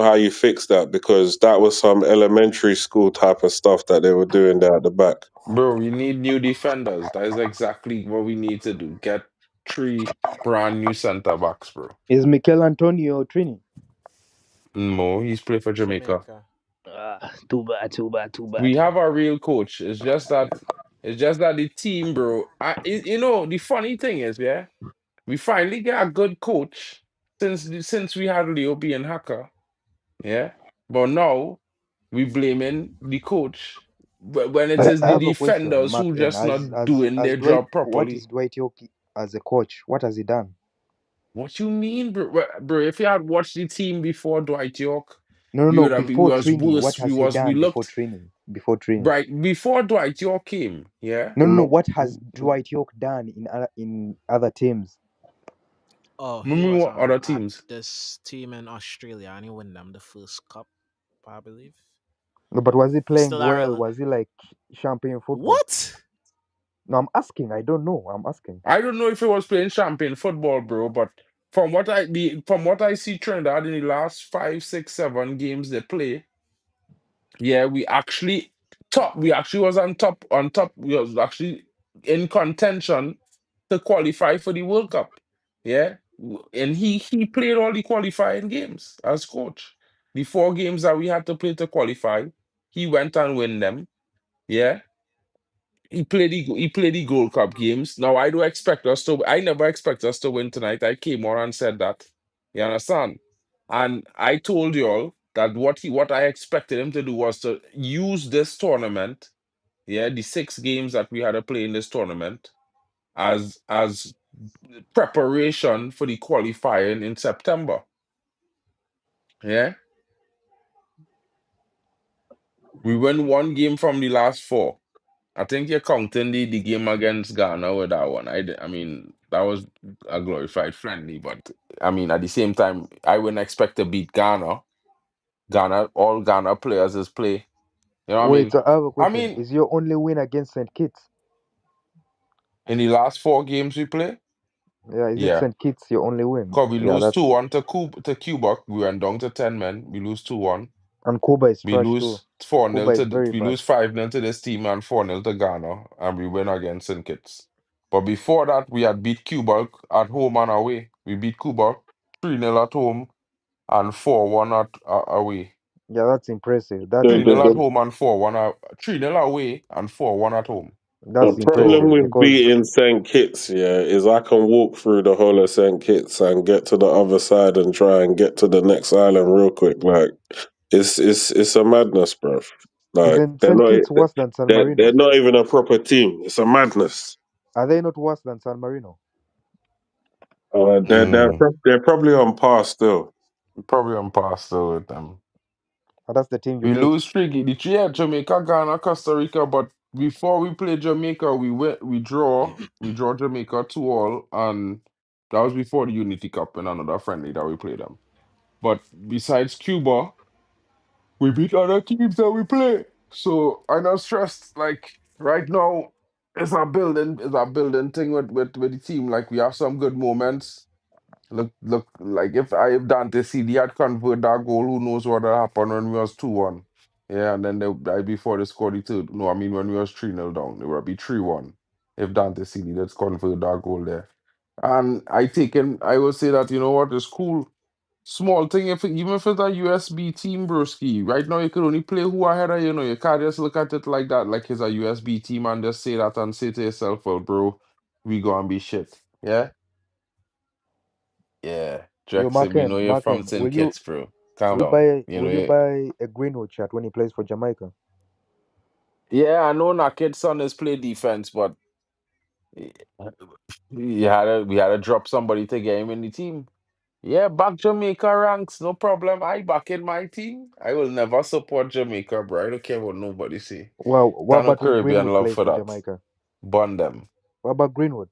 how you fix that because that was some elementary school type of stuff that they were doing there at the back. Bro, we need new defenders. That is exactly what we need to do. Get 3 brand new center backs, bro. Is Mikel Antonio Trini? No, he's played for Jamaica. Jamaica. Too bad, too bad, too We bad. have a real coach. It's just that the team, bro. The funny thing is, yeah, we finally get a good coach since we had Leo being hacker, yeah. But now we blaming the coach when it is I the have a question, defenders Mark. who Then, just not doing as their Dwight, job what is properly. Dwight York as a coach? What has he done? What you mean, bro? Bro, if you had watched the team before Dwight York, No, no, you no. would have been, we Before was Trini, what worse. has he We done before looked Trini? Before Trini. right before Dwight York came. Yeah. No, no, no. No, What has Dwight York done in other teams? Oh, he Remember was what other at teams? this team in Australia and he won them the first cup, I believe. No, but was he playing Still a well? relevant. Was he like champion football? What? No, I'm asking. I don't know. I'm asking. I don't know if he was playing champion football, bro, but from what I see Trinidad in the last 5, 6, 7 games they play, yeah, we actually top. We actually was on top. We was actually in contention to qualify for the World Cup. Yeah, and he played all the qualifying games as coach. The 4 games that we had to play to qualify, he went and win them. Yeah, he played the Gold Cup games. Now I do expect us to. I never expect us to win tonight. I came on and said that. You understand? And I told y'all that what I expected him to do was to use this tournament, yeah, the 6 games that we had to play in this tournament, as preparation for the qualifying in September. Yeah, we win 1 game from the last 4. I think you're counting the game against Ghana with that one. I mean, that was a glorified friendly, but I mean, at the same time, I wouldn't expect to beat Ghana. All Ghana players is play. You know what I Wait, mean? so I have a I question. mean, Is your only win against St. Kitts? in the last 4 games we play, Yeah, is it yeah. St. Kitts your only win? Cause we Yeah, lose that's 2-1 to Cuba. We went down to 10 men. We lose 2-1. and Cuba is We trash too. lose 4-0 Cuba is to very we bad. lose 5-0 to this team and 4-0 to Ghana, and we win against St. Kitts. But before that, we had beat Cuba at home and away. We beat Cuba 3-0 at home and 4-1 away. Yeah, that's impressive. That's the 3-0 at the, impressive. home and 4-1 3-0 away and 4-1 at home. the That's problem impressive with because beating St. Kitts, yeah, is I can walk through the whole of St. Kitts and get to the other side and try and get to the next island real quick. Like it's a madness, bro. Like Isn't St. Kitts worse than San they're Marino? not even a proper team. It's a madness. Are they not worse than San Marino? Mm, They're probably on par still. probably on par still with them. Or that's the team you We hate? lose freaky. Yeah, Jamaica, Ghana, Costa Rica. But before we play Jamaica, we draw Jamaica 2-2, and that was before the Unity Cup and another friendly that we played them. But besides Cuba, we beat other teams that we play. So I'm not stressed. Like right now, it's a building thing with the team. Like we have some good moments. Look, like if Dante CD had converted that goal, who knows what had happened when we was 2-1. Yeah, and then before they scored the third. No, I mean when we was 3-0 down, it would be 3-1 if Dante CD that's converted that goal there. And I would say that, you know what, it's cool. Small thing, even if it's a USB team, broski. Right now, you can only play who ahead of you. Know, you can't just look at it like that, like it's a USB team, and just say that and say to yourself, "Well, bro, we gonna be shit." Yeah, yeah. Yo, Drexy, we know you're from Marken, St. Kitts, bro. Calm down. You know, will you buy a Greenwood shirt when he plays for Jamaica? yeah. I know Naked son is play defense, but we had to drop somebody to get him in the team. Yeah, back Jamaica ranks, no problem. I back in my team. I will never support Jamaica, bro. I don't care what nobody say. Well, what Got no about when Caribbean Greenwood love plays for for that. Jamaica? Bun them. What about Greenwood?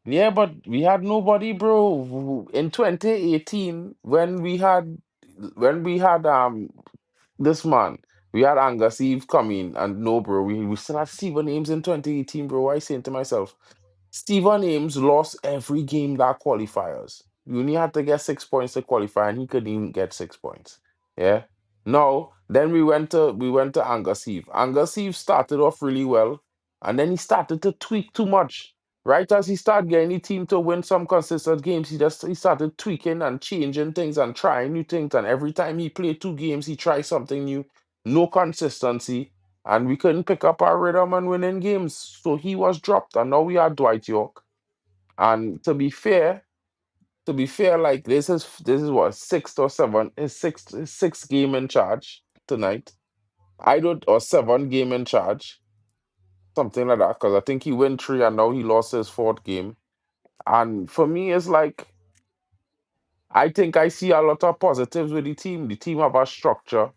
Yeah, but we had nobody, bro. In 2018, when we had this man, we had Angus Eve coming, and no, bro, we still had Steven Ames in 2018, bro. I saying to myself, Steven Ames lost every game that qualifiers. You only had to get 6 points to qualify, and he couldn't even get 6 points. Yeah. No, then we went to Angus Eve. Angus Eve started off really well, and then he started to tweak too much. Right as he started getting the team to win some consistent games, he started tweaking and changing things and trying new things. And every time he played 2 games, he tried something new. No consistency, and we couldn't pick up our rhythm and winning games. So he was dropped, and now we are Dwight York. And to be fair, like this is what, sixth or seventh, his sixth game in charge tonight. I don't or 7 game in charge, something like that. Because I think he won 3 and now he lost his fourth game. And for me, it's like I think I see a lot of positives with the team. The team have a structure.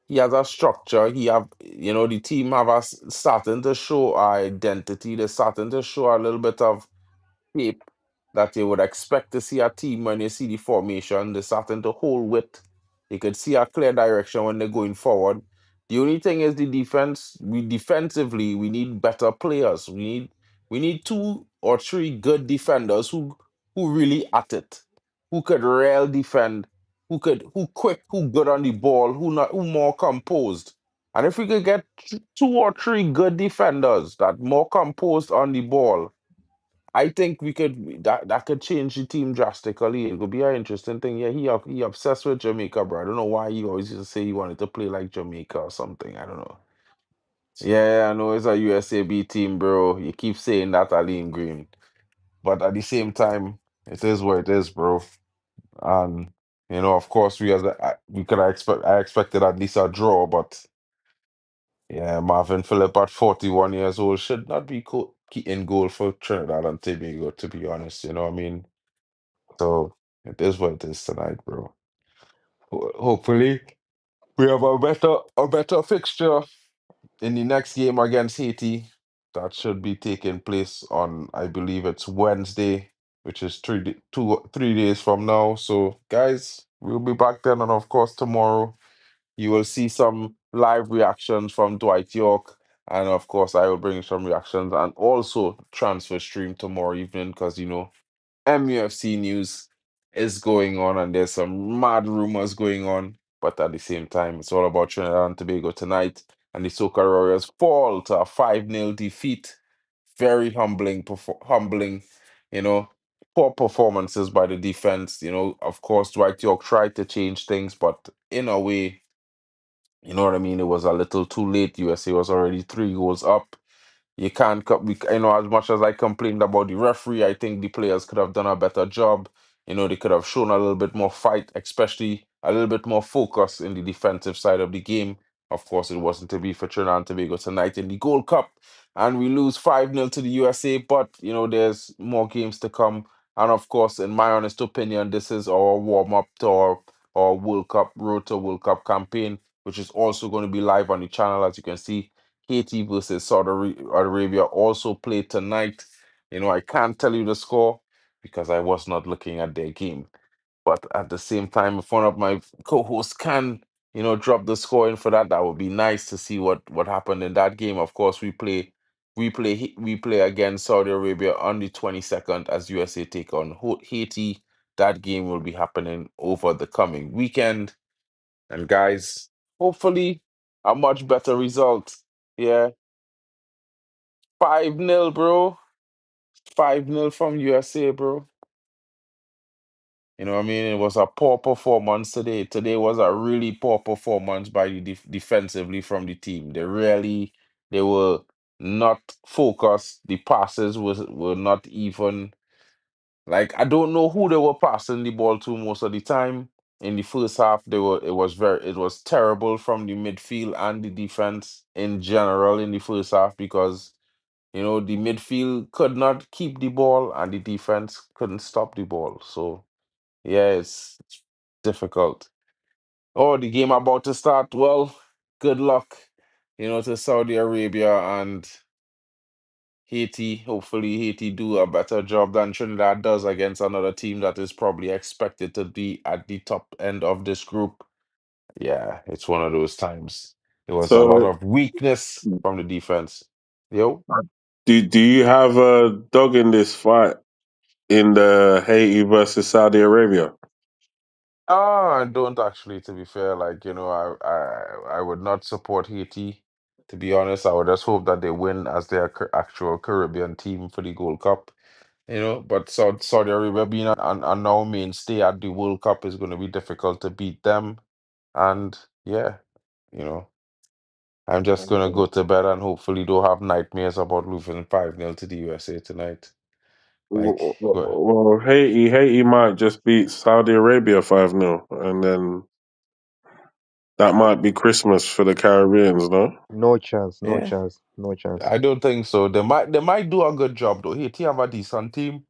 He has a structure. The team have starting to show our identity. They're starting to show a little bit of shape that you would expect to see a team when you see the formation. They're starting to hold width. You could see a clear direction when they're going forward. The only thing is the defense. Defensively, we need better players. We need 2 or 3 good defenders who really at it, who could real defend, who quick, who good on the ball, who more composed. And if we could get 2 or 3 good defenders that more composed on the ball, I think that could change the team drastically. It could be an interesting thing. Yeah, he obsessed with Jamaica, bro. I don't know why he always used to say he wanted to play like Jamaica or something. I don't know. Yeah, I know it's a USAB team, bro. You keep saying that, Aline Green, but at the same time, it is what it is, bro. And of course, we could expect. I expected at least a draw, but yeah, Marvin Phillip at 41 years old should not be in goal for Trinidad and Tobago. To be honest, you know what I mean. So it is what it is tonight, bro. Hopefully, we have a better fixture in the next game against Haiti. That should be taking place on, I believe it's Wednesday, which is 3 days from now. So, guys, we'll be back then, and of course, tomorrow you will see some live reactions from Dwight York. And of course, I will bring some reactions and also transfer stream tomorrow evening because MUFC news is going on and there's some mad rumors going on. But at the same time, it's all about Trinidad and Tobago tonight. And the Soca Warriors fall to a 5-0 defeat. Very humbling, you know. Poor performances by the defense. Of course, Dwight York tried to change things, but in a way, you know what I mean? It was a little too late. USA was already 3 goals up. You can't, as much as I complained about the referee, I think the players could have done a better job. They could have shown a little bit more fight, especially a little bit more focus in the defensive side of the game. Of course, it wasn't to be for Trinidad and Tobago tonight in the Gold Cup, and we lose 5-0 to the USA. But there's more games to come, and of course, in my honest opinion, this is our warm up to our World Cup road to World Cup campaign, which is also going to be live on the channel. As you can see, Haiti versus Arabia also played tonight. I can't tell you the score because I was not looking at their game. But at the same time, if one of my co-hosts can, drop the score in for that, that would be nice to see what happened in that game. Of course, we play against Saudi Arabia on the 22nd as USA take on Haiti. That game will be happening over the coming weekend. And guys, hopefully a much better result. Yeah, 5-0, bro. 5-0 from USA, bro. You know what I mean? It was a poor performance today. Today was a really poor performance by the defensively from the team. They were not focused. The passes were not even like I don't know who they were passing the ball to most of the time. In the first half, it was terrible from the midfield and the defense in general in the first half because the midfield could not keep the ball and the defense couldn't stop the ball. So yeah, it's difficult. Oh, the game about to start. Well, good luck, to Saudi Arabia and Haiti. Hopefully, Haiti do a better job than Trinidad does against another team that is probably expected to be at the top end of this group. Yeah, it's one of those times. There was a lot So, of weakness from the defense. Yo. do you have a dog in this fight in the Haiti versus Saudi Arabia? I don't actually, to be fair. Like, I would not support Haiti. To be honest, I would just hope that they win as their actual Caribbean team for the Gold Cup. But Saudi Arabia being a now mainstay at the World Cup is going to be difficult to beat them. And yeah, you know, I'm just going to go to bed and hopefully don't have nightmares about losing 5-0 to the USA tonight. Like, go- Well, Haiti might just beat Saudi Arabia 5-0, and then that might be Christmas for the Caribbeans, no? No chance, no yeah, chance, no chance. I don't think so. They might do a good job though. Haiti have a decent team.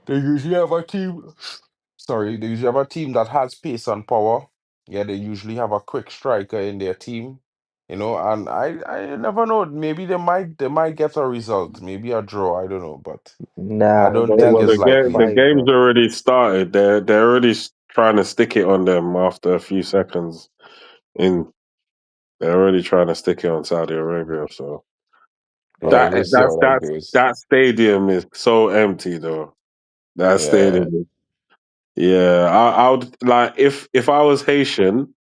They usually have a team. Sorry, they usually have a team that has pace and power. Yeah, they usually have a quick striker in their team. And I never know. Maybe they might get a result. Maybe a draw. I don't know, but I Nah, don't they'll think Well, it's lose by likely. the five, game's bro. already started. They're already trying to stick it on them after a few seconds. In They're already trying to stick it on Saudi Arabia. So Yeah, that we'll see that's how that that's goes. that stadium is so empty though. That Yeah, stadium. Yeah, I would like if I was Haitian,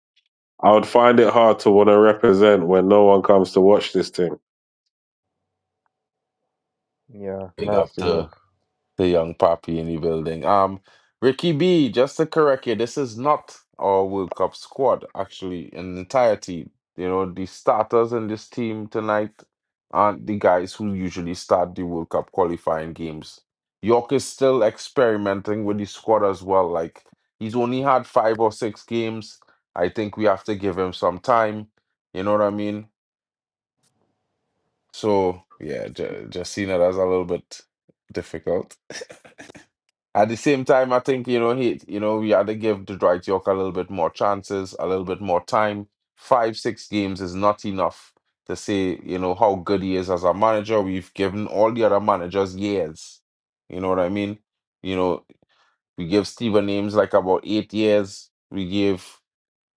I would find it hard to want to represent when no one comes to watch this thing. Yeah, big up nasty to work. the young papi in the building. Ricky B, just to correct you, this is not our World Cup squad, actually, in entirety. The starters in this team tonight aren't the guys who usually start the World Cup qualifying games. York is still experimenting with the squad as well. Like, he's only had 5 or 6 games. I think we have to give him some time. You know what I mean? So, yeah, just seeing it as a little bit difficult. At the same time, I think, we had to give the Dwight York a little bit more chances, a little bit more time. 5, 6 games is not enough to say, how good he is as a manager. We've given all the other managers years. You know what I mean? You know, we give Steven Names like about 8 years. We gave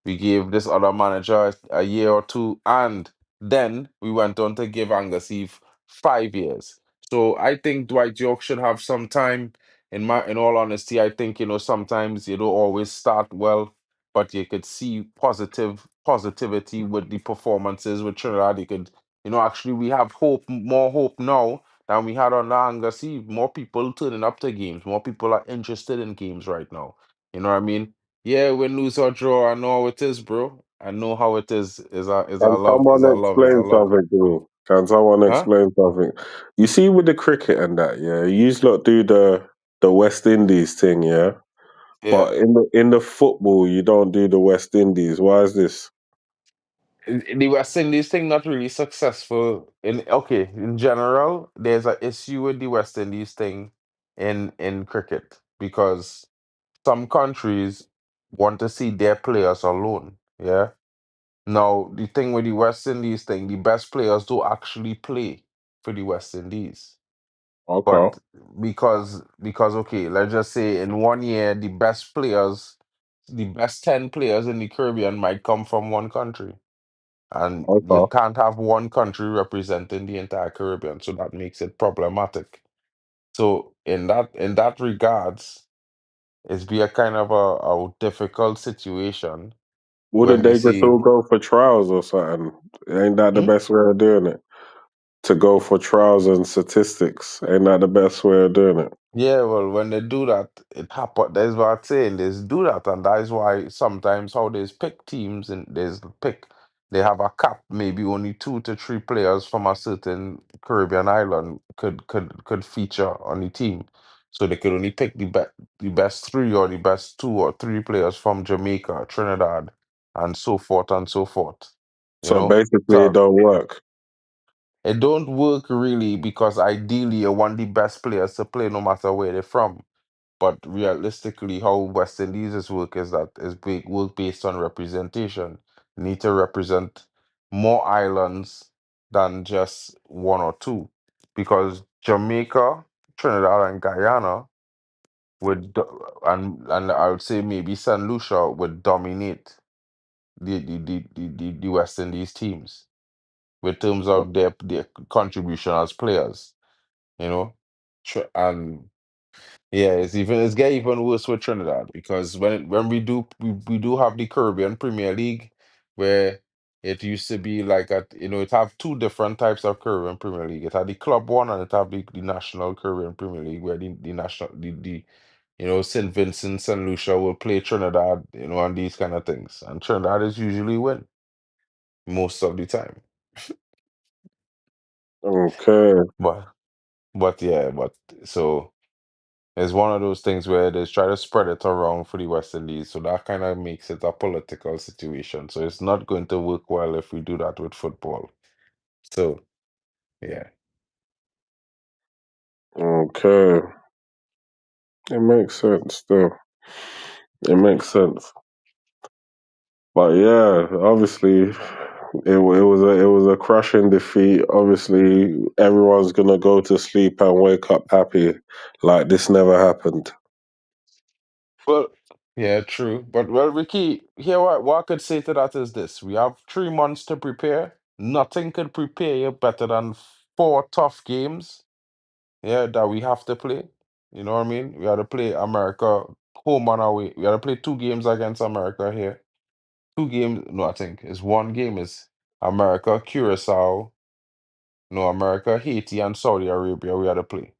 this other manager a year or two, and then we went on to give Angus Eve 5 years. So I think Dwight York should have some time. In all honesty, I think sometimes you don't always start well, but you could see positivity with the performances with Trinidad. You could, actually we have hope, more hope now than we had on the Angus Eve. More people turning up to games, more people are interested in games right now. You know what I mean? Yeah, win, lose or draw. I know how it is, bro. I know how it is. Is a Can love. Is someone a love. Is a explain love. something to me? Can someone Huh? explain something? You see, with the cricket and that, yeah, you lot do the West Indies thing, yeah. Yeah. But in the football, you don't do the West Indies. Why is this? The West Indies thing not really successful in general. There's an issue with the West Indies thing in cricket because some countries want to see their players alone. Yeah. Now the thing with the West Indies thing, the best players do actually play for the West Indies. Okay, But because okay, let's just say in one year the best players, the best 10 players in the Caribbean might come from one country. And you okay. can't have one country representing the entire Caribbean, so that makes it problematic. So in that regards, it's be a kind of a difficult situation Wouldn't when we they just see. all go for trials or something? Ain't that the Hmm? best way of doing it? To go for trials and statistics. Ain't that the best way of doing it? Yeah, well, when they do that, it happen. That's what I'm saying. They do that, and that is why sometimes how they pick teams and they have a cap. Maybe only 2 to 3 players from a certain Caribbean island could feature on the team, so they could only pick the best 3 or the best 2 or 3 players from Jamaica, Trinidad, and so forth and so forth. You So know, basically, it so don't work. it don't work really because ideally you want the best players to play no matter where they're from. But realistically, how West Indies work is that is work based on representation. You need to represent more islands than just 1 or 2, because Jamaica, Trinidad, and Guyana and I would say maybe Saint Lucia would dominate the West Indies teams with terms of their contribution as players. You know, and yeah, it's get even worse with Trinidad because when we do have the Caribbean Premier League, where it used to be like it have 2 different types of Caribbean Premier League. It had the club one and it have the National Caribbean Premier League, where the national the St. Vincent, St. Lucia will play Trinidad, and these kind of things. And Trinidad is usually win most of the time. Okay. But but so it's one of those things where they try to spread it around for the West Indies, so that kind of makes it a political situation. So it's not going to work well if we do that with football. So yeah. Okay. It makes sense, though. It makes sense. But yeah, obviously, it was a crushing defeat. Obviously, everyone's gonna go to sleep and wake up happy, like this never happened. Well, yeah, true. But well, Ricky, here what I could say to that is this: we have 3 months to prepare. Nothing could prepare you better than 4 tough games. Yeah, that we have to play. You know what I mean? We have to play America home and away. We have to play 2 games against America here. 2 games. No, I think it's 1 game is America, Curacao, no, America, Haiti, and Saudi Arabia we had to play.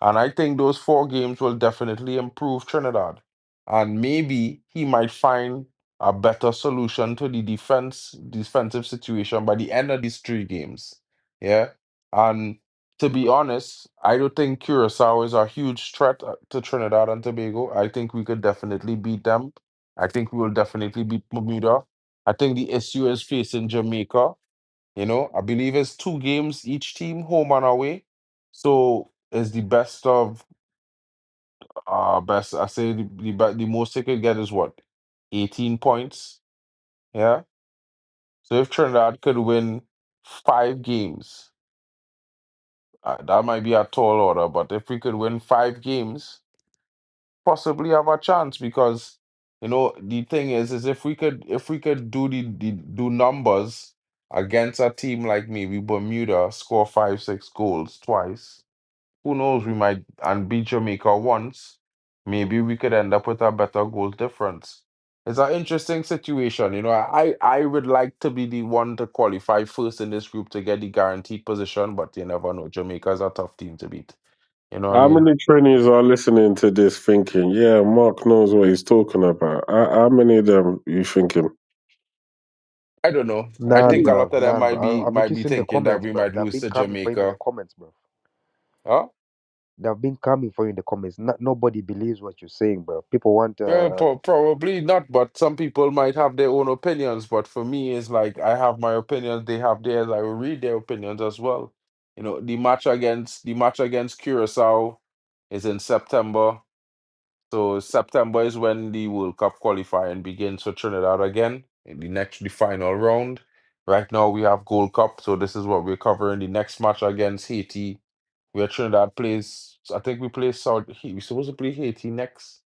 And I think those 4 games will definitely improve Trinidad. And maybe he might find a better solution to the defensive situation by the end of these 3 games. Yeah. And to be honest, I don't think Curacao is a huge threat to Trinidad and Tobago. I think we could definitely beat them. I think we will definitely beat Bermuda. I think the issue is facing Jamaica. I believe it's 2 games each team, home and away. So it's the best. I say the most they could get is what? 18 points. Yeah. So if Trinidad could win 5 games, that might be a tall order, but if we could win 5 games, possibly have a chance because the thing is if we could do numbers against a team like maybe Bermuda, score 5 6 goals twice. Who knows? We might and beat Jamaica once. Maybe we could end up with a better goal difference. It's an interesting situation. I would like to be the one to qualify first in this group to get the guaranteed position, but you never know. Jamaica is a tough team to beat. You know what I How mean? many trainees are listening to this thinking, yeah, Mark knows what he's talking about? How many of them you thinking? I don't know. I None, think a bro. lot of them None, might bro. be I've been might be kissing the thinking that comments, we bro. might There are lose big to crappy people in the Jamaica. comments, bro. Huh? They've been coming for you in the comments. Nobody believes what you're saying, bro. People want Well, probably not, but some people might have their own opinions. But for me, it's like I have my opinions, they have theirs. I will read their opinions as well. You know, the match against Curacao is in September. So September is when the World Cup qualifying begins for Trinidad again in the final round. Right now we have Gold Cup, so this is what we're covering. The next match against Haiti, where Trinidad plays. I think we play Saudi. We're supposed to play Haiti next.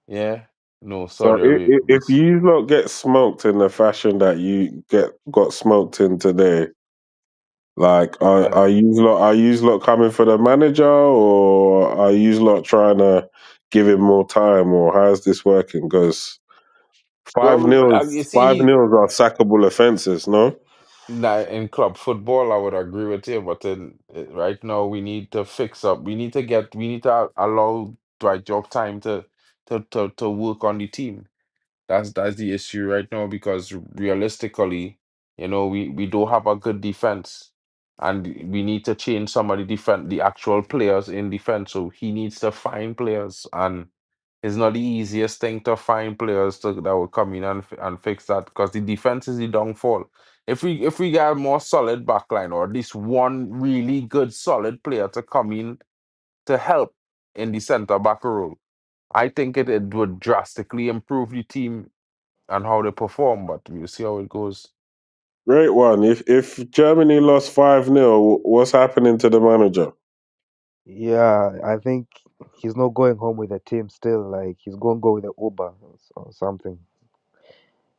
Yeah, no, So Saudi Arabia. if you lot get smoked in the fashion that you got smoked in today, like Uh, are you lot coming for the manager, or are you lot trying to give him more time, or how's this working? Because well, you see, five nils are sackable offences, no? in club football, I would agree with you, but right now we need to fix up. We need to allow Dwight York time to work on the team. That's the issue right now because realistically, we don't have a good defense, and we need to change some of the actual players in defense. So he needs to find players, and it's not the easiest thing to find players that will come in and fix that because the defense is the downfall. If we get a more solid backline or at least one really good solid player to come in to help in the center back role, I think it would drastically improve the team and how they perform, but we'll see how it goes. Great one. If Germany lost 5-0, what's happening to the manager? Yeah, I think he's not going home with the team still. Like he's going to go with the Uber or something.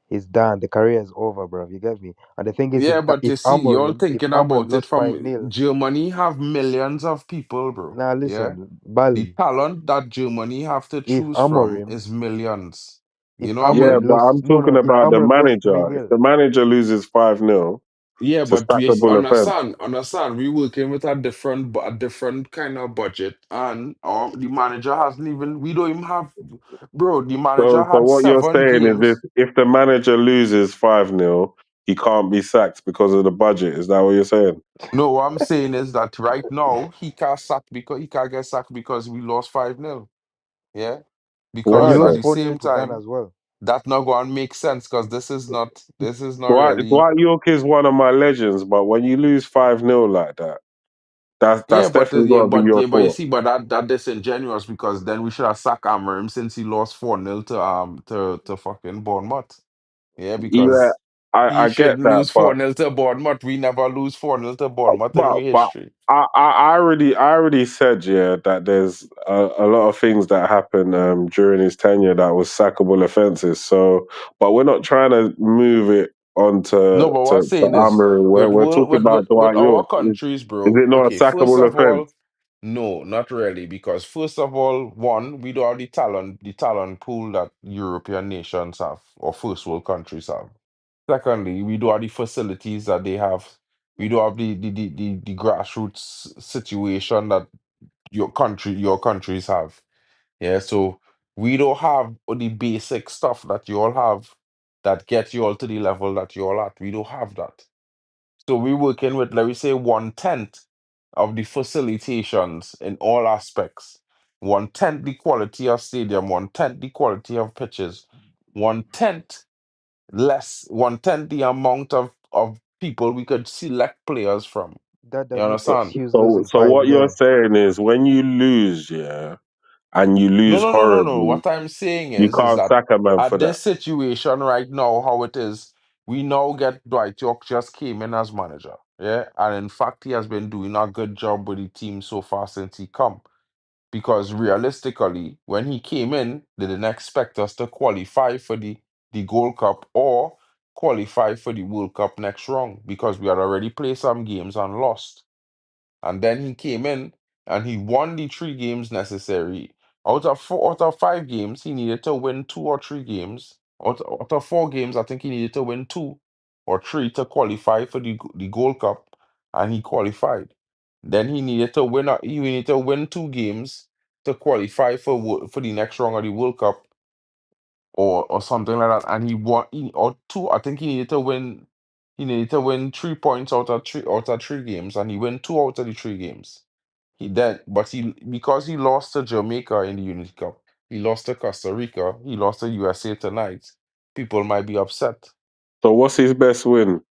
He's done. The career is over, bro. You get me? And the thing is, Yeah, but if you see, you're If thinking Amorim about it lost five from nil, Germany have millions of people, bro. now Yeah. listen, The Bali. talent that Germany have to If choose from Amorim, is millions. if You know what I Yeah, Amorim mean? but lost, I'm no, talking no, if about the Amorim lost three manager. If nil, the manager loses 5-0, Yeah, it's a but we sackable offence. understand. We working with a different kind of budget, and the manager hasn't even. We don't even have, bro. The manager So had what you're seven saying is games. if the manager loses 5-0, he can't be sacked because of the budget. Is that what you're saying? No, what I'm saying is that right now he can't get sacked because we lost 5-0. Yeah, and Why you because at lost then? the 4-0 same to Ghana time as well. that not going to make sense because this is not really. Dwight York is one of my legends, but when you lose 5-0 like that, Yeah, that's definitely got to be your but you fault. see, but that disingenuous because then we should have sacked Amarim since he lost 4-0 to fucking Bournemouth. Yeah, Yeah, because he I get shouldn't that, lose 4-0 to Bournemouth. We never lose 4-0 to Bournemouth in but our but history. I already said, yeah, that there's a lot of things that happened during his tenure that was sackable offences. So, but we're not trying to move it on No, but what I'm to saying is Amory. We're talking about with Dwight our York. countries, Is bro. it not a Okay, first sackable of offence? all, no, not really, because first of all, one, we don't have the talent pool that European nations have or first world countries have. Secondly, we don't have the facilities that they have. We don't have the grassroots situation that your countries have. Yeah, so we don't have the basic stuff that you all have that get you all to the level that you all at. We don't have that. So we're working with, let me say, 1/10 of the facilitations in all aspects. 1/10 the quality of stadium, 1/10 the quality of pitches, 1/10 less, 1/10 the amount of people we could select players from. That You doesn't understand? excuse So losing so five what you're nil. saying is when you lose, yeah, and you No, lose no, no, no, no. horribly, What I'm saying you is can't that sack a man for at that. this situation right now, how it is, we now get Dwight York just came in as manager. Yeah. And in fact, he has been doing a good job with the team so far since he come. Because realistically, when he came in, they didn't expect us to qualify for the Gold Cup or qualify for the World Cup next round because we had already played some games and lost. And then he came in and he won the 3 games necessary. Out of 5 games, he needed to win 2 or 3 games. Out of 4 games, I think he needed to win 2 or 3 to qualify for the Gold Cup, and he qualified. Then he needed to win 2 games to qualify for the next round of the World Cup or something like that. And he won or two. I think he needed to win. He needed to win 3 points out of 3 games, and he won 2 out of the 3 games. He because he lost to Jamaica in the Unity Cup, he lost to Costa Rica, he lost to USA tonight. People might be upset. So what's his best win?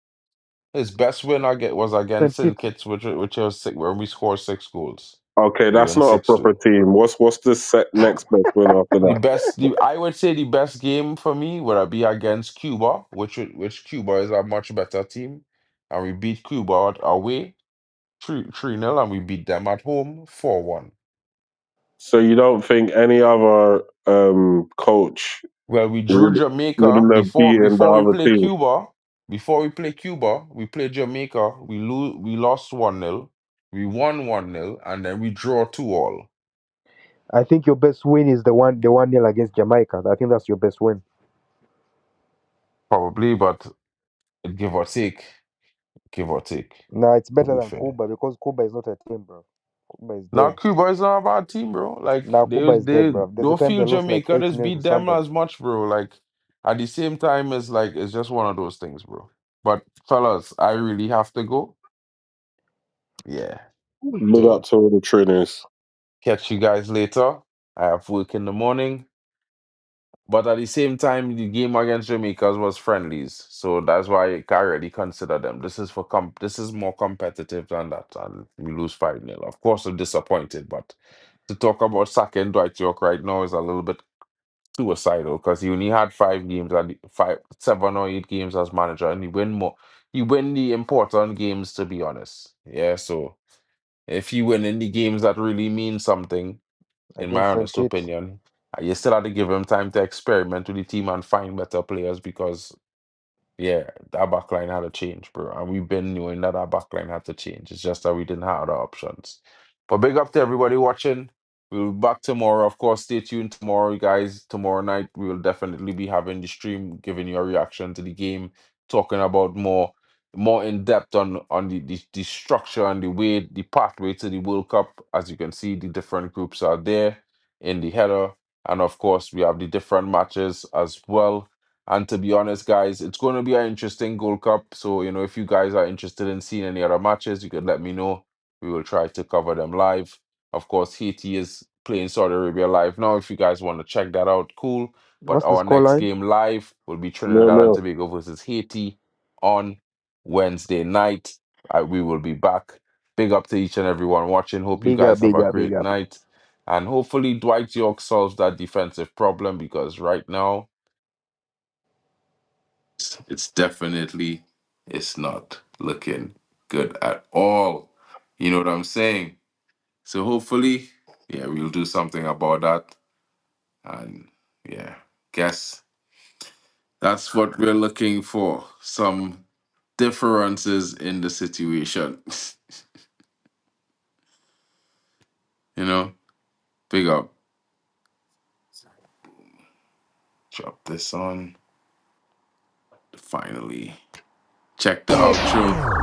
His best win was St. against St. Kitts. Kitts, which was six, where we scored 6 goals. Okay, We that's win not a proper 6-2. team. What's the next best win after that? I would say the best game for me would be against Cuba, which Cuba is a much better team, and we beat Cuba away 3-0, and we beat them at home 4-1. So you don't think any other coach Well, we drew would, Jamaica wouldn't have beaten the before we other play team? Cuba. Before we play Cuba, we played Jamaica. We lost 1-0. We won 1-0, and then we draw 2-2. I think your best win is the 1-0 against Jamaica. I think that's your best win. Probably, but give or take, give or take, Nah, it's to better be than fair. Cuba because Cuba is not a team, bro. Cuba is Now dead. Cuba is not a bad team, bro. Like Nah, Cuba is dead, they bro. There's a don't time they feel lost like Jamaica just 8-0 to beat them something. as much, bro. Like at the same time, it's just one of those things, bro. But fellas, I really have to go. Yeah. Big up So to all the Trinis. catch you guys later. I have work in the morning. But at the same time, the game against Jamaica was friendlies, so that's why I can't really consider them. This is this is more competitive than that, and we lose 5-0. Of course, I'm disappointed, but to talk about sacking Dwight York right now is a little bit suicidal because he only had 5 games and 7 or 8 games as manager, and he win the important games, to be honest. Yeah, so if you win in the games that really mean something, in my Against St. honest Kitts. opinion, you still had to give him time to experiment with the team and find better players because, yeah, that backline had to change, bro. And we've been knowing that our backline had to change. It's just that we didn't have other options. But big up to everybody watching. We'll be back tomorrow. Of course, stay tuned tomorrow, guys. Tomorrow night, we will definitely be having the stream, giving you a reaction to the game, talking about more in depth on the structure and the pathway to the World Cup. As you can see, the different groups are there in the header. And of course, we have the different matches as well. And to be honest, guys, it's going to be an interesting Gold Cup. So, if you guys are interested in seeing any other matches, you could let me know. We will try to cover them live. Of course, Haiti is playing Saudi Arabia live now. If you guys want to check that out, cool. But What's the our next scoreline? game live will be No, Trinidad and no. Tobago versus Haiti on Wednesday night. We will be back. Big up to each and everyone watching. Hope you Big up, guys have big a up, big great up. night. And hopefully Dwight York solves that defensive problem because right now, It's definitely it's not looking good at all. You know what I'm saying? So hopefully, yeah, we'll do something about that. And yeah, guess that's what we're looking for. Some differences in the situation. you know, big up. Drop this on. Finally, check the outro.